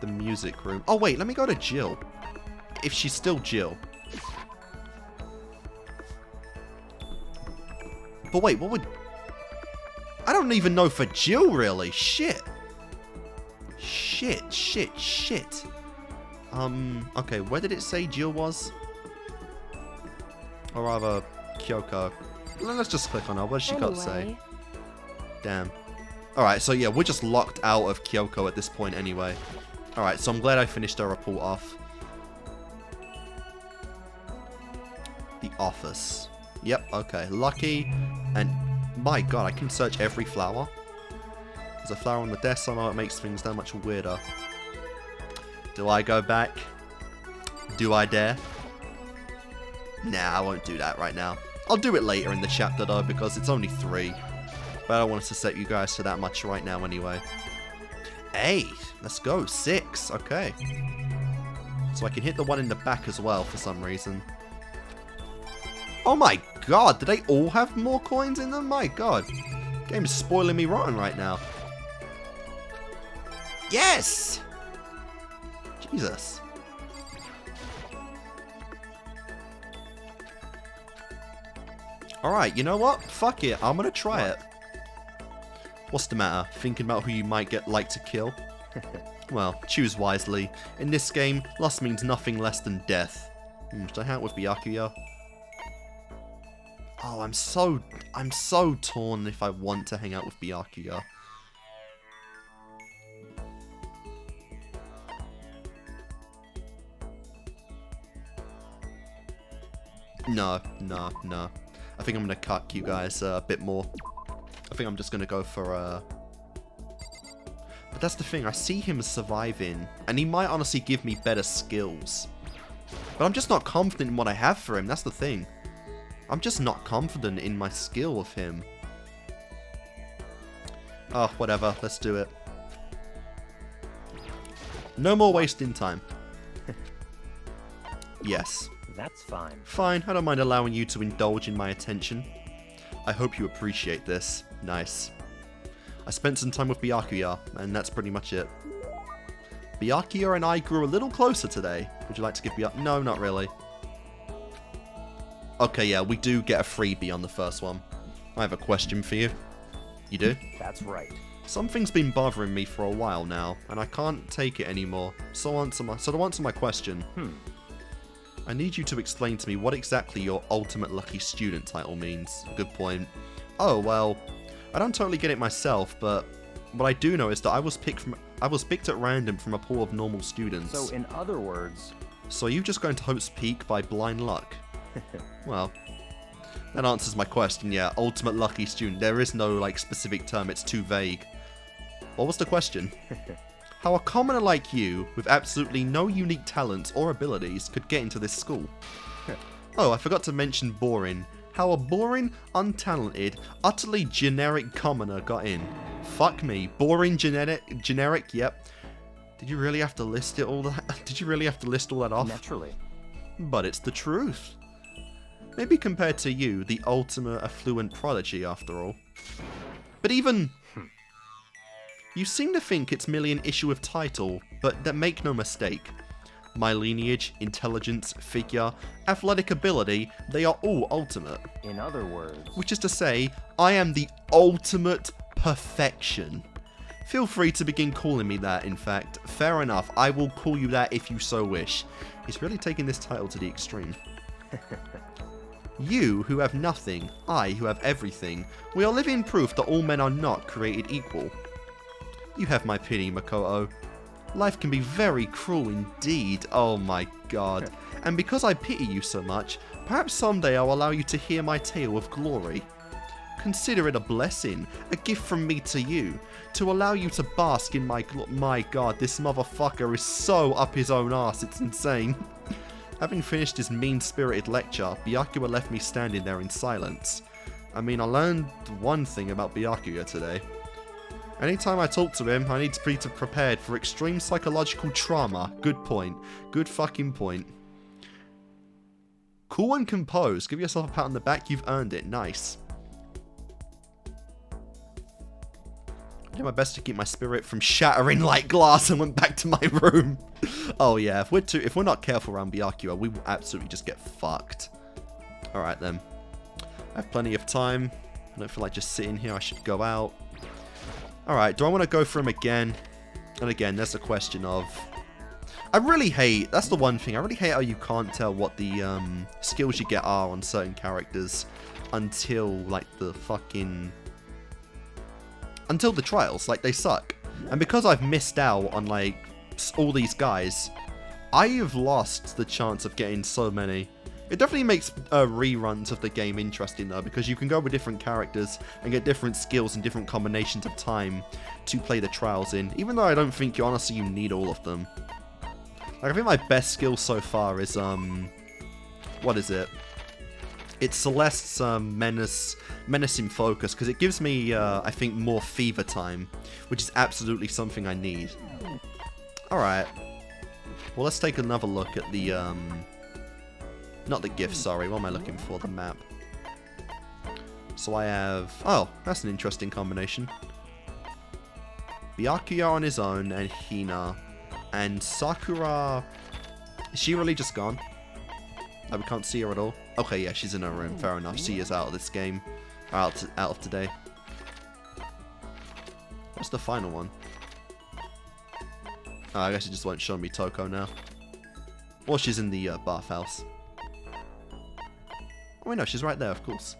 The music room. Oh wait, let me go to Jill. If she's still Jill. But wait, what would... I don't even know for Jill, really. Shit. Shit. Okay, where did it say Jill was? Or rather, Kyoko. Let's just click on her. What does she got to say? Damn. Alright, so yeah, we're just locked out of Kyoko at this point anyway. Alright, so I'm glad I finished our report off. The office. Yep, okay. Lucky. And my god, I can search every flower. There's a flower on the desk, somehow it makes things that much weirder. Do I go back? Do I dare? Nah, I won't do that right now. I'll do it later in the chapter though, because it's only 3. But I don't want us to set you guys to that much right now anyway. 8. Let's go. 6. Okay. So I can hit the one in the back as well for some reason. Oh my god, do they all have more coins in them? My god. Game's spoiling me rotten right now. Yes! Jesus. Alright, you know what? Fuck it, I'm gonna try it. What's the matter? Thinking about who you might like to kill? Well, choose wisely. In this game, loss means nothing less than death. Should I hang out with Byakuya? Oh, I'm so torn if I want to hang out with Byakuya. No. I think I'm gonna cut you guys a bit more. I think I'm just gonna go for But that's the thing, I see him surviving, and he might honestly give me better skills. But I'm just not confident in what I have for him, that's the thing. I'm just not confident in my skill of him. Oh, whatever, let's do it. No more wasting time. Yes. That's fine. Fine, I don't mind allowing you to indulge in my attention. I hope you appreciate this. Nice. I spent some time with Byakuya, and that's pretty much it. Byakuya and I grew a little closer today. Would you like to give Byakuya... No, not really. Okay, yeah, we do get a freebie on the first one. I have a question for you. You do? That's right. Something's been bothering me for a while now, and I can't take it anymore. So to answer my question, I need you to explain to me what exactly your ultimate lucky student title means. Good point. Oh, well, I don't totally get it myself, but what I do know is that I was picked at random from a pool of normal students. So in other words... So are you just going to Hope's Peak by blind luck? Well, that answers my question, yeah. Ultimate lucky student. There is no, like, specific term. It's too vague. What was the question? How a commoner like you, with absolutely no unique talents or abilities, could get into this school? Oh, I forgot to mention boring. How a boring, untalented, utterly generic commoner got in. Fuck me. Boring, generic, yep. Did you really have to list it all that? Did you really have to list all that off? Naturally. But it's the truth. Maybe compared to you, the ultimate affluent prodigy, after all. But even... You seem to think it's merely an issue of title, but that make no mistake. My lineage, intelligence, figure, athletic ability, they are all ultimate. In other words... Which is to say, I am the ultimate perfection. Feel free to begin calling me that, in fact. Fair enough, I will call you that if you so wish. He's really taking this title to the extreme. You, who have nothing, I, who have everything, we are living proof that all men are not created equal. You have my pity, Makoto. Life can be very cruel indeed, oh my god. And because I pity you so much, perhaps someday I'll allow you to hear my tale of glory. Consider it a blessing, a gift from me to you, to allow you to bask in my god, this motherfucker is so up his own arse, it's insane. Having finished his mean-spirited lecture, Byakuya left me standing there in silence. I mean, I learned one thing about Byakuya today. Anytime I talk to him, I need to be prepared for extreme psychological trauma. Good point. Good fucking point. Cool and composed. Give yourself a pat on the back. You've earned it. Nice. I did my best to keep my spirit from shattering like glass and went back to my room. Oh yeah, if we're not careful around Byakuya, we will absolutely just get fucked. Alright then. I have plenty of time. I don't feel like just sitting here. I should go out. Alright, do I want to go for him again? And again, there's a question of... I really hate... That's the one thing. I really hate how you can't tell what the skills you get are on certain characters until, like, the fucking... Until the trials. Like, they suck. And because I've missed out on, like, all these guys, I have lost the chance of getting so many. It definitely makes reruns of the game interesting, though, because you can go with different characters and get different skills and different combinations of time to play the trials in, even though I don't think you honestly need all of them. Like, I think my best skill so far is, what is it? It's Celeste's Menacing Focus, because it gives me, I think, more fever time, which is absolutely something I need. Alright. Well, let's take another look at the, not the gift, sorry. What am I looking for? The map. So I have... Oh, that's an interesting combination. Byakuya on his own and Hina. And Sakura... Is she really just gone? Like, we can't see her at all? Okay, yeah, she's in her room. Fair enough. She is out of this game. Out of today. What's the final one? Oh, I guess it just won't show me Toko now. Or she's in the bathhouse. Oh, wait, no, she's right there, of course.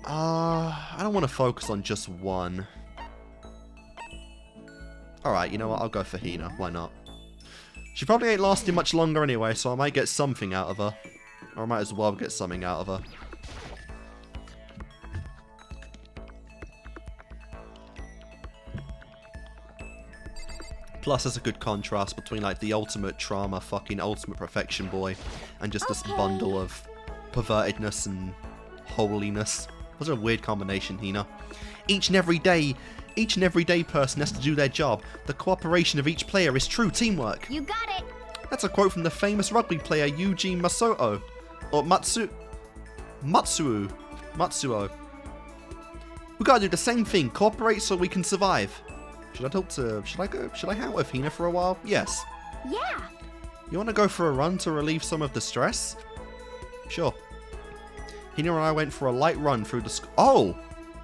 I don't want to focus on just one. Alright, you know what? I'll go for Hina. Why not? She probably ain't lasting much longer anyway, so I might get something out of her. Or I might as well get something out of her. Plus, there's a good contrast between, like, the ultimate trauma, fucking ultimate perfection boy, and just this bundle of pervertedness and holiness. What a weird combination, Hina. Each and every day person has to do their job. The cooperation of each player is true teamwork. You got it. That's a quote from the famous rugby player Eugene Masoto. Or Matsuo. We gotta do the same thing. Cooperate so we can survive. Should I hang out with Hina for a while? Yes. Yeah. You wanna go for a run to relieve some of the stress? Sure. Hina and I went for a light run through the Oh,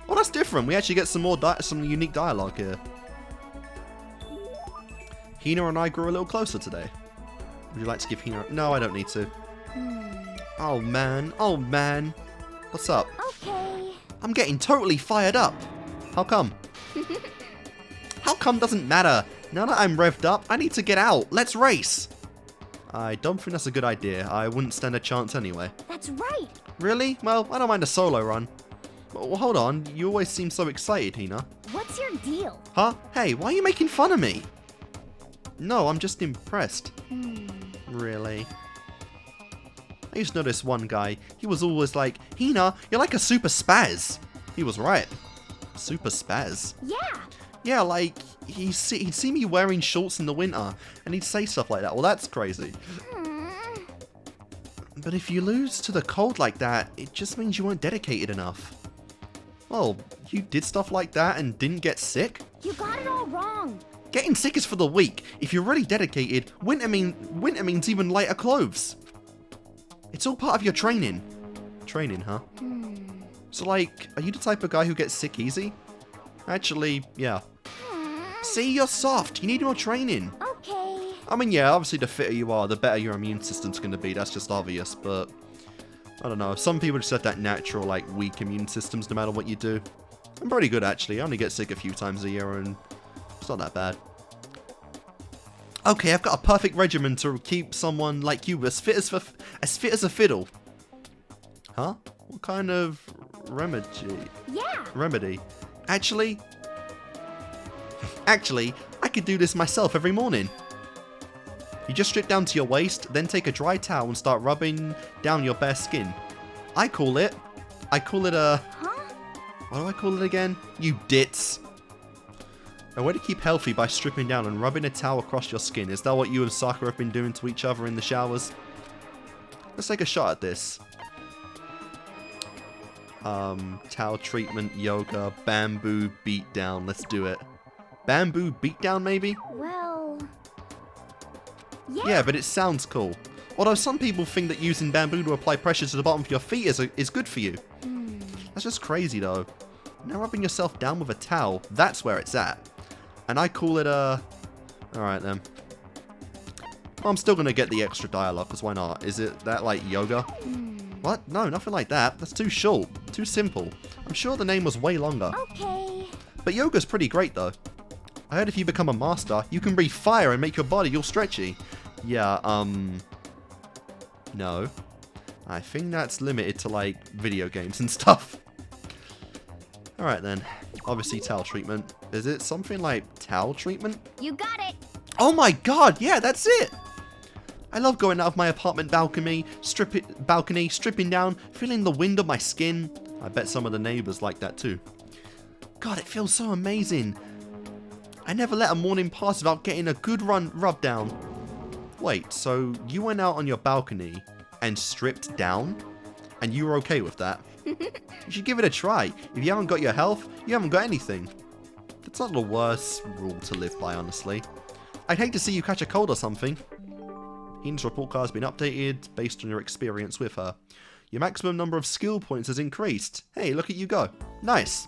that's different. We actually get some unique dialogue here. Hina and I grew a little closer today. Would you like to give Hina... No, I don't need to. Oh, man. Oh, man. What's up? Okay. I'm getting totally fired up. How come? How come doesn't matter. Now that I'm revved up, I need to get out. Let's race. I don't think that's a good idea. I wouldn't stand a chance anyway. That's right. Really? Well, I don't mind a solo run. Well, hold on. You always seem so excited, Hina. What's your deal? Huh? Hey, why are you making fun of me? No, I'm just impressed. Really? I used to know this one guy. He was always like, Hina, you're like a super spaz. He was right. Super spaz? Yeah. Yeah, like, he'd see me wearing shorts in the winter, and he'd say stuff like that. Well, that's crazy. But if you lose to the cold like that, it just means you weren't dedicated enough. Well, you did stuff like that and didn't get sick? You got it all wrong. Getting sick is for the weak. If you're really dedicated, winter means even lighter clothes. It's all part of your training. Training, huh? So, like, are you the type of guy who gets sick easy? Actually, yeah. See, you're soft. You need more training. Okay. I mean, yeah, obviously the fitter you are, the better your immune system's going to be. That's just obvious, but... I don't know. Some people just have that natural, like, weak immune systems no matter what you do. I'm pretty good, actually. I only get sick a few times a year, and it's not that bad. Okay, I've got a perfect regimen to keep someone like you as fit as a fiddle. Huh? What kind of remedy? Yeah. Remedy? Actually, I could do this myself every morning. You just strip down to your waist, then take a dry towel and start rubbing down your bare skin. I call it a... Huh? What do I call it again? You dits. A way to keep healthy by stripping down and rubbing a towel across your skin. Is that what you and Sakura have been doing to each other in the showers? Let's take a shot at this. Towel treatment, yoga, bamboo beatdown. Let's do it. Bamboo beatdown, maybe? Well... Yeah, but it sounds cool. Although some people think that using bamboo to apply pressure to the bottom of your feet is good for you. That's just crazy, though. Now rubbing yourself down with a towel, that's where it's at. And I call it Alright then. Well, I'm still going to get the extra dialogue, because why not? Is it that like yoga? What? No, nothing like that. That's too short. Too simple. I'm sure the name was way longer. Okay. But yoga's pretty great though. I heard if you become a master, you can breathe fire and make your body all stretchy. Yeah, no. I think that's limited to like video games and stuff. Alright then. Obviously towel treatment. Is it something like towel treatment? You got it. Oh my god, yeah, that's it! I love going out of my apartment balcony, stripping down, feeling the wind on my skin. I bet some of the neighbors like that too. God, it feels so amazing. I never let a morning pass without getting a good rub down. Wait, so you went out on your balcony and stripped down? And you were okay with that? You should give it a try. If you haven't got your health, you haven't got anything. That's not the worst rule to live by, honestly. I'd hate to see you catch a cold or something. Hina's report card has been updated based on your experience with her. Your maximum number of skill points has increased. Hey, look at you go. Nice.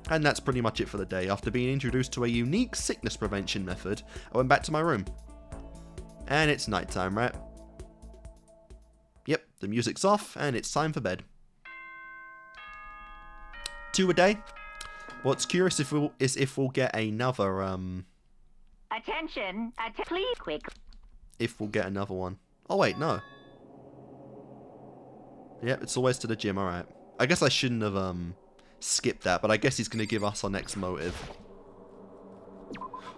And that's pretty much it for the day. After being introduced to a unique sickness prevention method, I went back to my room. And it's nighttime, right? Yep, the music's off and it's time for bed. 2 a day. What's curious is if we'll get another, Attention, please quick. If we'll get another one. Oh wait, no. Yep, it's always to the gym, alright. I guess I shouldn't have, skipped that, but I guess he's gonna give us our next motive.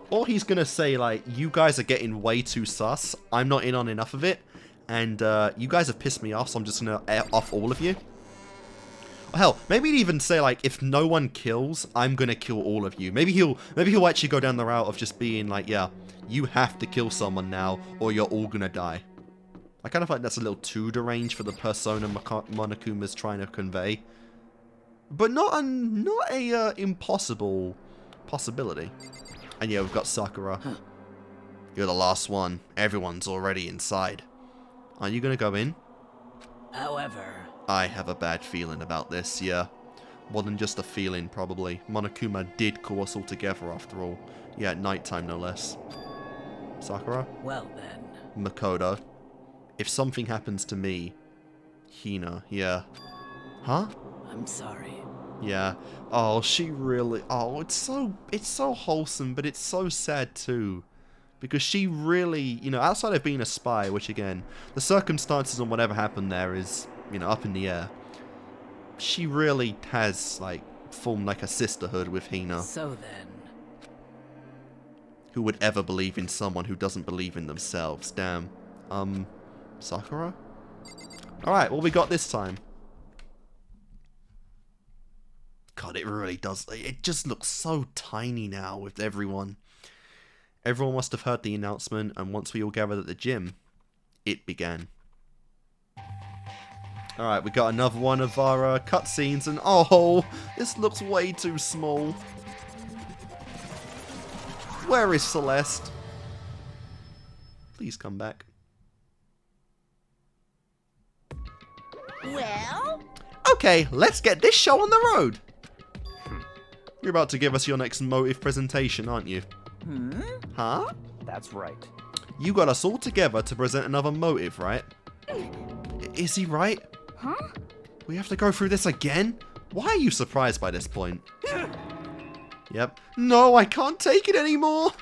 Or he's gonna say, like, you guys are getting way too sus, I'm not in on enough of it, and, you guys have pissed me off, so I'm just gonna off all of you. Or hell, maybe he'd even say, like, if no one kills, I'm gonna kill all of you. Maybe he'll actually go down the route of just being like, yeah, you have to kill someone now, or you're all gonna die. I kind of feel like that's a little too deranged for the persona Monokuma's trying to convey. But not a impossible possibility. And yeah, we've got Sakura. You're the last one. Everyone's already inside. Are you gonna go in? However, I have a bad feeling about this, yeah. More than just a feeling, probably. Monokuma did call us all together after all. Yeah, at nighttime no less. Sakura? well then. Makoto. If something happens to me... Hina, yeah. Huh? I'm sorry. Yeah. Oh, she really... Oh, it's so wholesome, but it's so sad too. Because she really, you know, outside of being a spy, which again, the circumstances and whatever happened there is, you know, up in the air. She really has, like, formed like a sisterhood with Hina. So then. Who would ever believe in someone who doesn't believe in themselves? Damn. Sakura? Alright, what we got this time? God, it really does. It just looks so tiny now with everyone. Everyone must have heard the announcement, and once we all gathered at the gym, it began. Alright, we got another one of our cutscenes, and oh, this looks way too small. Where is Celeste? Please come back. Well? Okay, let's get this show on the road. You're about to give us your next motive presentation, aren't you? Huh? That's right. You got us all together to present another motive, right? Is he right? Huh? We have to go through this again? Why are you surprised by this point? Yep. No, I can't take it anymore!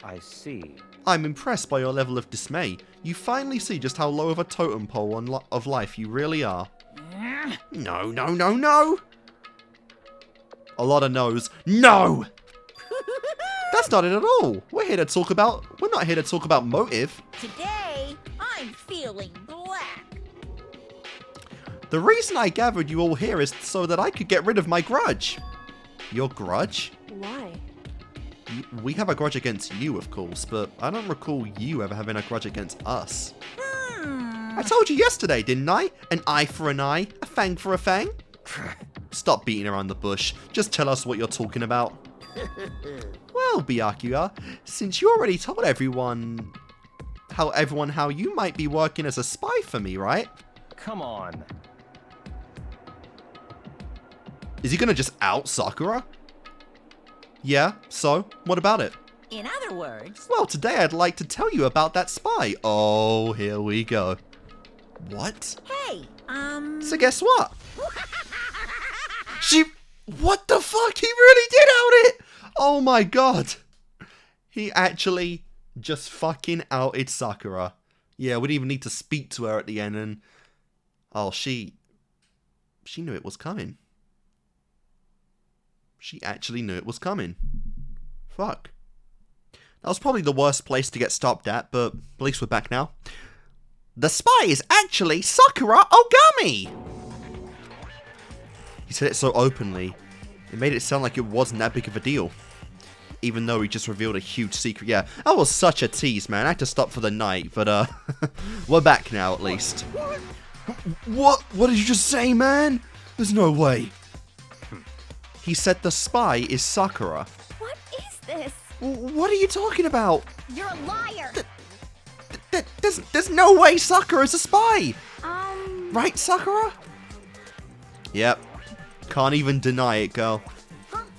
I see. I'm impressed by your level of dismay. You finally see just how low of a totem pole of life you really are. No, no, no, no! A lot of no's. No! That's not it at all. We're not here to talk about motive. Today, I'm feeling black. The reason I gathered you all here is so that I could get rid of my grudge. Your grudge? Why? we have a grudge against you, of course, but I don't recall you ever having a grudge against us. I told you yesterday, didn't I? An eye for an eye, a fang for a fang. Stop beating around the bush. Just tell us what you're talking about. Well, Byakuya, since you already told everyone how you might be working as a spy for me, right? Come on. Is he gonna just out Sakura? Yeah, so, what about it? In other words, Well, today I'd like to tell you about that spy. Oh, here we go. What? hey, So guess what? What the fuck? He really did out it! Oh my god. He actually just fucking outed Sakura. Yeah, we didn't even need to speak to her at the end and... Oh, she knew it was coming. She actually knew it was coming. Fuck. That was probably the worst place to get stopped at, but at least we're back now. The spy is actually Sakura Ogami! He said it so openly, it made it sound like it wasn't that big of a deal. Even though he just revealed a huge secret. Yeah, that was such a tease, man. I had to stop for the night, but we're back now at least. What did you just say, man? There's no way. He said the spy is Sakura. What is this? What are you talking about? You're a liar. There's no way Sakura's a spy! Right, Sakura? Yep. Can't even deny it, girl.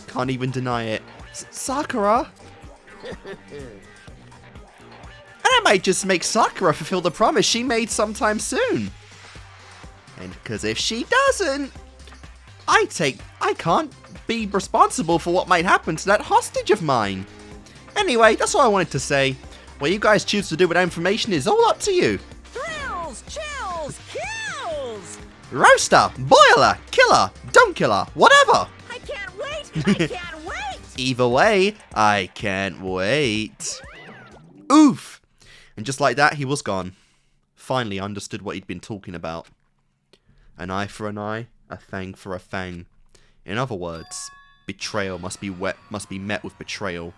Can't even deny it. Sakura? And I might just make Sakura fulfill the promise she made sometime soon. And because if she doesn't, I can't be responsible for what might happen to that hostage of mine. Anyway, that's all I wanted to say. What you guys choose to do with that information is all up to you. thrills, chills, kills! Roaster, boiler, killer, don't killer, whatever. I can't wait! I can't wait! Either way, I can't wait. Oof! And just like that, he was gone. Finally understood what he'd been talking about. An eye for an eye, a fang for a fang. In other words, betrayal must be met with betrayal.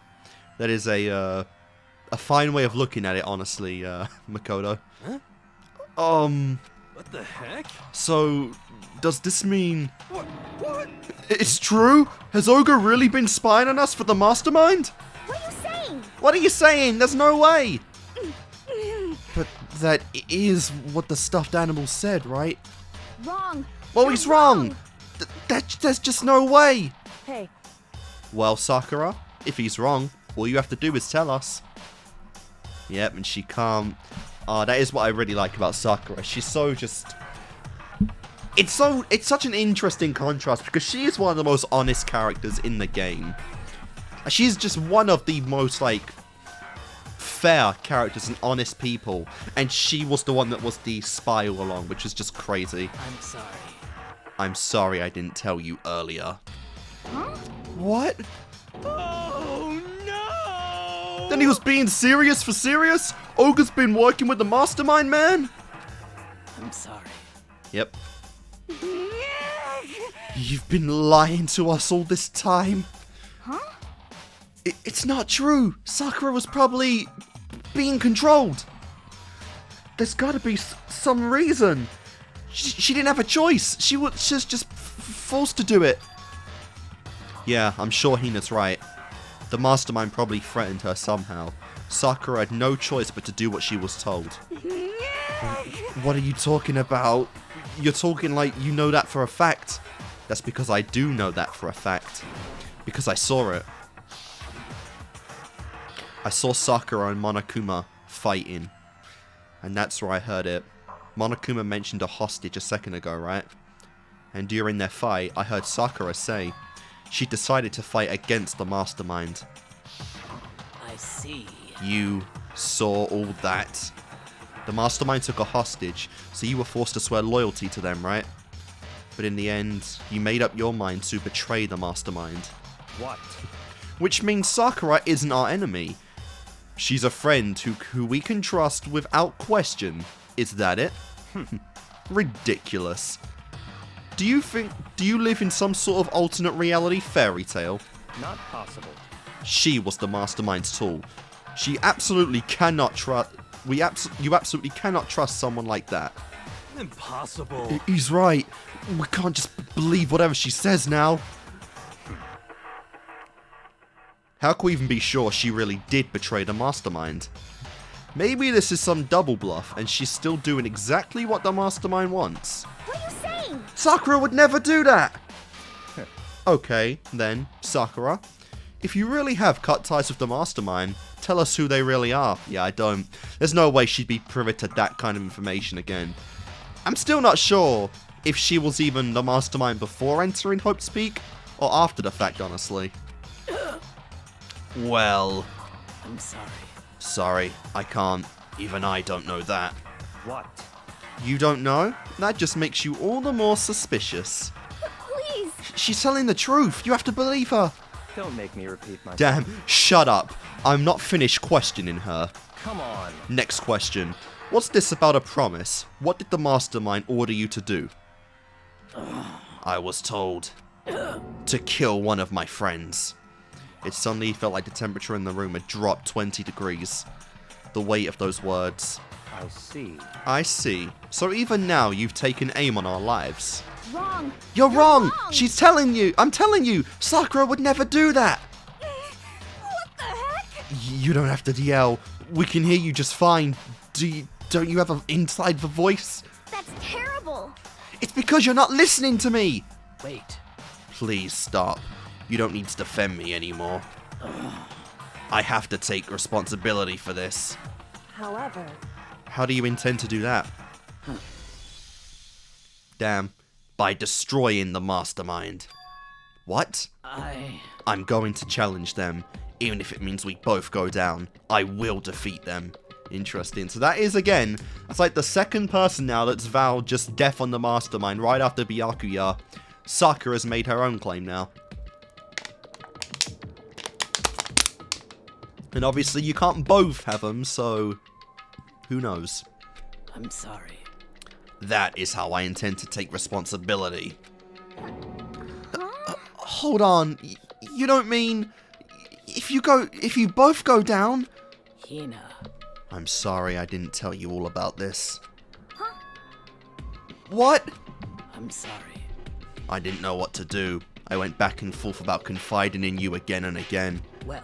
That is a fine way of looking at it, honestly, Makoto. Huh? What the heck? So, does this mean... What? It's true? Has Ogre really been spying on us for the mastermind? What are you saying? What are you saying? There's no way! But that is what the stuffed animal said, right? Wrong. Well, You're he's wrong! There's just no way! Hey, Well, Sakura, if he's wrong, all you have to do is tell us. Yep, and she can't... that is what I really like about Sakura. She's so just... It's such an interesting contrast because she is one of the most honest characters in the game. She's just one of the most, like, fair characters and honest people. And she was the one that was the spy all along, which is just crazy. I'm sorry. I'm sorry I didn't tell you earlier. Huh? What? Oh no! Then he was being serious for serious? Ogre's been working with the mastermind, man? I'm sorry. Yep. You've been lying to us all this time. Huh? It's not true. Sakura was probably being controlled. There's gotta be some reason. She didn't have a choice. She was just forced to do it. Yeah, I'm sure Hina's right. The mastermind probably threatened her somehow. Sakura had no choice but to do what she was told. What are you talking about? You're talking like you know that for a fact. That's because I do know that for a fact. Because I saw it. I saw Sakura and Monokuma fighting. And that's where I heard it. Monokuma mentioned a hostage a second ago, right? And during their fight, I heard Sakura say she decided to fight against the mastermind. I see. You saw all that. The mastermind took a hostage, so you were forced to swear loyalty to them, right? But in the end, you made up your mind to betray the mastermind. What? Which means Sakura isn't our enemy. She's a friend who we can trust without question. Is that it? Ridiculous. Do you live in some sort of alternate reality fairy tale? Not possible. She was the mastermind's tool. She absolutely cannot trust. You absolutely cannot trust someone like that. Impossible. He's right. We can't just believe whatever she says now. How can we even be sure she really did betray the mastermind? Maybe this is some double bluff and she's still doing exactly what the mastermind wants. What are you saying? Sakura would never do that! Okay, then, Sakura. If you really have cut ties with the mastermind, tell us who they really are. Yeah, I don't. There's no way she'd be privy to that kind of information again. I'm still not sure if she was even the mastermind before entering Hope's Peak, or after the fact, honestly. Well... I'm sorry. Sorry, I can't. Even I don't know that. What? You don't know? That just makes you all the more suspicious. Please. She's telling the truth. You have to believe her. Don't make me repeat myself. Damn, shut up. I'm not finished questioning her. Come on. Next question. What's this about a promise? What did the mastermind order you to do? I was told to kill one of my friends. It suddenly felt like the temperature in the room had dropped 20 degrees. The weight of those words. I see. I see. So even now, you've taken aim on our lives. Wrong. You're wrong! She's telling you! I'm telling you! Sakura would never do that! What the heck? You don't have to yell. We can hear you just fine. Don't you have an inside voice? That's terrible. It's because you're not listening to me! Wait. Please stop. You don't need to defend me anymore. I have to take responsibility for this. However, How do you intend to do that? Damn. By destroying the mastermind. What? I'm going to challenge them. Even if it means we both go down. I will defeat them. Interesting. So that is, again, that's like the second person now that's vowed just death on the mastermind right after Byakuya. Sakura's made her own claim now. And obviously you can't both have them, so who knows? I'm sorry. That is how I intend to take responsibility. Hold on, you don't mean if you both go down? Hina. I'm sorry I didn't tell you all about this. What? I'm sorry. I didn't know what to do. I went back and forth about confiding in you again and again. Well,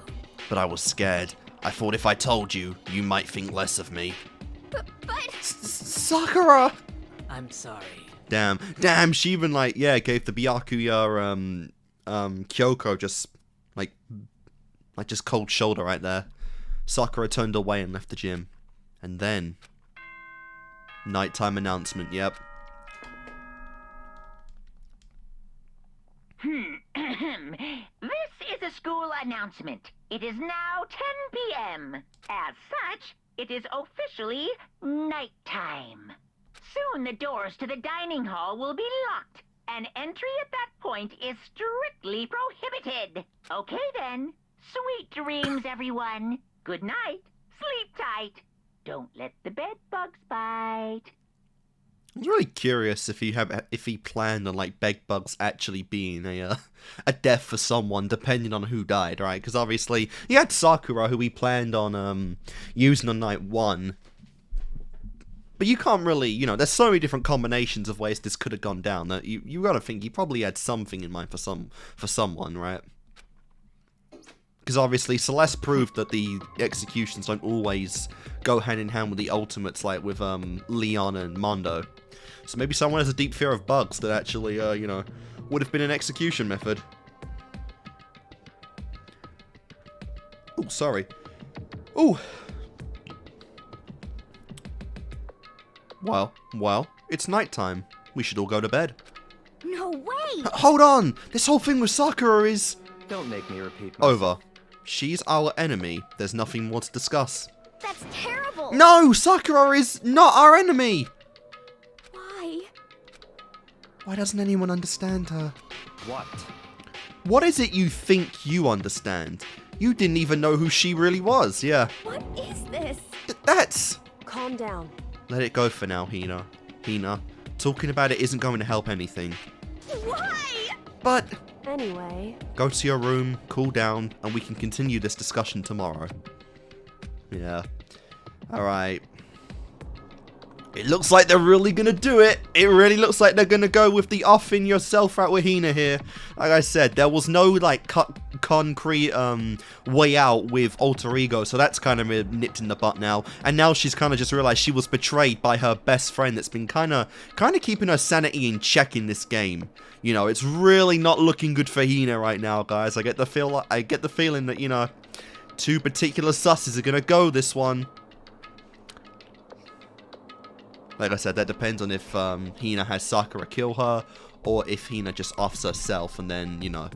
But I was scared. I thought if I told you, you might think less of me. But... Sakura! I'm sorry. Damn, she even, like, yeah, gave the Byakuya, Kyoko just, like just cold shoulder right there. Sakura turned away and left the gym. And then... nighttime announcement, yep. This is a school announcement. It is now 10 p.m. As such, it is officially nighttime. Soon the doors to the dining hall will be locked, and entry at that point is strictly prohibited. Okay then. Sweet dreams, everyone. Good night. Sleep tight. Don't let the bed bugs bite. I was really curious if he planned on like bedbugs actually being a death for someone, depending on who died, right? Because obviously he had Sakura, who he planned on using on night 1. But you can't really, you know, there's so many different combinations of ways this could have gone down that you gotta think he probably had something in mind for someone, right? Because obviously Celeste proved that the executions don't always go hand in hand with the ultimates, like with Leon and Mondo. So maybe someone has a deep fear of bugs that actually, you know, would have been an execution method. Oh, sorry. Oh. Well, it's nighttime. We should all go to bed. No way! Hold on! This whole thing with Sakura is... Don't make me repeat myself. over. She's our enemy. There's nothing more to discuss. That's terrible! No! Sakura is not our enemy! Why? Why doesn't anyone understand her? What? What is it you think you understand? You didn't even know who she really was, yeah. What is this? That's... calm down. Let it go for now, Hina. Talking about it isn't going to help anything. Why? But Anyway, Go to your room, cool down, and we can continue this discussion tomorrow. Yeah. Alright. It looks like they're really gonna do it. It really looks like they're gonna go with the off in yourself route with Hina here. Like I said, there was no like concrete way out with Alter Ego, so that's kind of nipped in the butt now. And now she's kind of just realized she was betrayed by her best friend that's been kind of keeping her sanity in check in this game. You know, it's really not looking good for Hina right now, guys. I get the feeling that, you know, two particular susses are gonna go this one. Like I said, that depends on if Hina has Sakura kill her, or if Hina just offs herself and then, you know,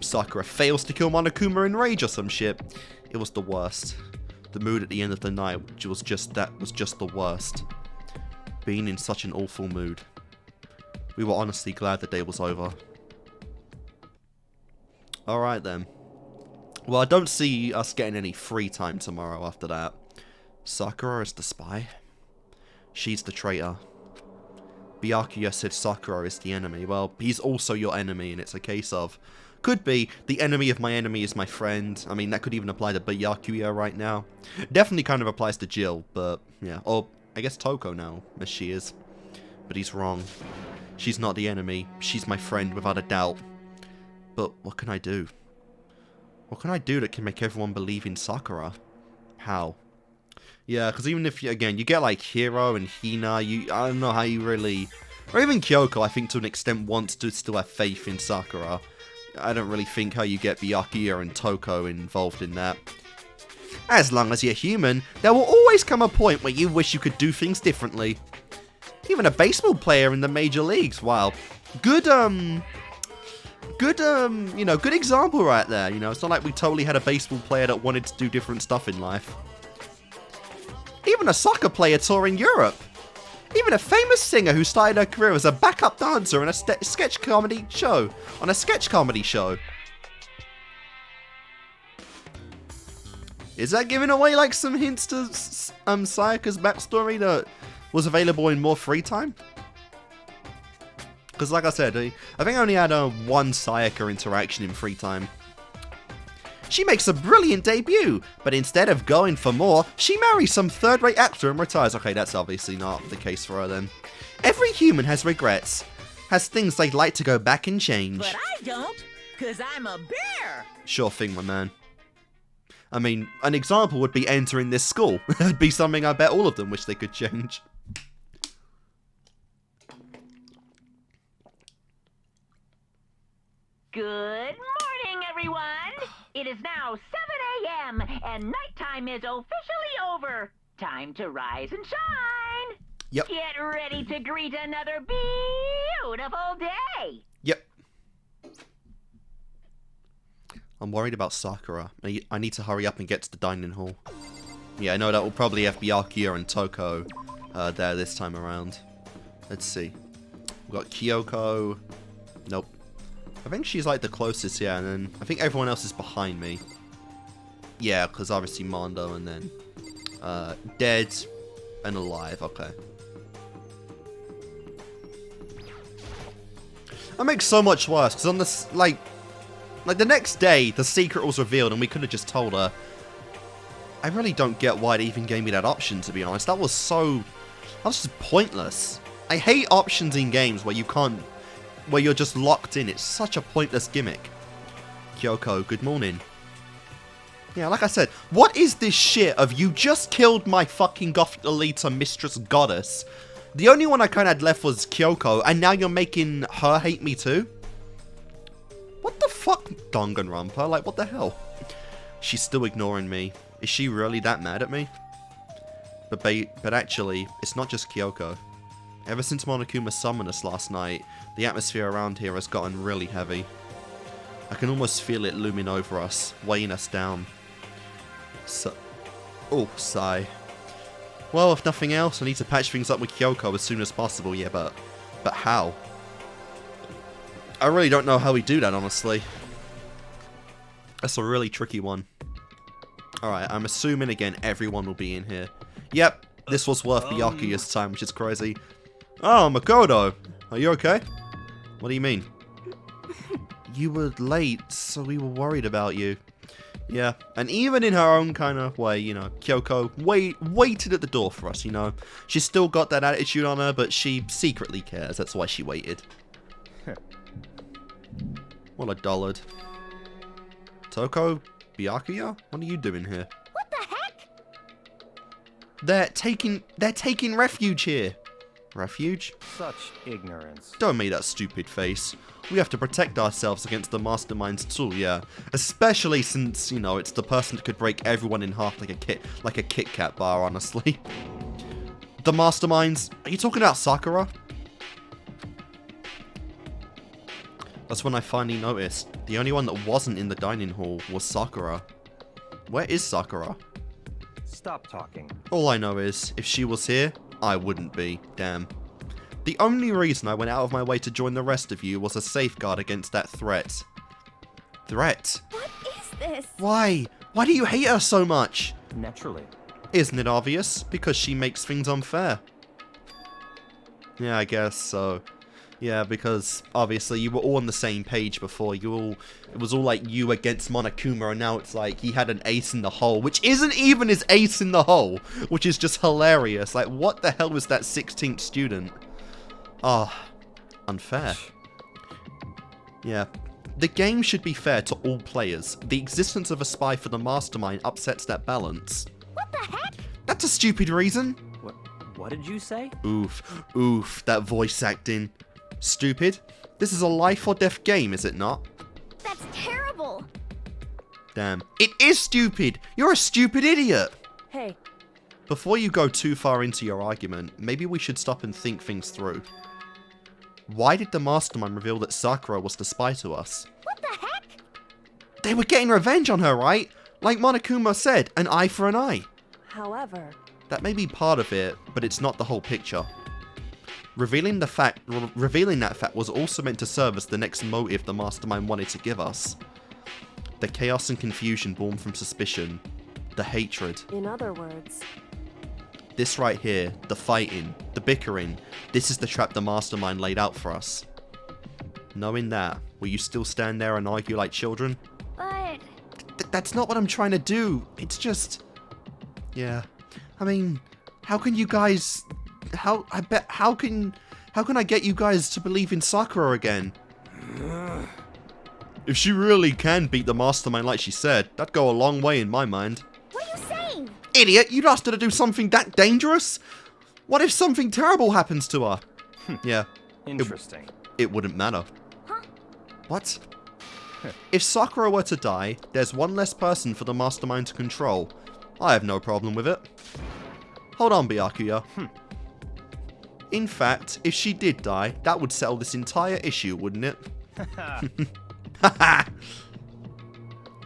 Sakura fails to kill Monokuma in rage or some shit. It was the worst. The mood at the end of the night was just the worst. Being in such an awful mood. We were honestly glad the day was over. Alright then. Well, I don't see us getting any free time tomorrow after that. Sakura is the spy? She's the traitor. Byakuya said Sakura is the enemy. Well, he's also your enemy, and it's a case of... Could be, the enemy of my enemy is my friend. I mean, that could even apply to Byakuya right now. Definitely kind of applies to Jill, but, yeah. Or, I guess Toko now, as she is. But he's wrong. She's not the enemy. She's my friend, without a doubt. But, what can I do? What can I do that can make everyone believe in Sakura? How? Yeah, because even if, again, you get like Hiro and Hina, I don't know how you really... Or even Kyoko, I think to an extent, wants to still have faith in Sakura. I don't really think how you get Byakuya and Toko involved in that. As long as you're human, there will always come a point where you wish you could do things differently. Even a baseball player in the major leagues, wow. Good example right there, you know. It's not like we totally had a baseball player that wanted to do different stuff in life. Even a soccer player touring Europe. Even a famous singer who started her career as a backup dancer in a sketch comedy show. Is that giving away like some hints to Sayaka's backstory that was available in more free time? Because like I said, I think I only had one Sayaka interaction in free time. She makes a brilliant debut, but instead of going for more, she marries some third-rate actor and retires. Okay, that's obviously not the case for her then. Every human has regrets, has things they'd like to go back and change. But I don't, because I'm a bear. Sure thing, my man. I mean, an example would be entering this school. That'd be something I bet all of them wish they could change. Good morning, everyone! It is now 7 a.m. and nighttime is officially over. Time to rise and shine! Yep. Get ready to greet another beautiful day! Yep. I'm worried about Sakura. I need to hurry up and get to the dining hall. Yeah, I know that will probably have Byakuya and Toko there this time around. Let's see. We've got Kyoko. Nope. I think she's like the closest, yeah, and then I think everyone else is behind me. Yeah, because obviously Mondo and then dead and alive, okay. That makes so much worse, because on this, like the next day, the secret was revealed and we could have just told her. I really don't get why they even gave me that option, to be honest. That was just pointless. I hate options in games where you can't, where you're just locked in. It's such a pointless gimmick. Kyoko, good morning. Yeah, like I said, what is this shit of you just killed my fucking Gothalita mistress goddess? The only one I kind of had left was Kyoko, and now you're making her hate me too? What the fuck, Danganronpa? Like, what the hell? She's still ignoring me. Is she really that mad at me? But actually, it's not just Kyoko. Ever since Monokuma summoned us last night, the atmosphere around here has gotten really heavy. I can almost feel it looming over us, weighing us down. Oh, sigh. Well, if nothing else, I need to patch things up with Kyoko as soon as possible, yeah, but how? I really don't know how we do that, honestly. That's a really tricky one. Alright, I'm assuming, again, everyone will be in here. Yep, this was worth Byakuya's time, which is crazy. Oh, Makoto! Are you okay? What do you mean? you were late, so we were worried about you. Yeah, and even in her own kind of way, you know, Kyoko waited at the door for us, you know. She's still got that attitude on her, but she secretly cares. That's why she waited. What a dullard. Toko, Byakuya, what are you doing here? What the heck? They're taking refuge here. Refuge? Such ignorance. Don't make that stupid face. We have to protect ourselves against the masterminds too, yeah. Especially since, you know, it's the person that could break everyone in half like a Kit Kat bar, honestly. The masterminds? Are you talking about Sakura? That's when I finally noticed. The only one that wasn't in the dining hall was Sakura. Where is Sakura? Stop talking. All I know is, if she was here, I wouldn't be. Damn. The only reason I went out of my way to join the rest of you was a safeguard against that threat. Threat? What is this? Why? Why do you hate her so much? Naturally. Isn't it obvious? Because she makes things unfair. Yeah, I guess so. Yeah, because obviously you were all on the same page before. It was all like you against Monokuma, and now it's like he had an ace in the hole, which isn't even his ace in the hole, which is just hilarious. Like, what the hell was that 16th student? Ah, unfair. Yeah. The game should be fair to all players. The existence of a spy for the mastermind upsets that balance. What the heck? That's a stupid reason. What did you say? Oof, that voice acting. Stupid? This is a life or death game, is it not? That's terrible. Damn. It is stupid! You're a stupid idiot! Hey, Before you go too far into your argument, maybe we should stop and think things through. Why did the mastermind reveal that Sakura was the spy to us? What the heck? They were getting revenge on her, right? Like Monokuma said, an eye for an eye. however, That may be part of it, but it's not the whole picture. Revealing that fact was also meant to serve as the next motive the mastermind wanted to give us. The chaos and confusion born from suspicion. The hatred. in other words, This right here, the fighting, the bickering, this is the trap the mastermind laid out for us. Knowing that, will you still stand there and argue like children? But That's not what I'm trying to do. It's just... Yeah. I mean, how can you guys... How can I get you guys to believe in Sakura again? If she really can beat the mastermind like she said, that'd go a long way in my mind. what are you saying? Idiot, you'd asked her to do something that dangerous? What if something terrible happens to her? Yeah, Interesting. it wouldn't matter. Huh? What? If Sakura were to die, there's one less person for the mastermind to control. I have no problem with it. Hold on, Byakuya. In fact, if she did die, that would settle this entire issue, wouldn't it?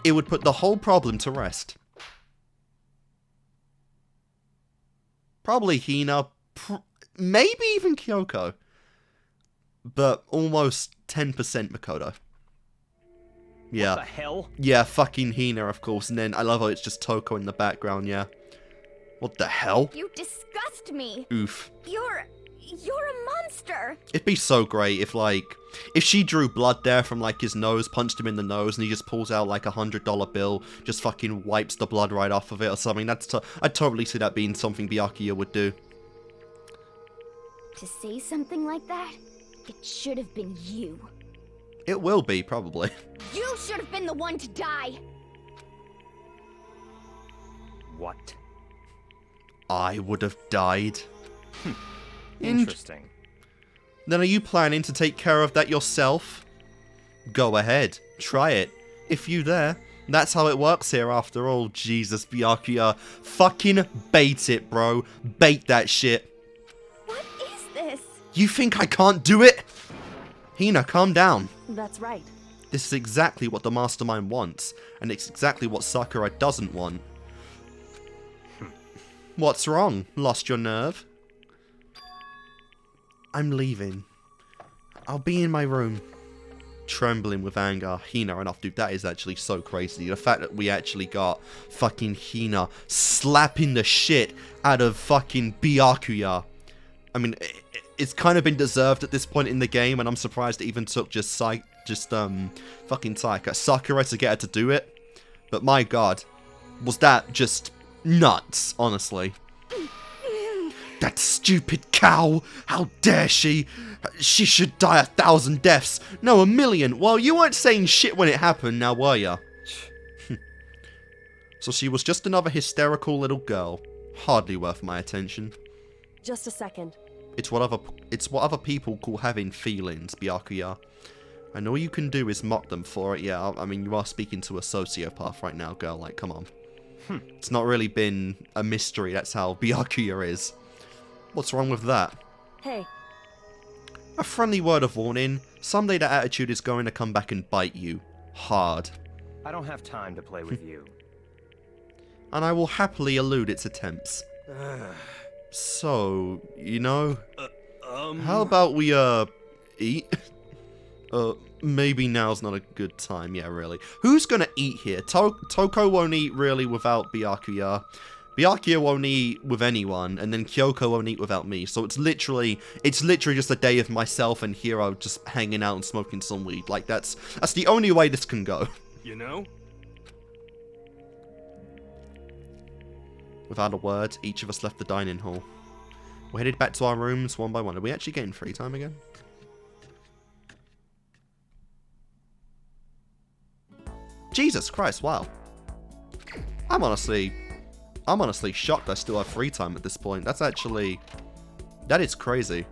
It would put the whole problem to rest. Probably Hina, maybe even Kyoko. But almost 10% Makoto. Yeah. What the hell? Yeah, fucking Hina, of course. And then I love how it's just Toko in the background, yeah. What the hell? You disgust me. Oof. You're a monster. It'd be so great if, like, if she drew blood there from, like, his nose, punched him in the nose, and he just pulls out, like, $100 bill, just fucking wipes the blood right off of it or something. I'd totally see that being something Byakuya would do. To say something like that, it should have been you. It will be, probably. You should have been the one to die. What? I would have died. Interesting. Then are you planning to take care of that yourself? Go ahead. Try it. If you dare. That's how it works here after all. Jesus, Byakuya. Fucking bait it, bro. Bait that shit. What is this? You think I can't do it? Hina, calm down. that's right. This is exactly what the mastermind wants, and it's exactly what Sakura doesn't want. What's wrong? Lost your nerve? I'm leaving. I'll be in my room. Trembling with anger, Hina ran off. Dude, that is actually so crazy. The fact that we actually got fucking Hina slapping the shit out of fucking Byakuya. I mean, it's kind of been deserved at this point in the game, and I'm surprised it even took just just fucking Sakura to get her to do it. But my god, was that just nuts, honestly. That stupid cow! How dare she! She should die 1,000 deaths! No, 1,000,000! Well, you weren't saying shit when it happened, now were ya? So she was just another hysterical little girl. Hardly worth my attention. Just a second. It's what other people call having feelings, Byakuya. And all you can do is mock them for it. Yeah, I mean, you are speaking to a sociopath right now, girl. Like, come on. It's not really been a mystery. That's how Byakuya is. What's wrong with that? Hey. A friendly word of warning. Someday that attitude is going to come back and bite you. Hard. I don't have time to play with you. And I will happily elude its attempts. So, you know, how about we, eat? Maybe now's not a good time, yeah, really. Who's gonna eat here? Toko won't eat, really, without Byakuya. Byakuya won't eat with anyone, and then Kyoko won't eat without me. So it's literally just a day of myself and Hiro just hanging out and smoking some weed. Like, that's the only way this can go. You know? Without a word, each of us left the dining hall. We're headed back to our rooms one by one. Are we actually getting free time again? Jesus Christ, wow. I'm honestly shocked I still have free time at this point. That is crazy.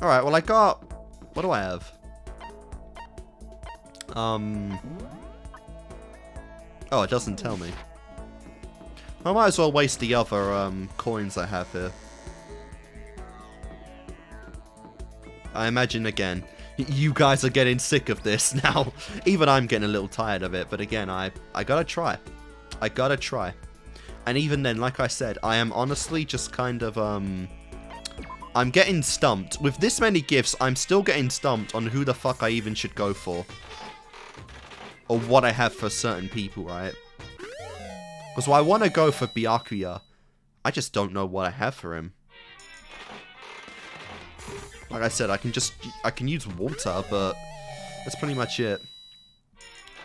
Alright, well I got, what do I have? Oh, it doesn't tell me. I might as well waste the other coins I have here. I imagine, again, you guys are getting sick of this now. Even I'm getting a little tired of it, but again, I gotta try. I gotta try. And even then, like I said, I am honestly just kind of, I'm getting stumped. With this many gifts, I'm still getting stumped on who the fuck I even should go for. Or what I have for certain people, right? Because while I want to go for Byakuya, I just don't know what I have for him. Like I said, I can use water, but that's pretty much it.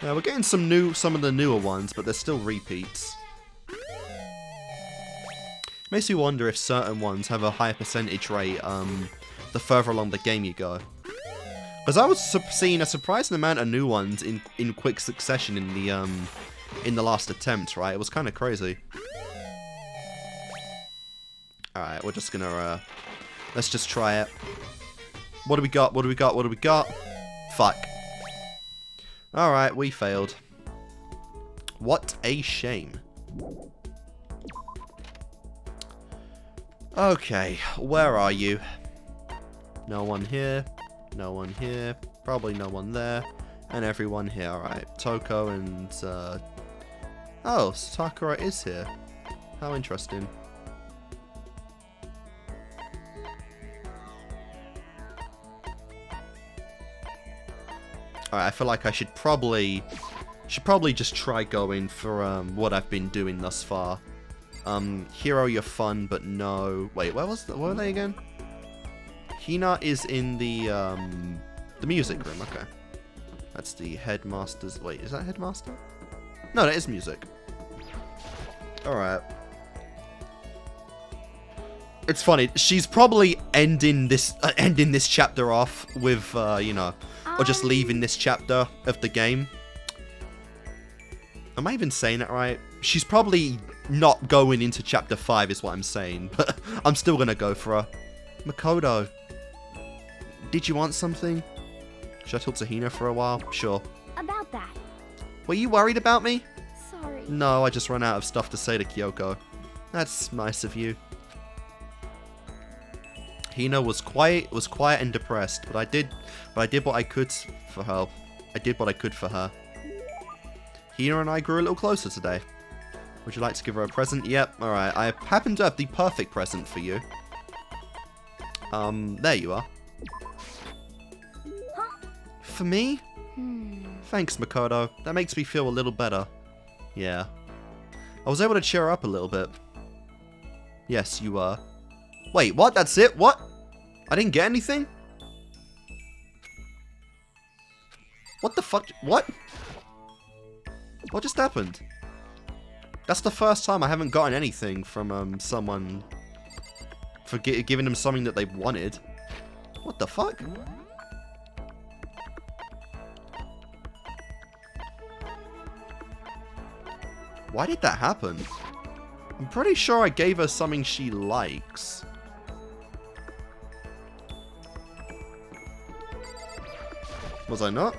Yeah, we're getting some of the newer ones, but they're still repeats. Makes me wonder if certain ones have a higher percentage rate, the further along the game you go. Because I was seeing a surprising amount of new ones in quick succession in the last attempt, right? It was kind of crazy. Alright, we're just gonna, let's just try it. What do we got? What do we got? What do we got? Fuck. Alright, we failed. What a shame. Okay, where are you? No one here. No one here. Probably no one there. And everyone here. Alright, Toko and, oh, Sakura is here. How interesting. Alright, I feel like I should probably just try going for what I've been doing thus far. Hiro, you're fun, but no. Wait, where were they again? Hina is in the music room. Okay, that's the headmaster's. Wait, is that headmaster? No, that is music. All right. It's funny. She's probably ending this chapter off with you know, or just leaving this chapter of the game. Am I even saying that right? She's probably not going into chapter 5 is what I'm saying, but I'm still gonna go for her. Makoto, did you want something? Should I talk to Hina for a while? Sure. About that. Were you worried about me? Sorry. No, I just ran out of stuff to say to Kyoko. That's nice of you. Hina was quiet and depressed, but I did what I could for her. I did what I could for her. Hina and I grew a little closer today. Would you like to give her a present? Yep, alright. I happen to have the perfect present for you. There you are. Huh? For me? Thanks, Makoto. That makes me feel a little better. Yeah. I was able to cheer her up a little bit. Yes, you were. Wait, what? That's it? What? I didn't get anything? What the fuck? What? What just happened? That's the first time I haven't gotten anything from someone for giving them something that they wanted. What the fuck? Why did that happen? I'm pretty sure I gave her something she likes. Was I not?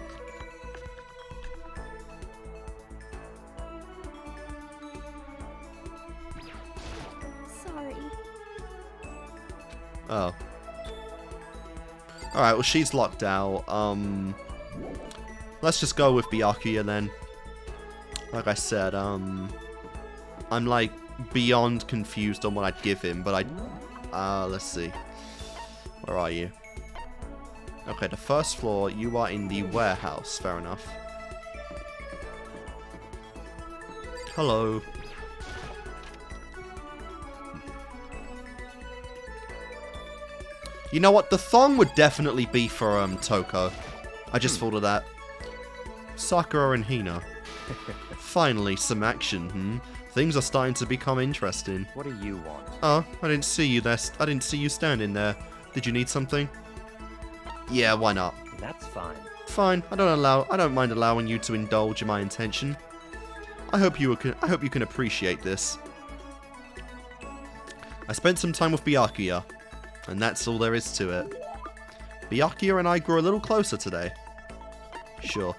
Sorry. Oh. Alright, well she's locked out. Let's just go with Byakuya then. Like I said, I'm like beyond confused on what I'd give him, but let's see. Where are you? Okay, the first floor, you are in the warehouse, fair enough. Hello. You know what, the thong would definitely be for Toko. I just thought of that. Sakura and Hina. Finally, some action, Things are starting to become interesting. What do you want? Oh, I didn't see you there. I didn't see you standing there. Did you need something? Yeah, why not? That's fine. Fine. I don't mind allowing you to indulge in my intention. I hope you can appreciate this. I spent some time with Byakuya, and that's all there is to it. Byakuya and I grew a little closer today. Sure.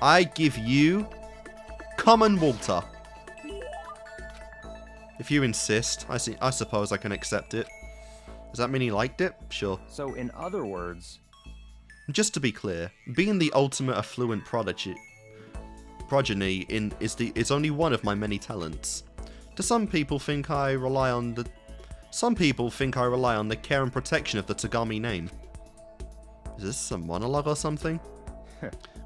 I give you common water. If you insist, I suppose I can accept it. Does that mean he liked it? Sure. So, in other words... Just to be clear, being the ultimate affluent progeny is only one of my many talents. Some people think I rely on the care and protection of the Tagami name. Is this some monologue or something?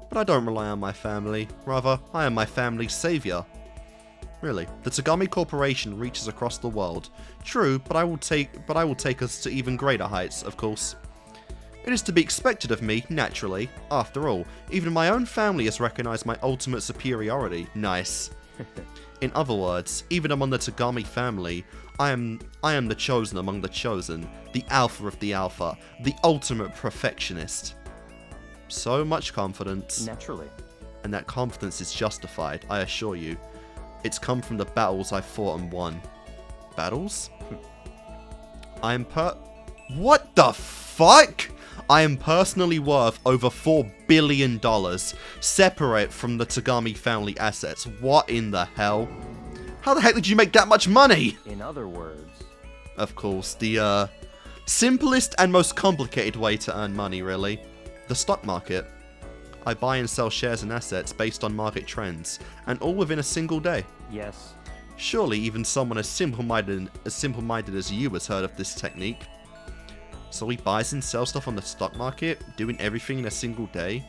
But I don't rely on my family. Rather, I am my family's savior. Really, the Tagami Corporation reaches across the world. True, but I will take us to even greater heights, of course. It is to be expected of me, naturally. After all, even my own family has recognized my ultimate superiority. Nice. In other words, even among the Tagami family, I am the chosen among the chosen, the alpha of the alpha, the ultimate perfectionist. So much confidence. Naturally. And that confidence is justified, I assure you. It's come from the battles I fought and won. Battles? What the fuck? I am personally worth over $4 billion, separate from the Tagami family assets. What in the hell? How the heck did you make that much money? In other words... Of course, the simplest and most complicated way to earn money, really. The stock market. I buy and sell shares and assets based on market trends, and all within a single day. Yes. Surely even someone as simple-minded as you has heard of this technique. So he buys and sells stuff on the stock market, doing everything in a single day.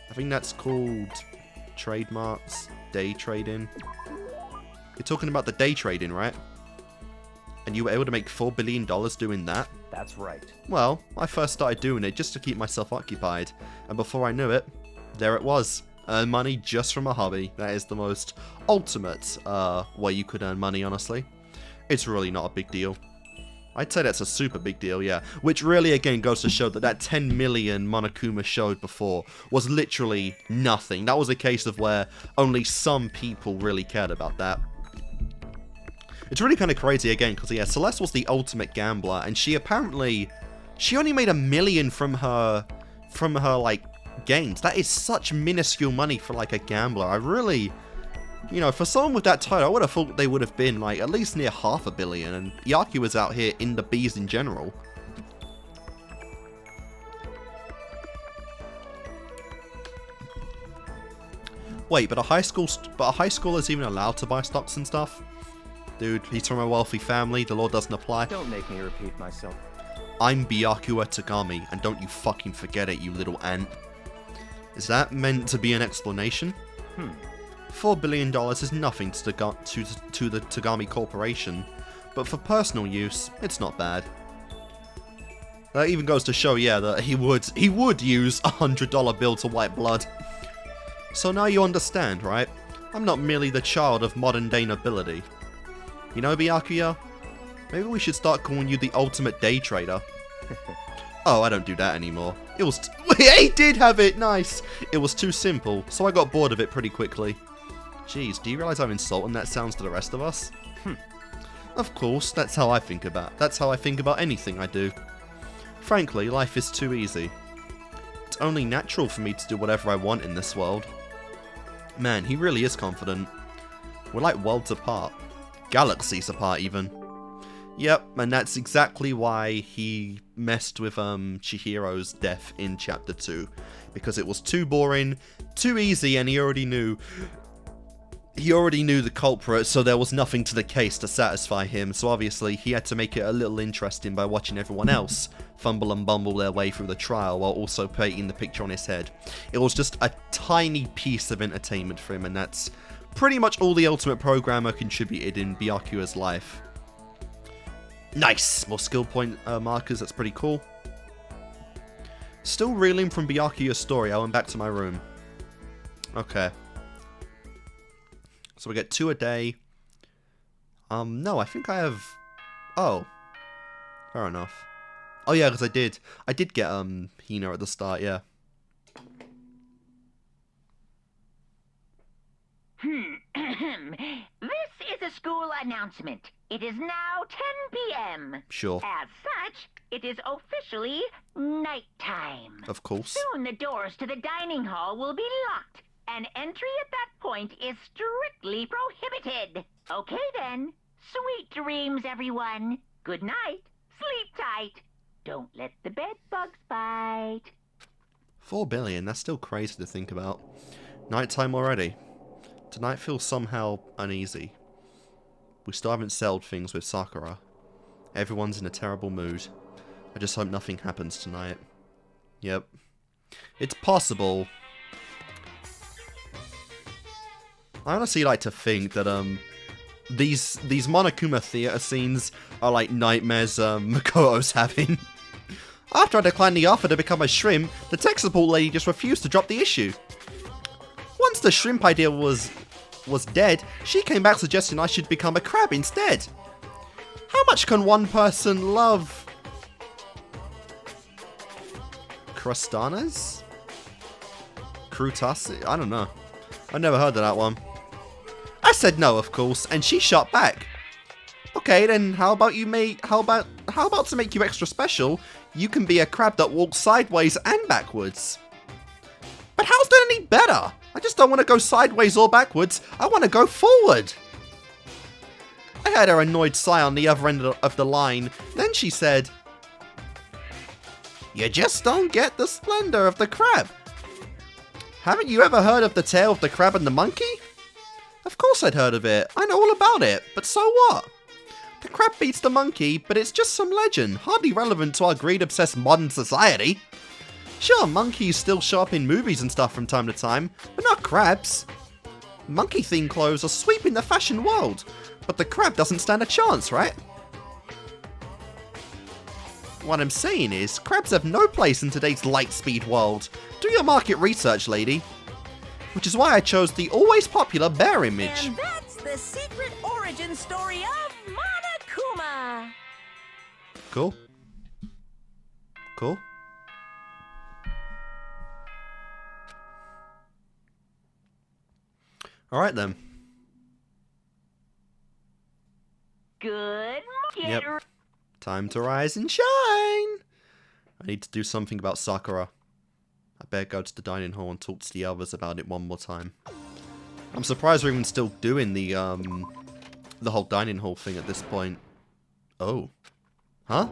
I think that's called trademarks, day trading. You're talking about the day trading, right? And you were able to make $4 billion doing that? That's right. Well, I first started doing it just to keep myself occupied, and before I knew it, there it was. Earn money just from a hobby. That is the most ultimate way you could earn money, honestly. It's really not a big deal. I'd say that's a super big deal, yeah. Which really, again, goes to show that that 10 million Monokuma showed before was literally nothing. That was a case of where only some people really cared about that. It's really kind of crazy, again, because, yeah, Celeste was the ultimate gambler, and she only made $1 million from her, like, games. That is such minuscule money for, like, a gambler. I really... You know, for someone with that title, I would have thought they would have been, like, at least near $500 million, and Yaku was out here in the bees in general. Wait, but a high school is even allowed to buy stocks and stuff? Dude, he's from a wealthy family, the law doesn't apply. Don't make me repeat myself. I'm Byakuya Tagami, and don't you fucking forget it, you little ant. Is that meant to be an explanation? $4 billion is nothing to the Tagami Corporation, but for personal use, it's not bad. That even goes to show, yeah, that he would use a $100 bill to wipe blood. So now you understand, right? I'm not merely the child of modern-day nobility. You know, Byakuya? Maybe we should start calling you the ultimate day trader. Oh, I don't do that anymore. It was... He did have it! Nice! It was too simple, so I got bored of it pretty quickly. Jeez, do you realize how insulting that sounds to the rest of us? Of course, that's how I think about anything I do. Frankly, life is too easy. It's only natural for me to do whatever I want in this world. Man, he really is confident. We're like worlds apart. Galaxies apart, even. Yep, and that's exactly why he messed with Chihiro's death in Chapter 2. Because it was too boring, too easy, and he already knew the culprit, so there was nothing to the case to satisfy him, so obviously he had to make it a little interesting by watching everyone else fumble and bumble their way through the trial while also painting the picture on his head. It was just a tiny piece of entertainment for him, and that's pretty much all the Ultimate Programmer contributed in Byakuya's life. Nice! More skill point markers, that's pretty cool. Still reeling from Byakuya's story, I went back to my room. Okay. So we get 2 a day. No, I think I have... Oh. Fair enough. Oh yeah, because I did get, Hina at the start, yeah. This is a school announcement. It is now 10 p.m. Sure. As such, it is officially nighttime. Of course. Soon the doors to the dining hall will be locked, and entry at that point is strictly prohibited. Okay then. Sweet dreams, everyone. Good night. Sleep tight. Don't let the bed bugs bite. 4 billion, that's still crazy to think about. Nighttime already. Tonight feels somehow uneasy. We still haven't settled things with Sakura. Everyone's in a terrible mood. I just hope nothing happens tonight. Yep. It's possible. I honestly like to think that these Monokuma theater scenes are like nightmares Makoto's having. After I declined the offer to become a shrimp, the tech support lady just refused to drop the issue. Once the shrimp idea was dead, she came back suggesting I should become a crab instead. How much can one person love? Crustanas? Crustacea? I don't know. I've never heard of that one. I said no, of course, and she shot back. Okay, then how about to make you extra special, you can be a crab that walks sideways and backwards. But how's that any better? I just don't want to go sideways or backwards. I want to go forward. I heard her annoyed sigh on the other end of the line. Then she said, "You just don't get the splendor of the crab. Haven't you ever heard of the tale of the crab and the monkey?" Of course I'd heard of it. I know all about it. But so what? The crab beats the monkey, but it's just some legend, hardly relevant to our greed-obsessed modern society. Sure, monkeys still show up in movies and stuff from time to time, but not crabs. Monkey-themed clothes are sweeping the fashion world, but the crab doesn't stand a chance, right? What I'm saying is, crabs have no place in today's light-speed world. Do your market research, lady. Which is why I chose the always popular bear image. And that's the secret origin story of Monokuma. Cool. Cool. Alright then. Good morning. Yep. Time to rise and shine! I need to do something about Sakura. I better go to the dining hall and talk to the others about it one more time. I'm surprised we're even still doing the whole dining hall thing at this point. Oh. Huh?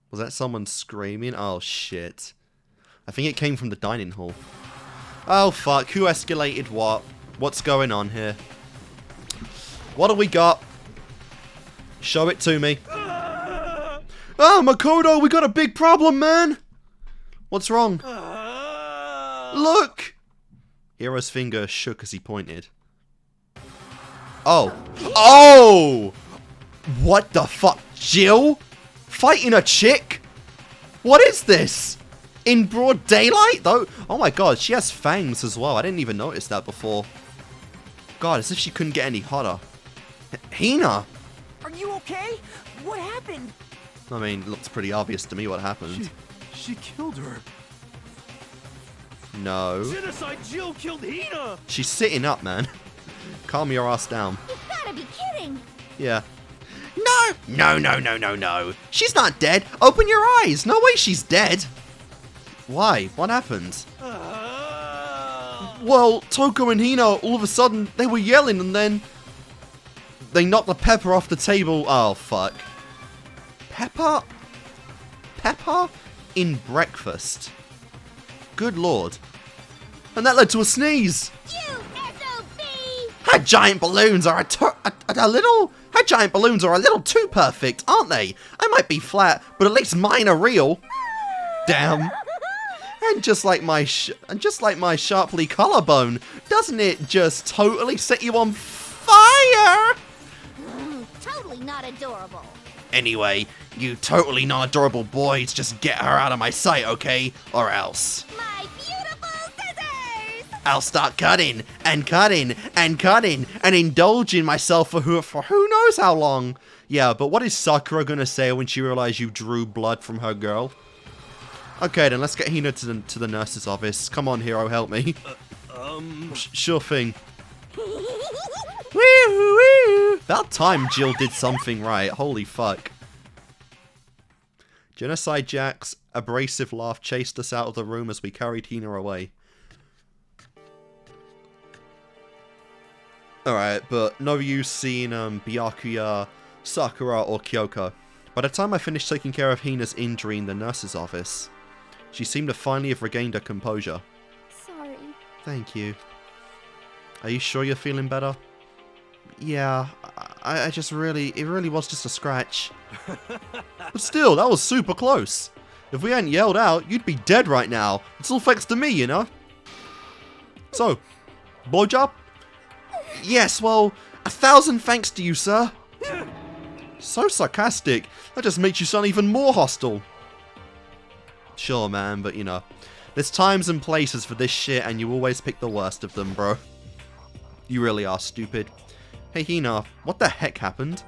Was that someone screaming? Oh shit. I think it came from the dining hall. Oh fuck, who escalated what? What's going on here? What do we got? Show it to me. Oh, Makoto, we got a big problem, man! What's wrong? Look! Hiro's finger shook as he pointed. Oh. Oh! What the fuck? Jill? Fighting a chick? What is this? In broad daylight, though? Oh my god, she has fangs as well. I didn't even notice that before. God, as if she couldn't get any hotter. Hina! Are you okay? What happened? I mean, it looks pretty obvious to me what happened. She killed her. No. Genocide Jill killed Hina! She's sitting up, man. Calm your ass down. You gotta be kidding! Yeah. No. She's not dead. Open your eyes. No way she's dead. Why? What happened? Well, Toko and Hina, all of a sudden, they were yelling and then they knocked the pepper off the table. Oh, fuck. Pepper? Pepper in breakfast. Good lord. And that led to a sneeze. You SOB! Her giant balloons are her giant balloons are a little too perfect, aren't they? I might be flat, but at least mine are real. Damn. And just like my sharply collarbone, doesn't it just totally set you on fire? Totally not adorable. Anyway, you totally not adorable boys, just get her out of my sight, okay? Or else. My beautiful scissors! I'll start cutting and cutting and cutting and indulging myself for who knows how long. Yeah, but what is Sakura gonna say when she realizes you drew blood from her girl? Okay, then let's get Hina to the nurse's office. Come on, hero, help me. Sure thing. Woo! About time Jill did something right. Holy fuck. Genocide Jack's abrasive laugh chased us out of the room as we carried Hina away. Alright, but no use seeing Byakuya, Sakura, or Kyoko. By the time I finished taking care of Hina's injury in the nurse's office, she seemed to finally have regained her composure. Sorry. Thank you. Are you sure you're feeling better? Yeah, I just really, it really was just a scratch. But still, that was super close. If we hadn't yelled out, you'd be dead right now. It's all thanks to me, you know? So, blowjob? Yes, well, 1,000 thanks to you, sir. So sarcastic. That just makes you sound even more hostile. Sure, man, but you know, there's times and places for this shit and you always pick the worst of them, bro. You really are stupid. Hey, Hina, what the heck happened?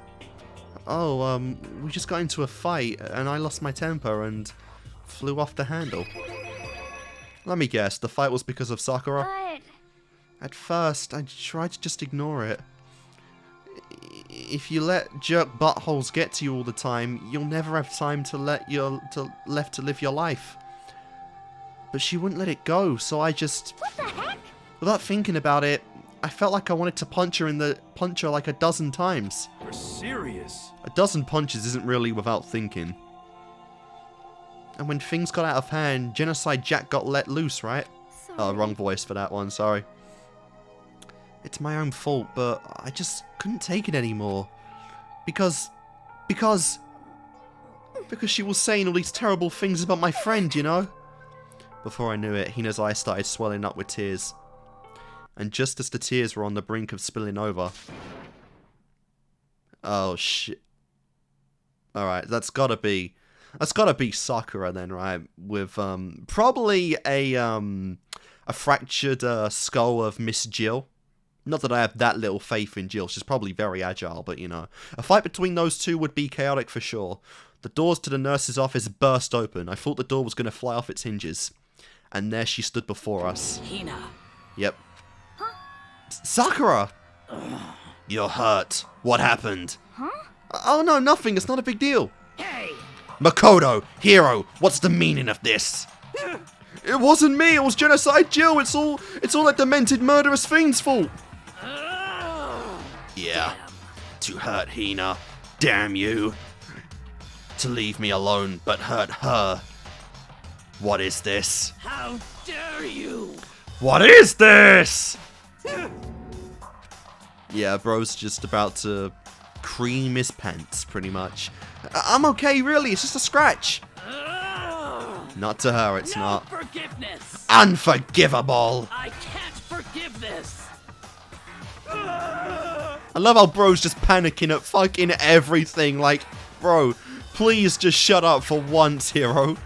Oh, we just got into a fight and I lost my temper and flew off the handle. Let me guess, the fight was because of Sakura? But... At first, I tried to just ignore it. If you let jerk buttholes get to you all the time, you'll never have time to live your life. But she wouldn't let it go, so I just... What the heck? Without thinking about it, I felt like I wanted to punch her like a dozen times. You're serious? A dozen punches isn't really without thinking. And when things got out of hand, Genocide Jack got let loose, right? Sorry. Oh, wrong voice for that one, sorry. It's my own fault, but I just couldn't take it anymore. Because she was saying all these terrible things about my friend, you know? Before I knew it, Hina's eyes started swelling up with tears. And just as the tears were on the brink of spilling over... Oh, shit. Alright, that's gotta be Sakura then, right? With, probably a fractured skull of Miss Jill. Not that I have that little faith in Jill, she's probably very agile, but you know. A fight between those two would be chaotic for sure. The doors to the nurse's office burst open. I thought the door was going to fly off its hinges. And there she stood before us. Hina. Yep. Huh? Sakura! You're hurt. What happened? Huh? Oh no, nothing, it's not a big deal. Hey! Makoto, hero, what's the meaning of this? It wasn't me, it was Genocide Jill, it's all that demented murderous fiend's fault. Yeah, to hurt Hina, damn you. To leave me alone, but hurt her. What is this? How dare you! What is this? Yeah, bro's just about to cream his pants, pretty much. I'm okay, really, it's just a scratch. Not to her, it's No not. forgiveness! Unforgivable! I can't forgive this! I love how bro's just panicking at fucking everything. Like, bro, please just shut up for once, hero.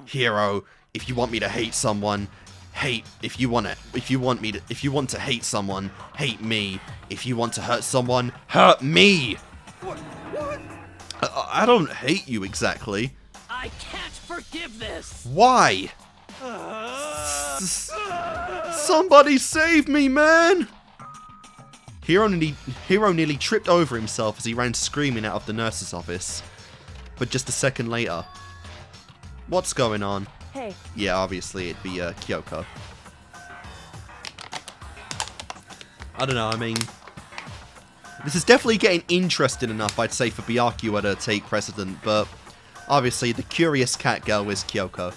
Hero, if you want me to hate someone, hate. If you want to hate someone, hate me. If you want to hurt someone, hurt me. What? I don't hate you exactly. I can't forgive this! Why? Somebody save me, man! Hero nearly tripped over himself as he ran screaming out of the nurse's office. But just a second later... What's going on? Hey. Yeah, obviously it'd be Kyoko. I don't know, I mean... This is definitely getting interesting enough, I'd say, for Byakuya to take precedent, but... Obviously, the curious cat girl is Kyoko.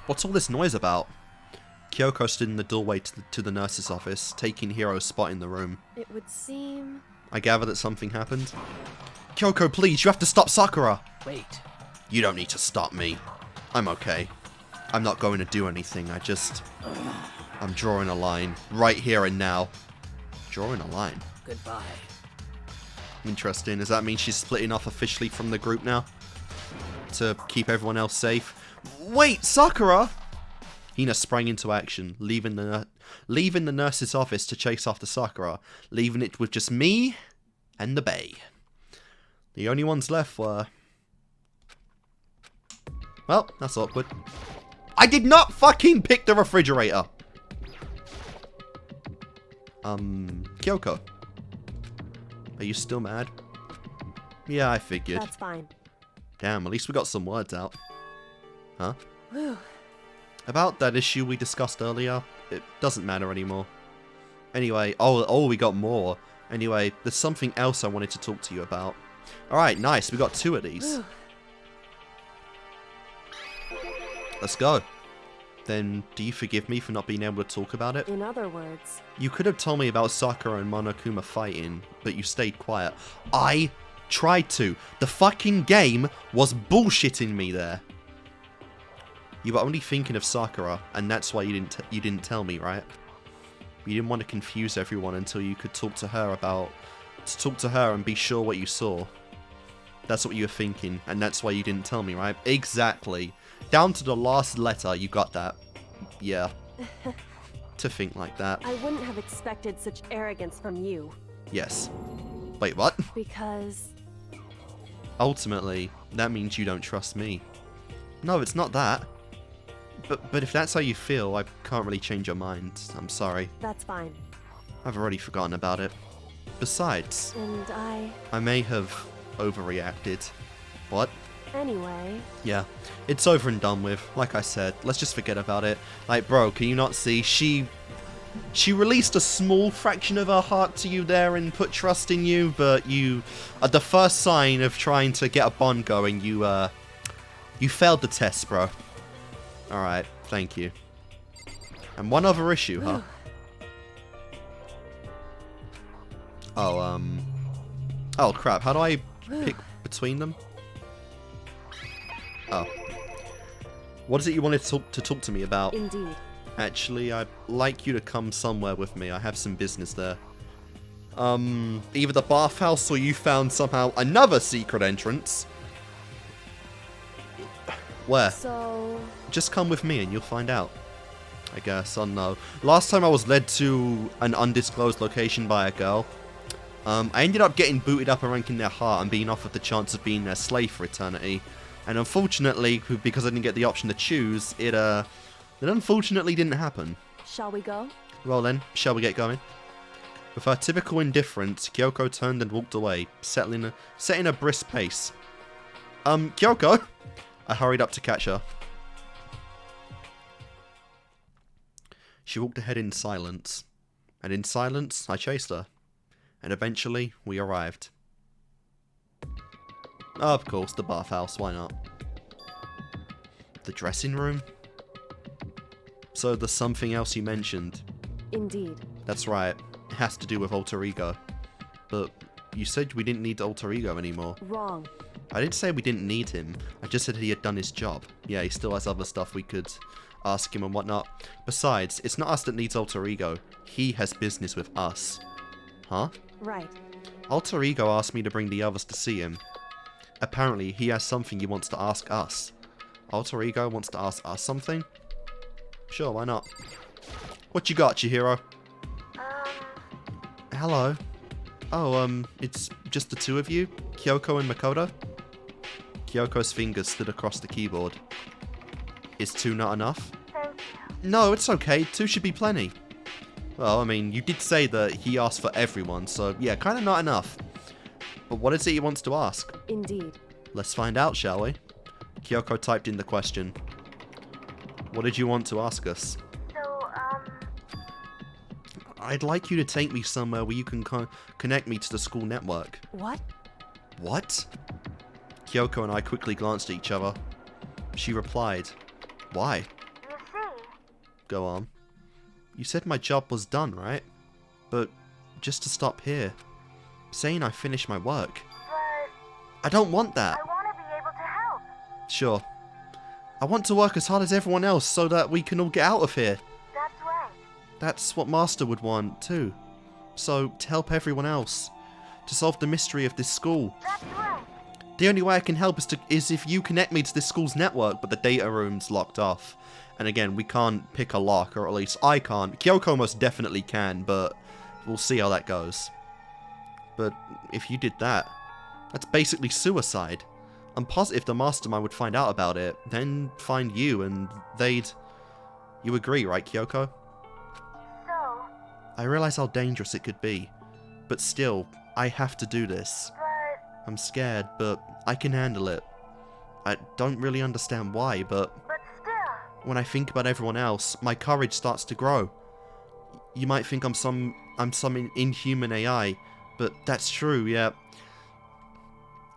What's all this noise about? Kyoko stood in the doorway to the nurse's office, taking Hiro's spot in the room. It would seem... I gather that something happened. Kyoko, please, you have to stop Sakura! Wait. You don't need to stop me. I'm okay. I'm not going to do anything, I'm drawing a line. Right here and now. Drawing a line? Goodbye. Interesting. Does that mean she's splitting off officially from the group now? To keep everyone else safe? Wait, Sakura! Hina sprang into action, leaving the nurse's office to chase after Sakura, leaving it with just me and the Bay. The only ones left were... Well, that's awkward. I did not fucking pick the refrigerator! Kyoko. Are you still mad? Yeah, I figured. That's fine. Damn, at least we got some words out. Huh? Whew. About that issue we discussed earlier, it doesn't matter anymore. Anyway, oh, we got more. Anyway, there's something else I wanted to talk to you about. Alright, nice, we got 2 of these. Whew. Let's go. Then, do you forgive me for not being able to talk about it? In other words... You could have told me about Sakura and Monokuma fighting, but you stayed quiet. I tried to. The fucking game was bullshitting me there. You were only thinking of Sakura, and that's why you didn't tell me, right? You didn't want to confuse everyone until you could talk to her and be sure what you saw. That's what you were thinking, and that's why you didn't tell me, right? Exactly. Down to the last letter, you got that. Yeah. To think like that. I wouldn't have expected such arrogance from you. Yes. Wait, what? Because... Ultimately, that means you don't trust me. No, it's not that. But if that's how you feel, I can't really change your mind. I'm sorry. That's fine. I've already forgotten about it. Besides, And I may have overreacted. What? Anyway... Yeah, it's over and done with. Like I said, let's just forget about it. Like, bro, can you not see? She released a small fraction of her heart to you there and put trust in you, but you, at the first sign of trying to get a bond going, you failed the test, bro. Alright, thank you. And one other issue, huh? Oh, crap. How do I pick between them? Oh. What is it you wanted to talk to me about? Indeed. Actually, I'd like you to come somewhere with me. I have some business there. Either the bathhouse or you found somehow another secret entrance. Where? So... Just come with me and you'll find out. I guess, I don't know. Last time I was led to an undisclosed location by a girl. I ended up getting booted up and ranking their heart and being offered the chance of being their slave for eternity. And unfortunately, because I didn't get the option to choose, it unfortunately didn't happen. Shall we go? Well then, shall we get going? With her typical indifference, Kyoko turned and walked away, setting a brisk pace. Kyoko? I hurried up to catch her. She walked ahead in silence, and in silence, I chased her. And eventually, we arrived. Of course, the bathhouse, why not? The dressing room? So there's something else you mentioned. Indeed. That's right, it has to do with alter ego. But you said we didn't need alter ego anymore. Wrong. I didn't say we didn't need him, I just said he had done his job. Yeah, he still has other stuff we could ask him and whatnot. Besides, it's not us that needs alter ego, he has business with us. Huh? Right. Alter Ego asked me to bring the others to see him. Apparently, he has something he wants to ask us. Alter Ego wants to ask us something? Sure, why not? What you got, Chihiro? Hello. Oh, it's just the two of you? Kyoko and Makoto? Kyoko's fingers slid across the keyboard. Is 2 not enough? No, it's okay. 2 should be plenty. Well, I mean, you did say that he asked for everyone, so yeah, kind of not enough. But what is it he wants to ask? Indeed. Let's find out, shall we? Kyoko typed in the question. What did you want to ask us? I'd like you to take me somewhere where you can connect me to the school network. What? What? Kyoko and I quickly glanced at each other. She replied, Why? You see? Go on. You said my job was done, right? But just to stop here. Saying I finished my work. But I don't want that. I want to be able to help. Sure. I want to work as hard as everyone else so that we can all get out of here. That's right. That's what Master would want, too. So, to help everyone else. To solve the mystery of this school. That's right. The only way I can help is if you connect me to this school's network, but the data room's locked off. And again, we can't pick a lock, or at least I can't. Kyoko most definitely can, but we'll see how that goes. But if you did that, that's basically suicide. I'm positive the Mastermind would find out about it, then find you, and they'd... You agree, right, Kyoko? So, I realize how dangerous it could be, but still, I have to do this. but I'm scared, but I can handle it. I don't really understand why, but still. when I think about everyone else, my courage starts to grow. You might think I'm some inhuman AI, but that's true, yeah.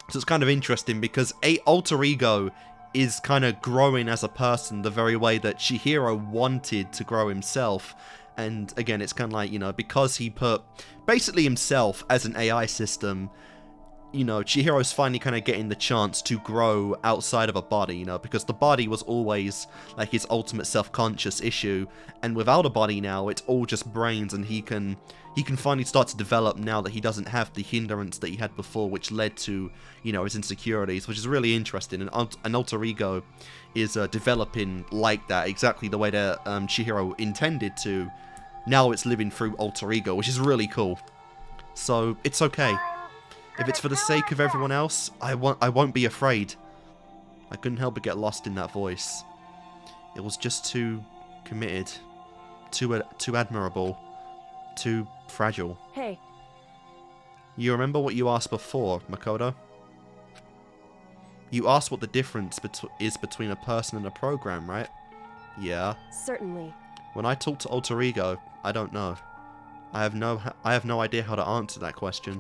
So it's kind of interesting because Alter Ego is kind of growing as a person the very way that Chihiro wanted to grow himself. And again, it's kind of like, you know, because he put basically himself as an AI system, you know, Chihiro's finally kind of getting the chance to grow outside of a body, you know, because the body was always like his ultimate self-conscious issue, and without a body now, it's all just brains, and he can finally start to develop now that he doesn't have the hindrance that he had before, which led to, you know, his insecurities, which is really interesting, and Alter Ego is developing like that, exactly the way that Chihiro intended to. Now it's living through Alter Ego, which is really cool. So, it's okay. If it's for the sake of everyone else, I won't be afraid. I couldn't help but get lost in that voice. It was just too committed, too admirable, too fragile. Hey. You remember what you asked before, Makoto? You asked what the difference is between a person and a program, right? Yeah. Certainly. When I talk to Alter Ego, I don't know. I have no idea how to answer that question.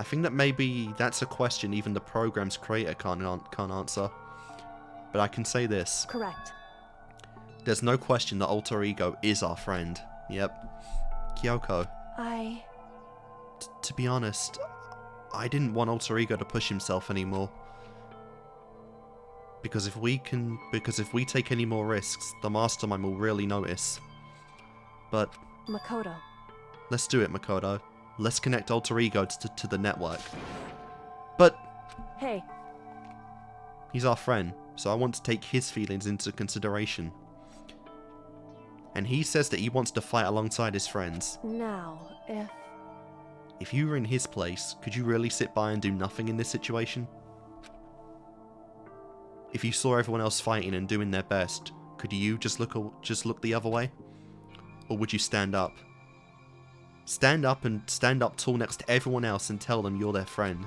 I think that maybe that's a question even the program's creator can't answer. But I can say this. Correct. There's no question that Alter Ego is our friend. Yep. Kyoko. To be honest, I didn't want Alter Ego to push himself anymore. Because if we take any more risks, the Mastermind will really notice. But... Makoto. Let's do it, Makoto. Let's connect Alter Ego to the network. But... Hey. He's our friend, so I want to take his feelings into consideration. And he says that he wants to fight alongside his friends. Now, If you were in his place, could you really sit by and do nothing in this situation? If you saw everyone else fighting and doing their best, could you just look the other way? Or would you stand up? Stand up tall next to everyone else and tell them you're their friend.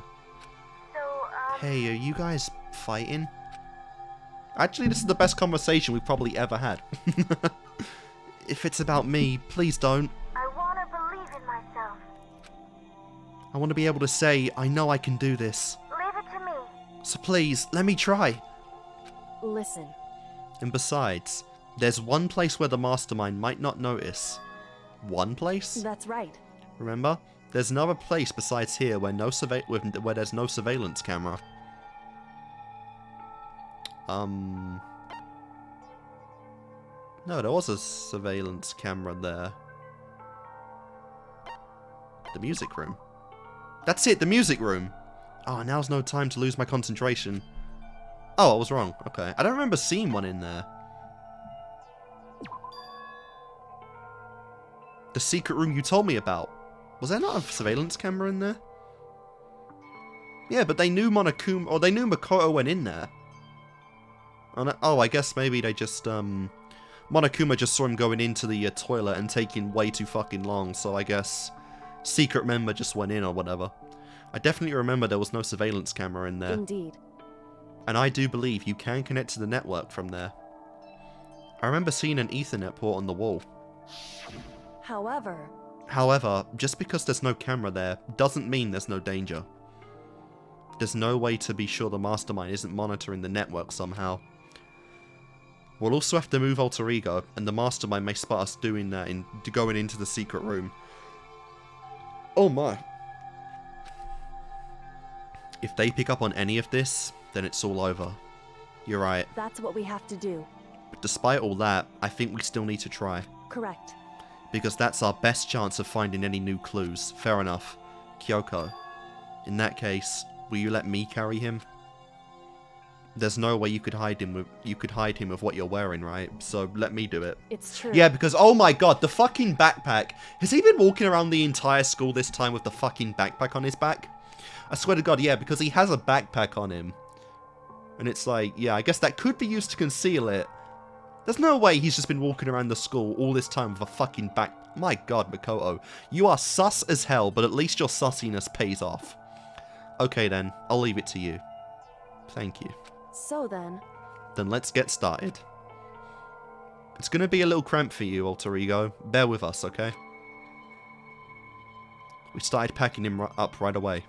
Hey, are you guys fighting? Actually, this is the best conversation we've probably ever had. If it's about me, please don't. I want to believe in myself. I want to be able to say, I know I can do this. Leave it to me. So please, let me try. Listen. And besides, there's one place where the Mastermind might not notice. One place? That's right. Remember? There's another place besides here where where there's no surveillance camera. No, there was a surveillance camera there. The music room. That's it, the music room. Oh, now's no time to lose my concentration. Oh, I was wrong. Okay. I don't remember seeing one in there. The secret room you told me about. Was there not a surveillance camera in there? Yeah, but they knew Monokuma, or they knew Makoto went in there. Oh, I guess maybe they just, Monokuma just saw him going into the toilet and taking way too fucking long, so I guess secret member just went in or whatever. I definitely remember there was no surveillance camera in there. Indeed. And I do believe you can connect to the network from there. I remember seeing an Ethernet port on the wall. However, just because there's no camera there doesn't mean there's no danger. There's no way to be sure the mastermind isn't monitoring the network somehow. We'll also have to move Alter Ego, and the mastermind may spot us doing that going into the secret room. Oh my. If they pick up on any of this, then it's all over. You're right. That's what we have to do. But despite all that, I think we still need to try. Correct. Because that's our best chance of finding any new clues. Fair enough. Kyoko. In that case, will you let me carry him? There's no way you could hide him with what you're wearing, right? So let me do it. It's true. Yeah, because oh my god, the fucking backpack. Has he been walking around the entire school this time with the fucking backpack on his back? I swear to god, yeah, because he has a backpack on him. And it's like, yeah, I guess that could be used to conceal it. There's no way he's just been walking around the school all this time with a fucking back... My god, Makoto. You are sus as hell, but at least your sussiness pays off. Okay then, I'll leave it to you. Thank you. So then... Then let's get started. It's gonna be a little cramped for you, Alter Ego. Bear with us, okay? We started packing him up right away.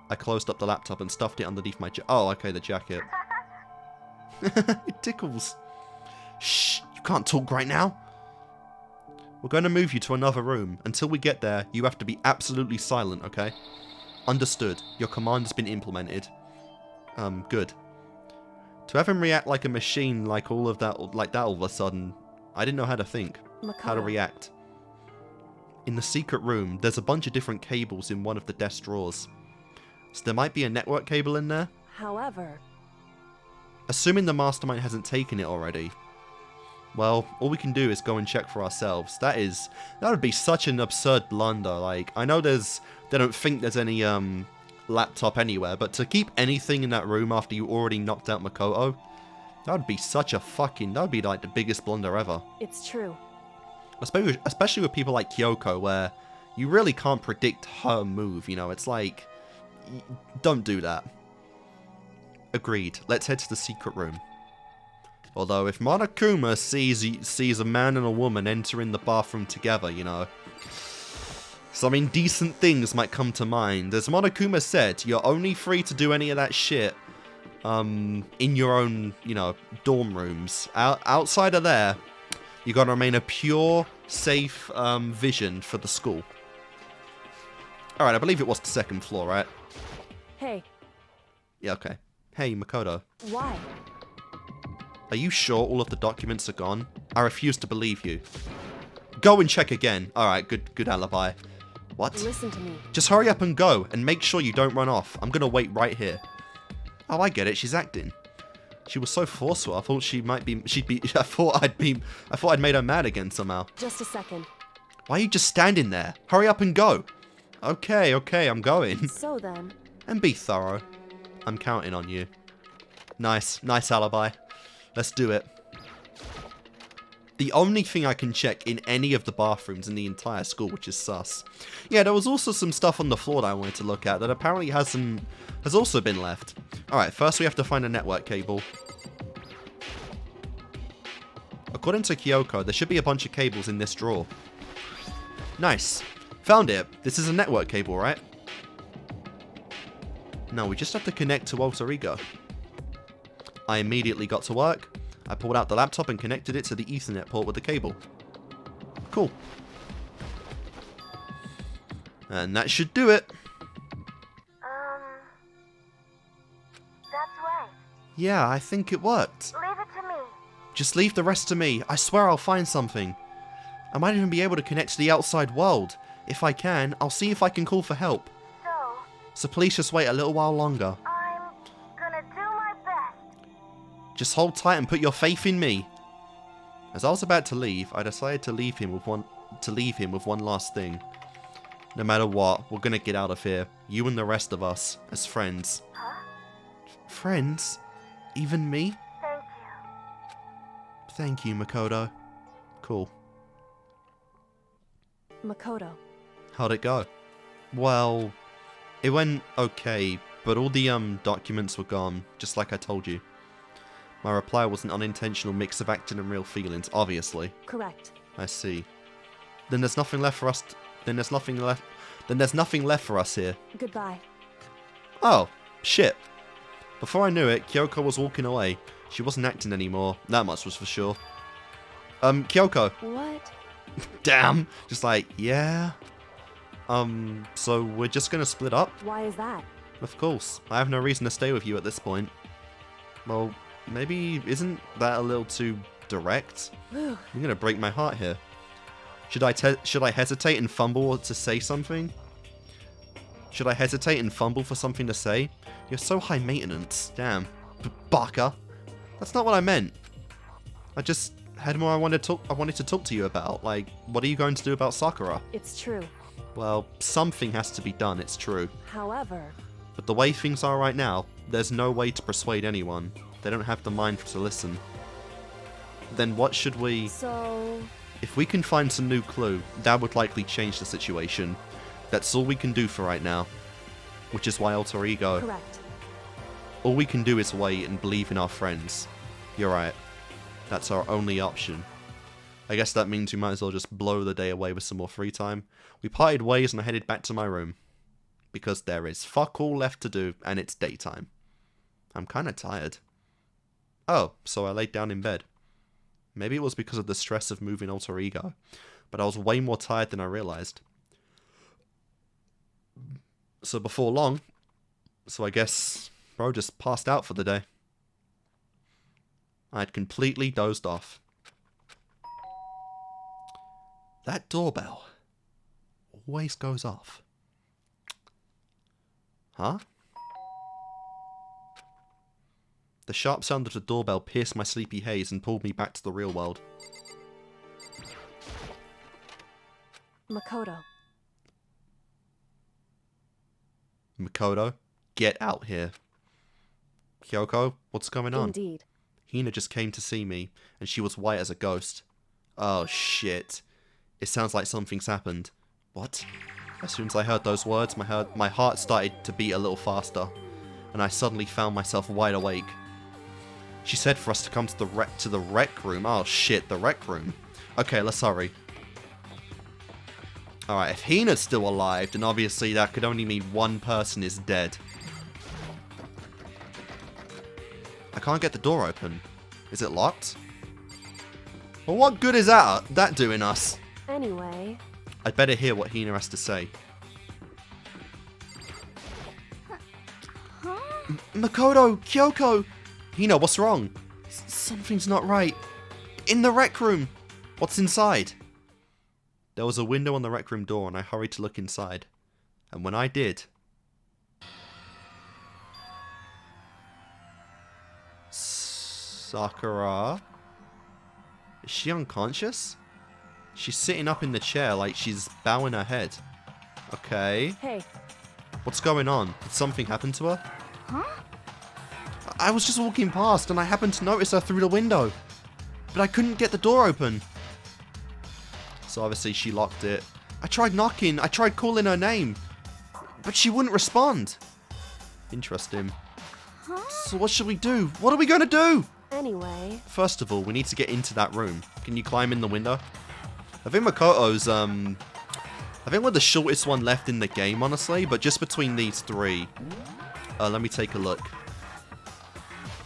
I closed up the laptop and stuffed it underneath my oh, okay, the jacket. It tickles. Shh, you can't talk right now. We're going to move you to another room. Until we get there, you have to be absolutely silent, okay? Understood. Your command has been implemented. Good. To have him react like a machine like all of that all of a sudden, I didn't know how to think. How to react. In the secret room, there's a bunch of different cables in one of the desk drawers. So there might be a network cable in there. However... Assuming the mastermind hasn't taken it already, well, all we can do is go and check for ourselves. That would be such an absurd blunder. Like, I know they don't think there's any laptop anywhere, but to keep anything in that room after you already knocked out Makoto, that would be such a fucking, that would be like the biggest blunder ever. It's true. Especially with people like Kyoko, where you really can't predict her move, you know, it's like, don't do that. Agreed. Let's head to the secret room. Although, if Monokuma sees a man and a woman entering the bathroom together, you know, some indecent things might come to mind. As Monokuma said, you're only free to do any of that shit in your own, you know, dorm rooms. Outside of there, you gotta remain a pure, safe vision for the school. Alright, I believe it was the second floor, right? Hey. Yeah, okay. Hey, Makoto. Why? Are you sure all of the documents are gone? I refuse to believe you. Go and check again. Alright, good alibi. What? Listen to me. Just hurry up and go, and make sure you don't run off. I'm gonna wait right here. Oh, I get it. She's acting. She was so forceful. I thought I thought I'd made her mad again somehow. Just a second. Why are you just standing there? Hurry up and go. Okay, I'm going. So then. And be thorough. I'm counting on you. Nice alibi. Let's do it. The only thing I can check in any of the bathrooms in the entire school, which is sus. Yeah, there was also some stuff on the floor that I wanted to look at that apparently has also been left. Alright, first we have to find a network cable. According to Kyoko, there should be a bunch of cables in this drawer. Nice. Found it. This is a network cable, right? No, we just have to connect to Alter Ego. I immediately got to work. I pulled out the laptop and connected it to the Ethernet port with the cable. Cool. And that should do it. That's right. Yeah, I think it worked. Leave it to me. Just leave the rest to me. I swear I'll find something. I might even be able to connect to the outside world. If I can, I'll see if I can call for help. So, So please just wait a little while longer. I'm gonna do my best. Just hold tight and put your faith in me. As I was about to leave, I decided to leave him with one last thing. No matter what, we're gonna get out of here. You and the rest of us, as friends. Huh? Friends? Even me? Thank you. Thank you, Makoto. Cool. Makoto. How'd it go? Well, it went okay, but all the documents were gone, just like I told you. My reply was an unintentional mix of acting and real feelings, obviously. Correct. I see. Then there's nothing left for us. Then there's nothing left for us here. Goodbye. Oh, shit. Before I knew it, Kyoko was walking away. She wasn't acting anymore. That much was for sure. Kyoko. What? Damn. Just like, yeah. So we're just gonna split up? Why is that? Of course. I have no reason to stay with you at this point. Well, maybe isn't that a little too direct? Whew. You're gonna break my heart here. Should I hesitate and fumble to say something? Should I hesitate and fumble for something to say? You're so high maintenance. Damn. Baka. That's not what I meant. I just had more I wanted to talk to you about. Like, what are you going to do about Sakura? It's true. Well, something has to be done, it's true. However... But the way things are right now, there's no way to persuade anyone. They don't have the mind to listen. Then what should we... So... If we can find some new clue, that would likely change the situation. That's all we can do for right now. Which is why Alter Ego... Correct. All we can do is wait and believe in our friends. You're right. That's our only option. I guess that means we might as well just blow the day away with some more free time. We parted ways and I headed back to my room. Because there is fuck all left to do and it's daytime. I'm kinda tired. Oh, so I laid down in bed. Maybe it was because of the stress of moving Alter Ego, but I was way more tired than I realized. So before long, I guess bro just passed out for the day. I had completely dozed off. That doorbell always goes off. Huh? The sharp sound of the doorbell pierced my sleepy haze and pulled me back to the real world. Makoto. Makoto, get out here. Kyoko, what's going on? Indeed. Hina just came to see me, and she was white as a ghost. Oh shit. It sounds like something's happened. What? As soon as I heard those words, my heart started to beat a little faster, and I suddenly found myself wide awake. She said for us to come to the rec room. Oh shit, the rec room. Okay, let's hurry. Alright, if Hina's still alive, then obviously that could only mean one person is dead. I can't get the door open. Is it locked? Well, what good is that doing us? Anyway... I'd better hear what Hina has to say. Makoto! Kyoko! Hina, what's wrong? Something's not right. In the rec room! What's inside? There was a window on the rec room door and I hurried to look inside. And when I did... Sakura? Is she unconscious? She's sitting up in the chair like she's bowing her head. Okay. Hey. What's going on? Did something happen to her? Huh? I was just walking past and I happened to notice her through the window. But I couldn't get the door open. So obviously she locked it. I tried knocking. I tried calling her name. But she wouldn't respond. Interesting. Huh? So what should we do? What are we going to do? Anyway... First of all, we need to get into that room. Can you climb in the window? I think Makoto's, I think we're the shortest one left in the game, honestly. But just between these three. Let me take a look.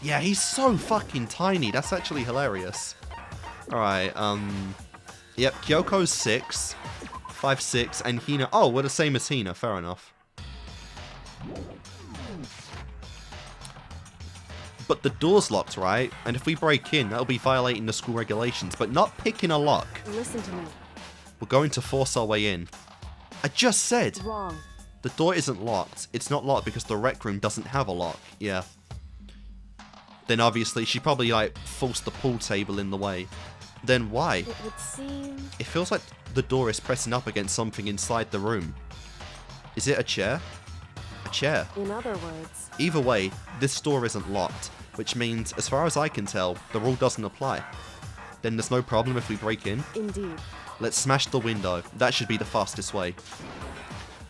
Yeah, he's so fucking tiny. That's actually hilarious. Alright, yep, Kyoko's 6. 5'6", and Hina... Oh, we're the same as Hina. Fair enough. But the door's locked, right? And if we break in, that'll be violating the school regulations, but not picking a lock. Listen to me. We're going to force our way in. I just said... Wrong. The door isn't locked. It's not locked because the rec room doesn't have a lock. Yeah. Then obviously she probably like forced the pool table in the way. Then why? It would seem... It feels like the door is pressing up against something inside the room. Is it a chair? A chair. In other words... Either way, this door isn't locked, which means, as far as I can tell, the rule doesn't apply. Then there's no problem if we break in. Indeed. Let's smash the window. That should be the fastest way.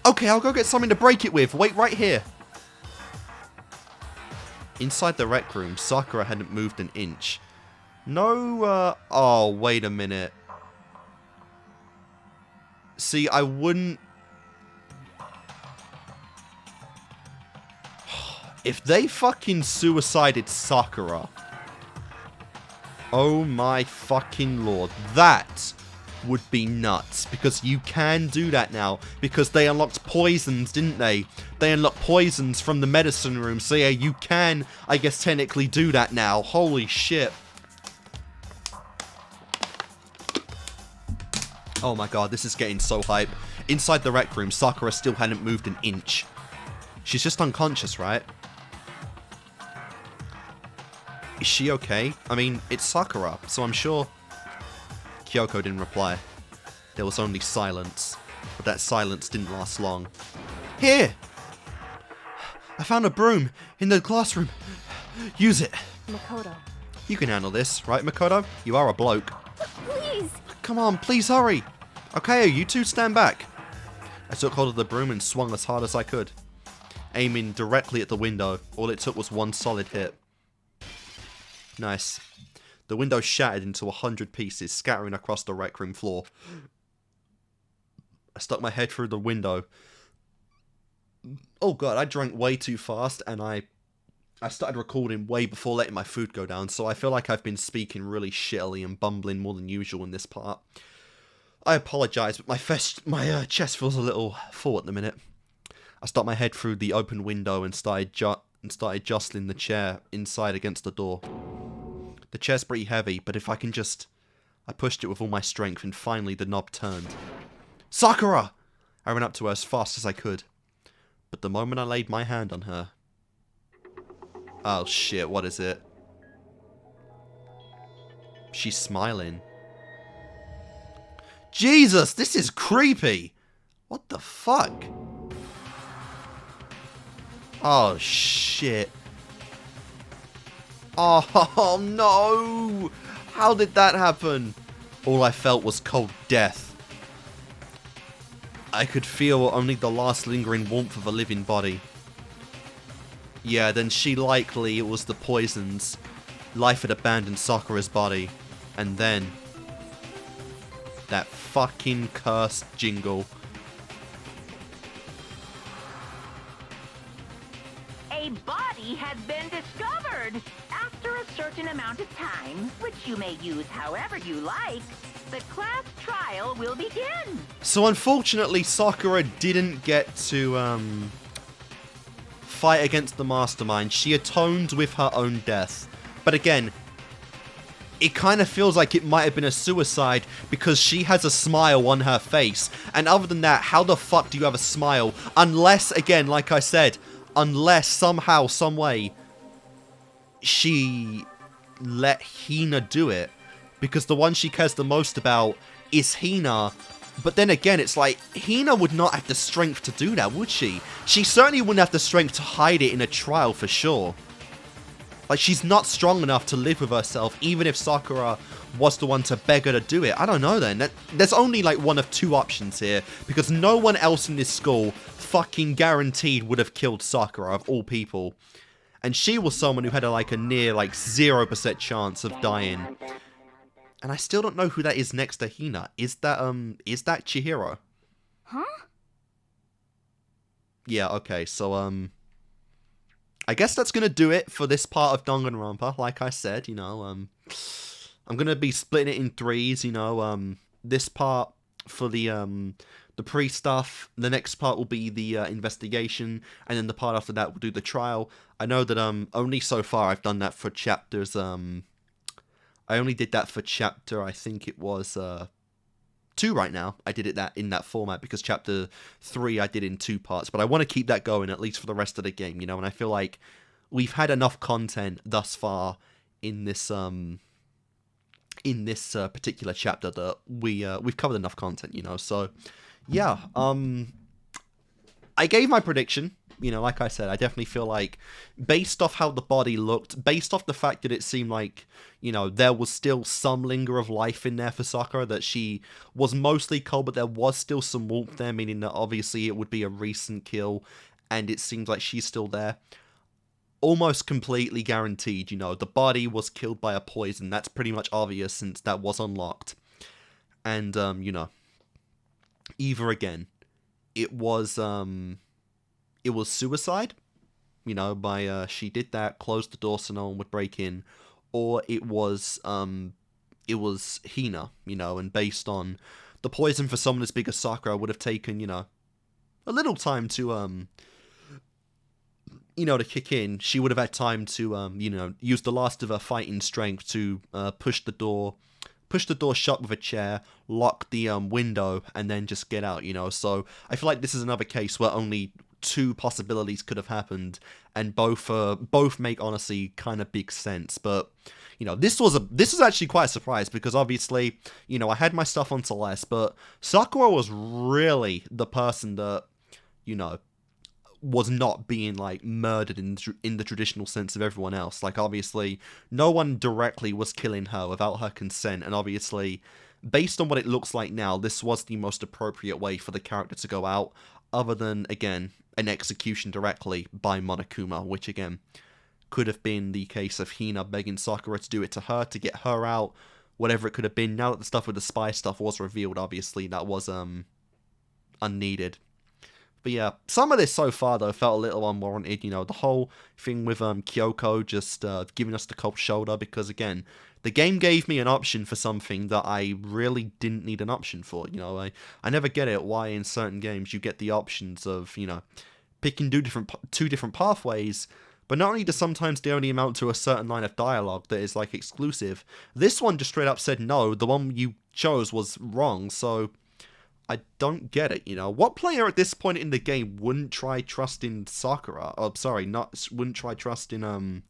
Okay, I'll go get something to break it with. Wait right here. Inside the rec room, Sakura hadn't moved an inch. No, oh, wait a minute. See, I wouldn't... If they fucking suicided Sakura... Oh my fucking lord. That would be nuts. Because you can do that now. Because they unlocked poisons, didn't they? They unlocked poisons from the medicine room. So yeah, you can, I guess, technically do that now. Holy shit. Oh my god, this is getting so hype. Inside the rec room, Sakura still hadn't moved an inch. She's just unconscious, right? Is she okay? I mean, it's Sakura, so I'm sure... Kyoko didn't reply. There was only silence. But that silence didn't last long. Here! I found a broom in the classroom. Use it. Makoto. You can handle this, right, Makoto? You are a bloke. Please! Come on, please hurry. Okay, you two stand back. I took hold of the broom and swung as hard as I could. Aiming directly at the window. All it took was one solid hit. Nice. The window shattered into 100 pieces, scattering across the rec room floor. I stuck my head through the window. Oh god, I drank way too fast, and I started recording way before letting my food go down, so I feel like I've been speaking really shittily and bumbling more than usual in this part. I apologise, but my chest feels a little full at the minute. I stuck my head through the open window and started jostling the chair inside against the door. The chair's pretty heavy, but if I can just... I pushed it with all my strength, and finally the knob turned. Sakura! I ran up to her as fast as I could. But the moment I laid my hand on her... Oh shit, what is it? She's smiling. Jesus, this is creepy! What the fuck? Oh shit. Oh no! How did that happen? All I felt was cold death. I could feel only the last lingering warmth of a living body. Yeah, then it was the poisons. Life had abandoned Sakura's body. And then... that fucking cursed jingle. A body has been discovered! After a certain amount of time, which you may use however you like, the class trial will begin. So unfortunately, Sakura didn't get to, fight against the mastermind. She atoned with her own death. But again, it kind of feels like it might have been a suicide because she has a smile on her face. And other than that, how the fuck do you have a smile? Unless, again, like I said, unless somehow, some way, she let Hina do it. Because the one she cares the most about is Hina. But then again, it's like, Hina would not have the strength to do that, would she? She certainly wouldn't have the strength to hide it in a trial for sure. Like, she's not strong enough to live with herself, even if Sakura was the one to beg her to do it. I don't know then. There's only like one of two options here, because no one else in this school fucking guaranteed would have killed Sakura, of all people. And she was someone who had a near 0% chance of dying. And I still don't know who that is next to Hina. Is that Chihiro? Huh? Yeah, okay, so, I guess that's gonna do it for this part of Danganronpa. Like I said, you know, I'm gonna be splitting it in threes, you know, this part for the pre-stuff, the next part will be the investigation, and then the part after that will do the trial. I know that, only so far I've done that for chapters, I only did that for chapter, I think it was, 2 right now. I did it in that format because chapter 3 I did in 2 parts, but I want to keep that going at least for the rest of the game, you know, and I feel like we've had enough content thus far in this particular chapter that we've covered enough content, you know. So yeah, I gave my prediction. You know, like I said, I definitely feel like, based off how the body looked, based off the fact that it seemed like, you know, there was still some linger of life in there for Sakura, that she was mostly cold, but there was still some warmth there, meaning that obviously it would be a recent kill, and it seems like she's still there. Almost completely guaranteed, you know, the body was killed by a poison. That's pretty much obvious since that was unlocked. And, you know, either again, it was suicide, you know, by, she did that, closed the door so no one would break in, or it was Hina, you know, and based on the poison for someone as big as Sakura would have taken, you know, a little time to, you know, to kick in. She would have had time to, you know, use the last of her fighting strength to push the door shut with a chair, lock the window, and then just get out, you know. So I feel like this is another case where only 2 possibilities could have happened, and both make honestly kind of big sense. But you know, this was actually quite a surprise, because obviously, you know, I had my stuff on Celeste, but Sakura was really the person that, you know, was not being like murdered in the traditional sense of everyone else. Like, obviously no one directly was killing her without her consent, and obviously based on what it looks like now, this was the most appropriate way for the character to go out, other than, again, an execution directly by Monokuma, which again could have been the case of Hina begging Sakura to do it to her to get her out, whatever it could have been. Now that the stuff with the spy stuff was revealed, obviously that was unneeded. But yeah, some of this so far, though, felt a little unwarranted. You know, the whole thing with Kyoko just giving us the cold shoulder, because, again, the game gave me an option for something that I really didn't need an option for. You know, I never get it why in certain games you get the options of, you know, picking two different pathways, but not only do sometimes they only amount to a certain line of dialogue that is, like, exclusive. This one just straight up said, no, the one you chose was wrong, so I don't get it, you know. What player at this point in the game wouldn't try trusting Sakura? Oh, sorry, wouldn't try trusting,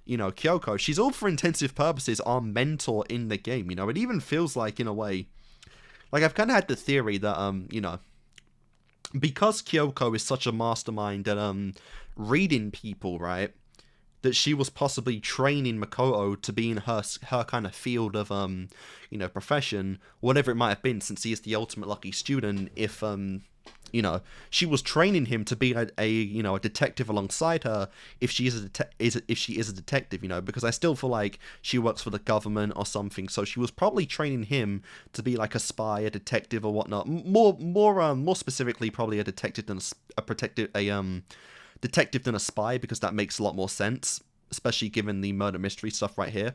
you know, Kyoko? She's all for intensive purposes our mentor in the game, you know. It even feels like, in a way, like, I've kind of had the theory that, you know, because Kyoko is such a mastermind at, reading people, right, that she was possibly training Makoto to be in her kind of field of, you know, profession, whatever it might have been, since he is the ultimate lucky student. If, you know, she was training him to be a you know, a detective alongside her, if she is a detective, you know, because I still feel like she works for the government or something, so she was probably training him to be like a spy, a detective, or whatnot. More specifically, probably a detective than detective than a spy, because that makes a lot more sense, especially given the murder mystery stuff right here.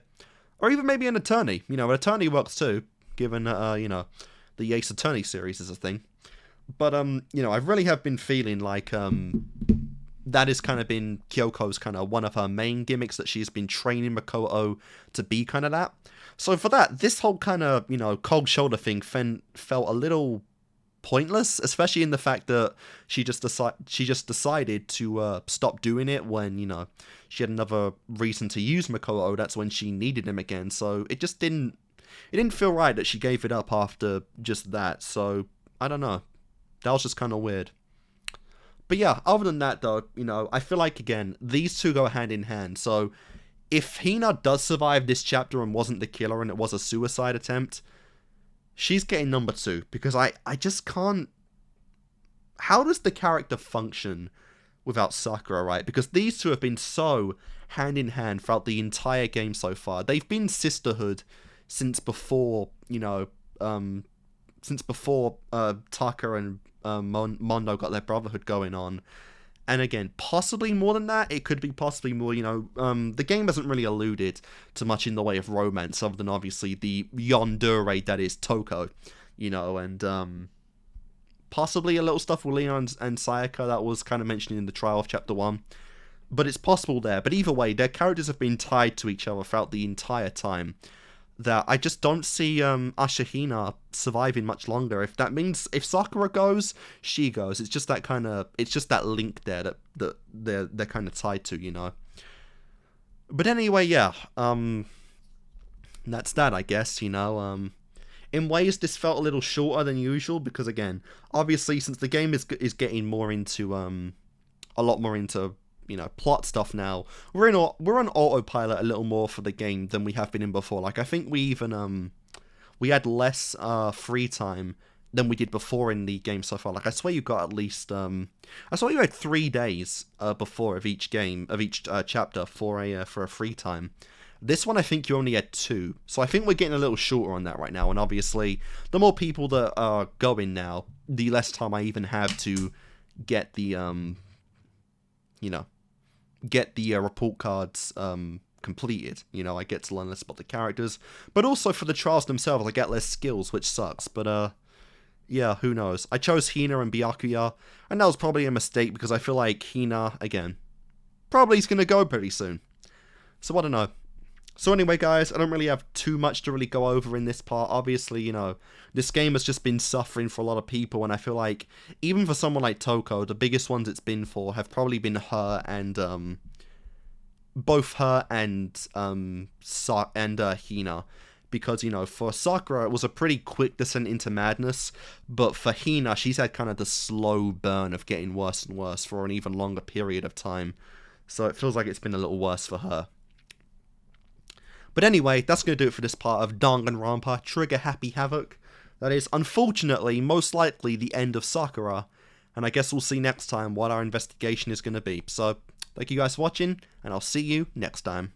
Or even maybe an attorney. You know, an attorney works too, given, you know, the Ace Attorney series is a thing. But, you know, I really have been feeling like, that has kind of been Kyoko's kind of one of her main gimmicks, that she's been training Makoto to be kind of that. So for that, this whole kind of, you know, cold shoulder thing felt a little pointless, especially in the fact that she just decided to stop doing it when, you know, she had another reason to use Makoto. That's when she needed him again. So it just didn't feel right that she gave it up after just that. So I don't know, that was just kind of weird. But yeah, other than that, though, you know, I feel like, again, these two go hand in hand. So if Hina does survive this chapter and wasn't the killer and it was a suicide attempt, she's getting number 2, because I just can't... How does the character function without Sakura, right? Because these two have been so hand-in-hand throughout the entire game so far. They've been sisterhood since before, you know, Taka and Mondo got their brotherhood going on. And again, possibly more than that. It could be possibly more, you know, the game hasn't really alluded to much in the way of romance, other than obviously the yandere that is Toko, you know, and possibly a little stuff with Leon and Sayaka that was kind of mentioned in the trial of Chapter 1. But it's possible there. But either way, their characters have been tied to each other throughout the entire time. that I just don't see Ashihina surviving much longer. If that means if Sakura goes, she goes. It's just that link there that they're kind of tied to, you know. But anyway, yeah. That's that, I guess, you know. In ways, this felt a little shorter than usual because, again, obviously, since the game is getting more into a lot more into, you know, plot stuff now, we're on autopilot a little more for the game than we have been in before. Like, I think we even we had less free time than we did before in the game so far. Like, I swear you got at least I swear you had 3 days before of each chapter for a free time. This one, I think you only had 2. So I think we're getting a little shorter on that right now. And obviously, the more people that are going now, the less time I even have to get the, you know, get the report cards completed. You know, I get to learn less about the characters. But also for the trials themselves, I get less skills, which sucks. But, yeah, who knows. I chose Hina and Byakuya, and that was probably a mistake because I feel like Hina, again, probably is going to go pretty soon. So I don't know. So anyway, guys, I don't really have too much to really go over in this part. Obviously, you know, this game has just been suffering for a lot of people, and I feel like, even for someone like Toko, the biggest ones it's been for have probably been her and, both her and Hina. Because, you know, for Sakura, it was a pretty quick descent into madness, but for Hina, she's had kind of the slow burn of getting worse and worse for an even longer period of time. So it feels like it's been a little worse for her. But anyway, that's going to do it for this part of Danganronpa Trigger Happy Havoc. That is, unfortunately, most likely the end of Sakura. And I guess we'll see next time what our investigation is going to be. So, thank you guys for watching, and I'll see you next time.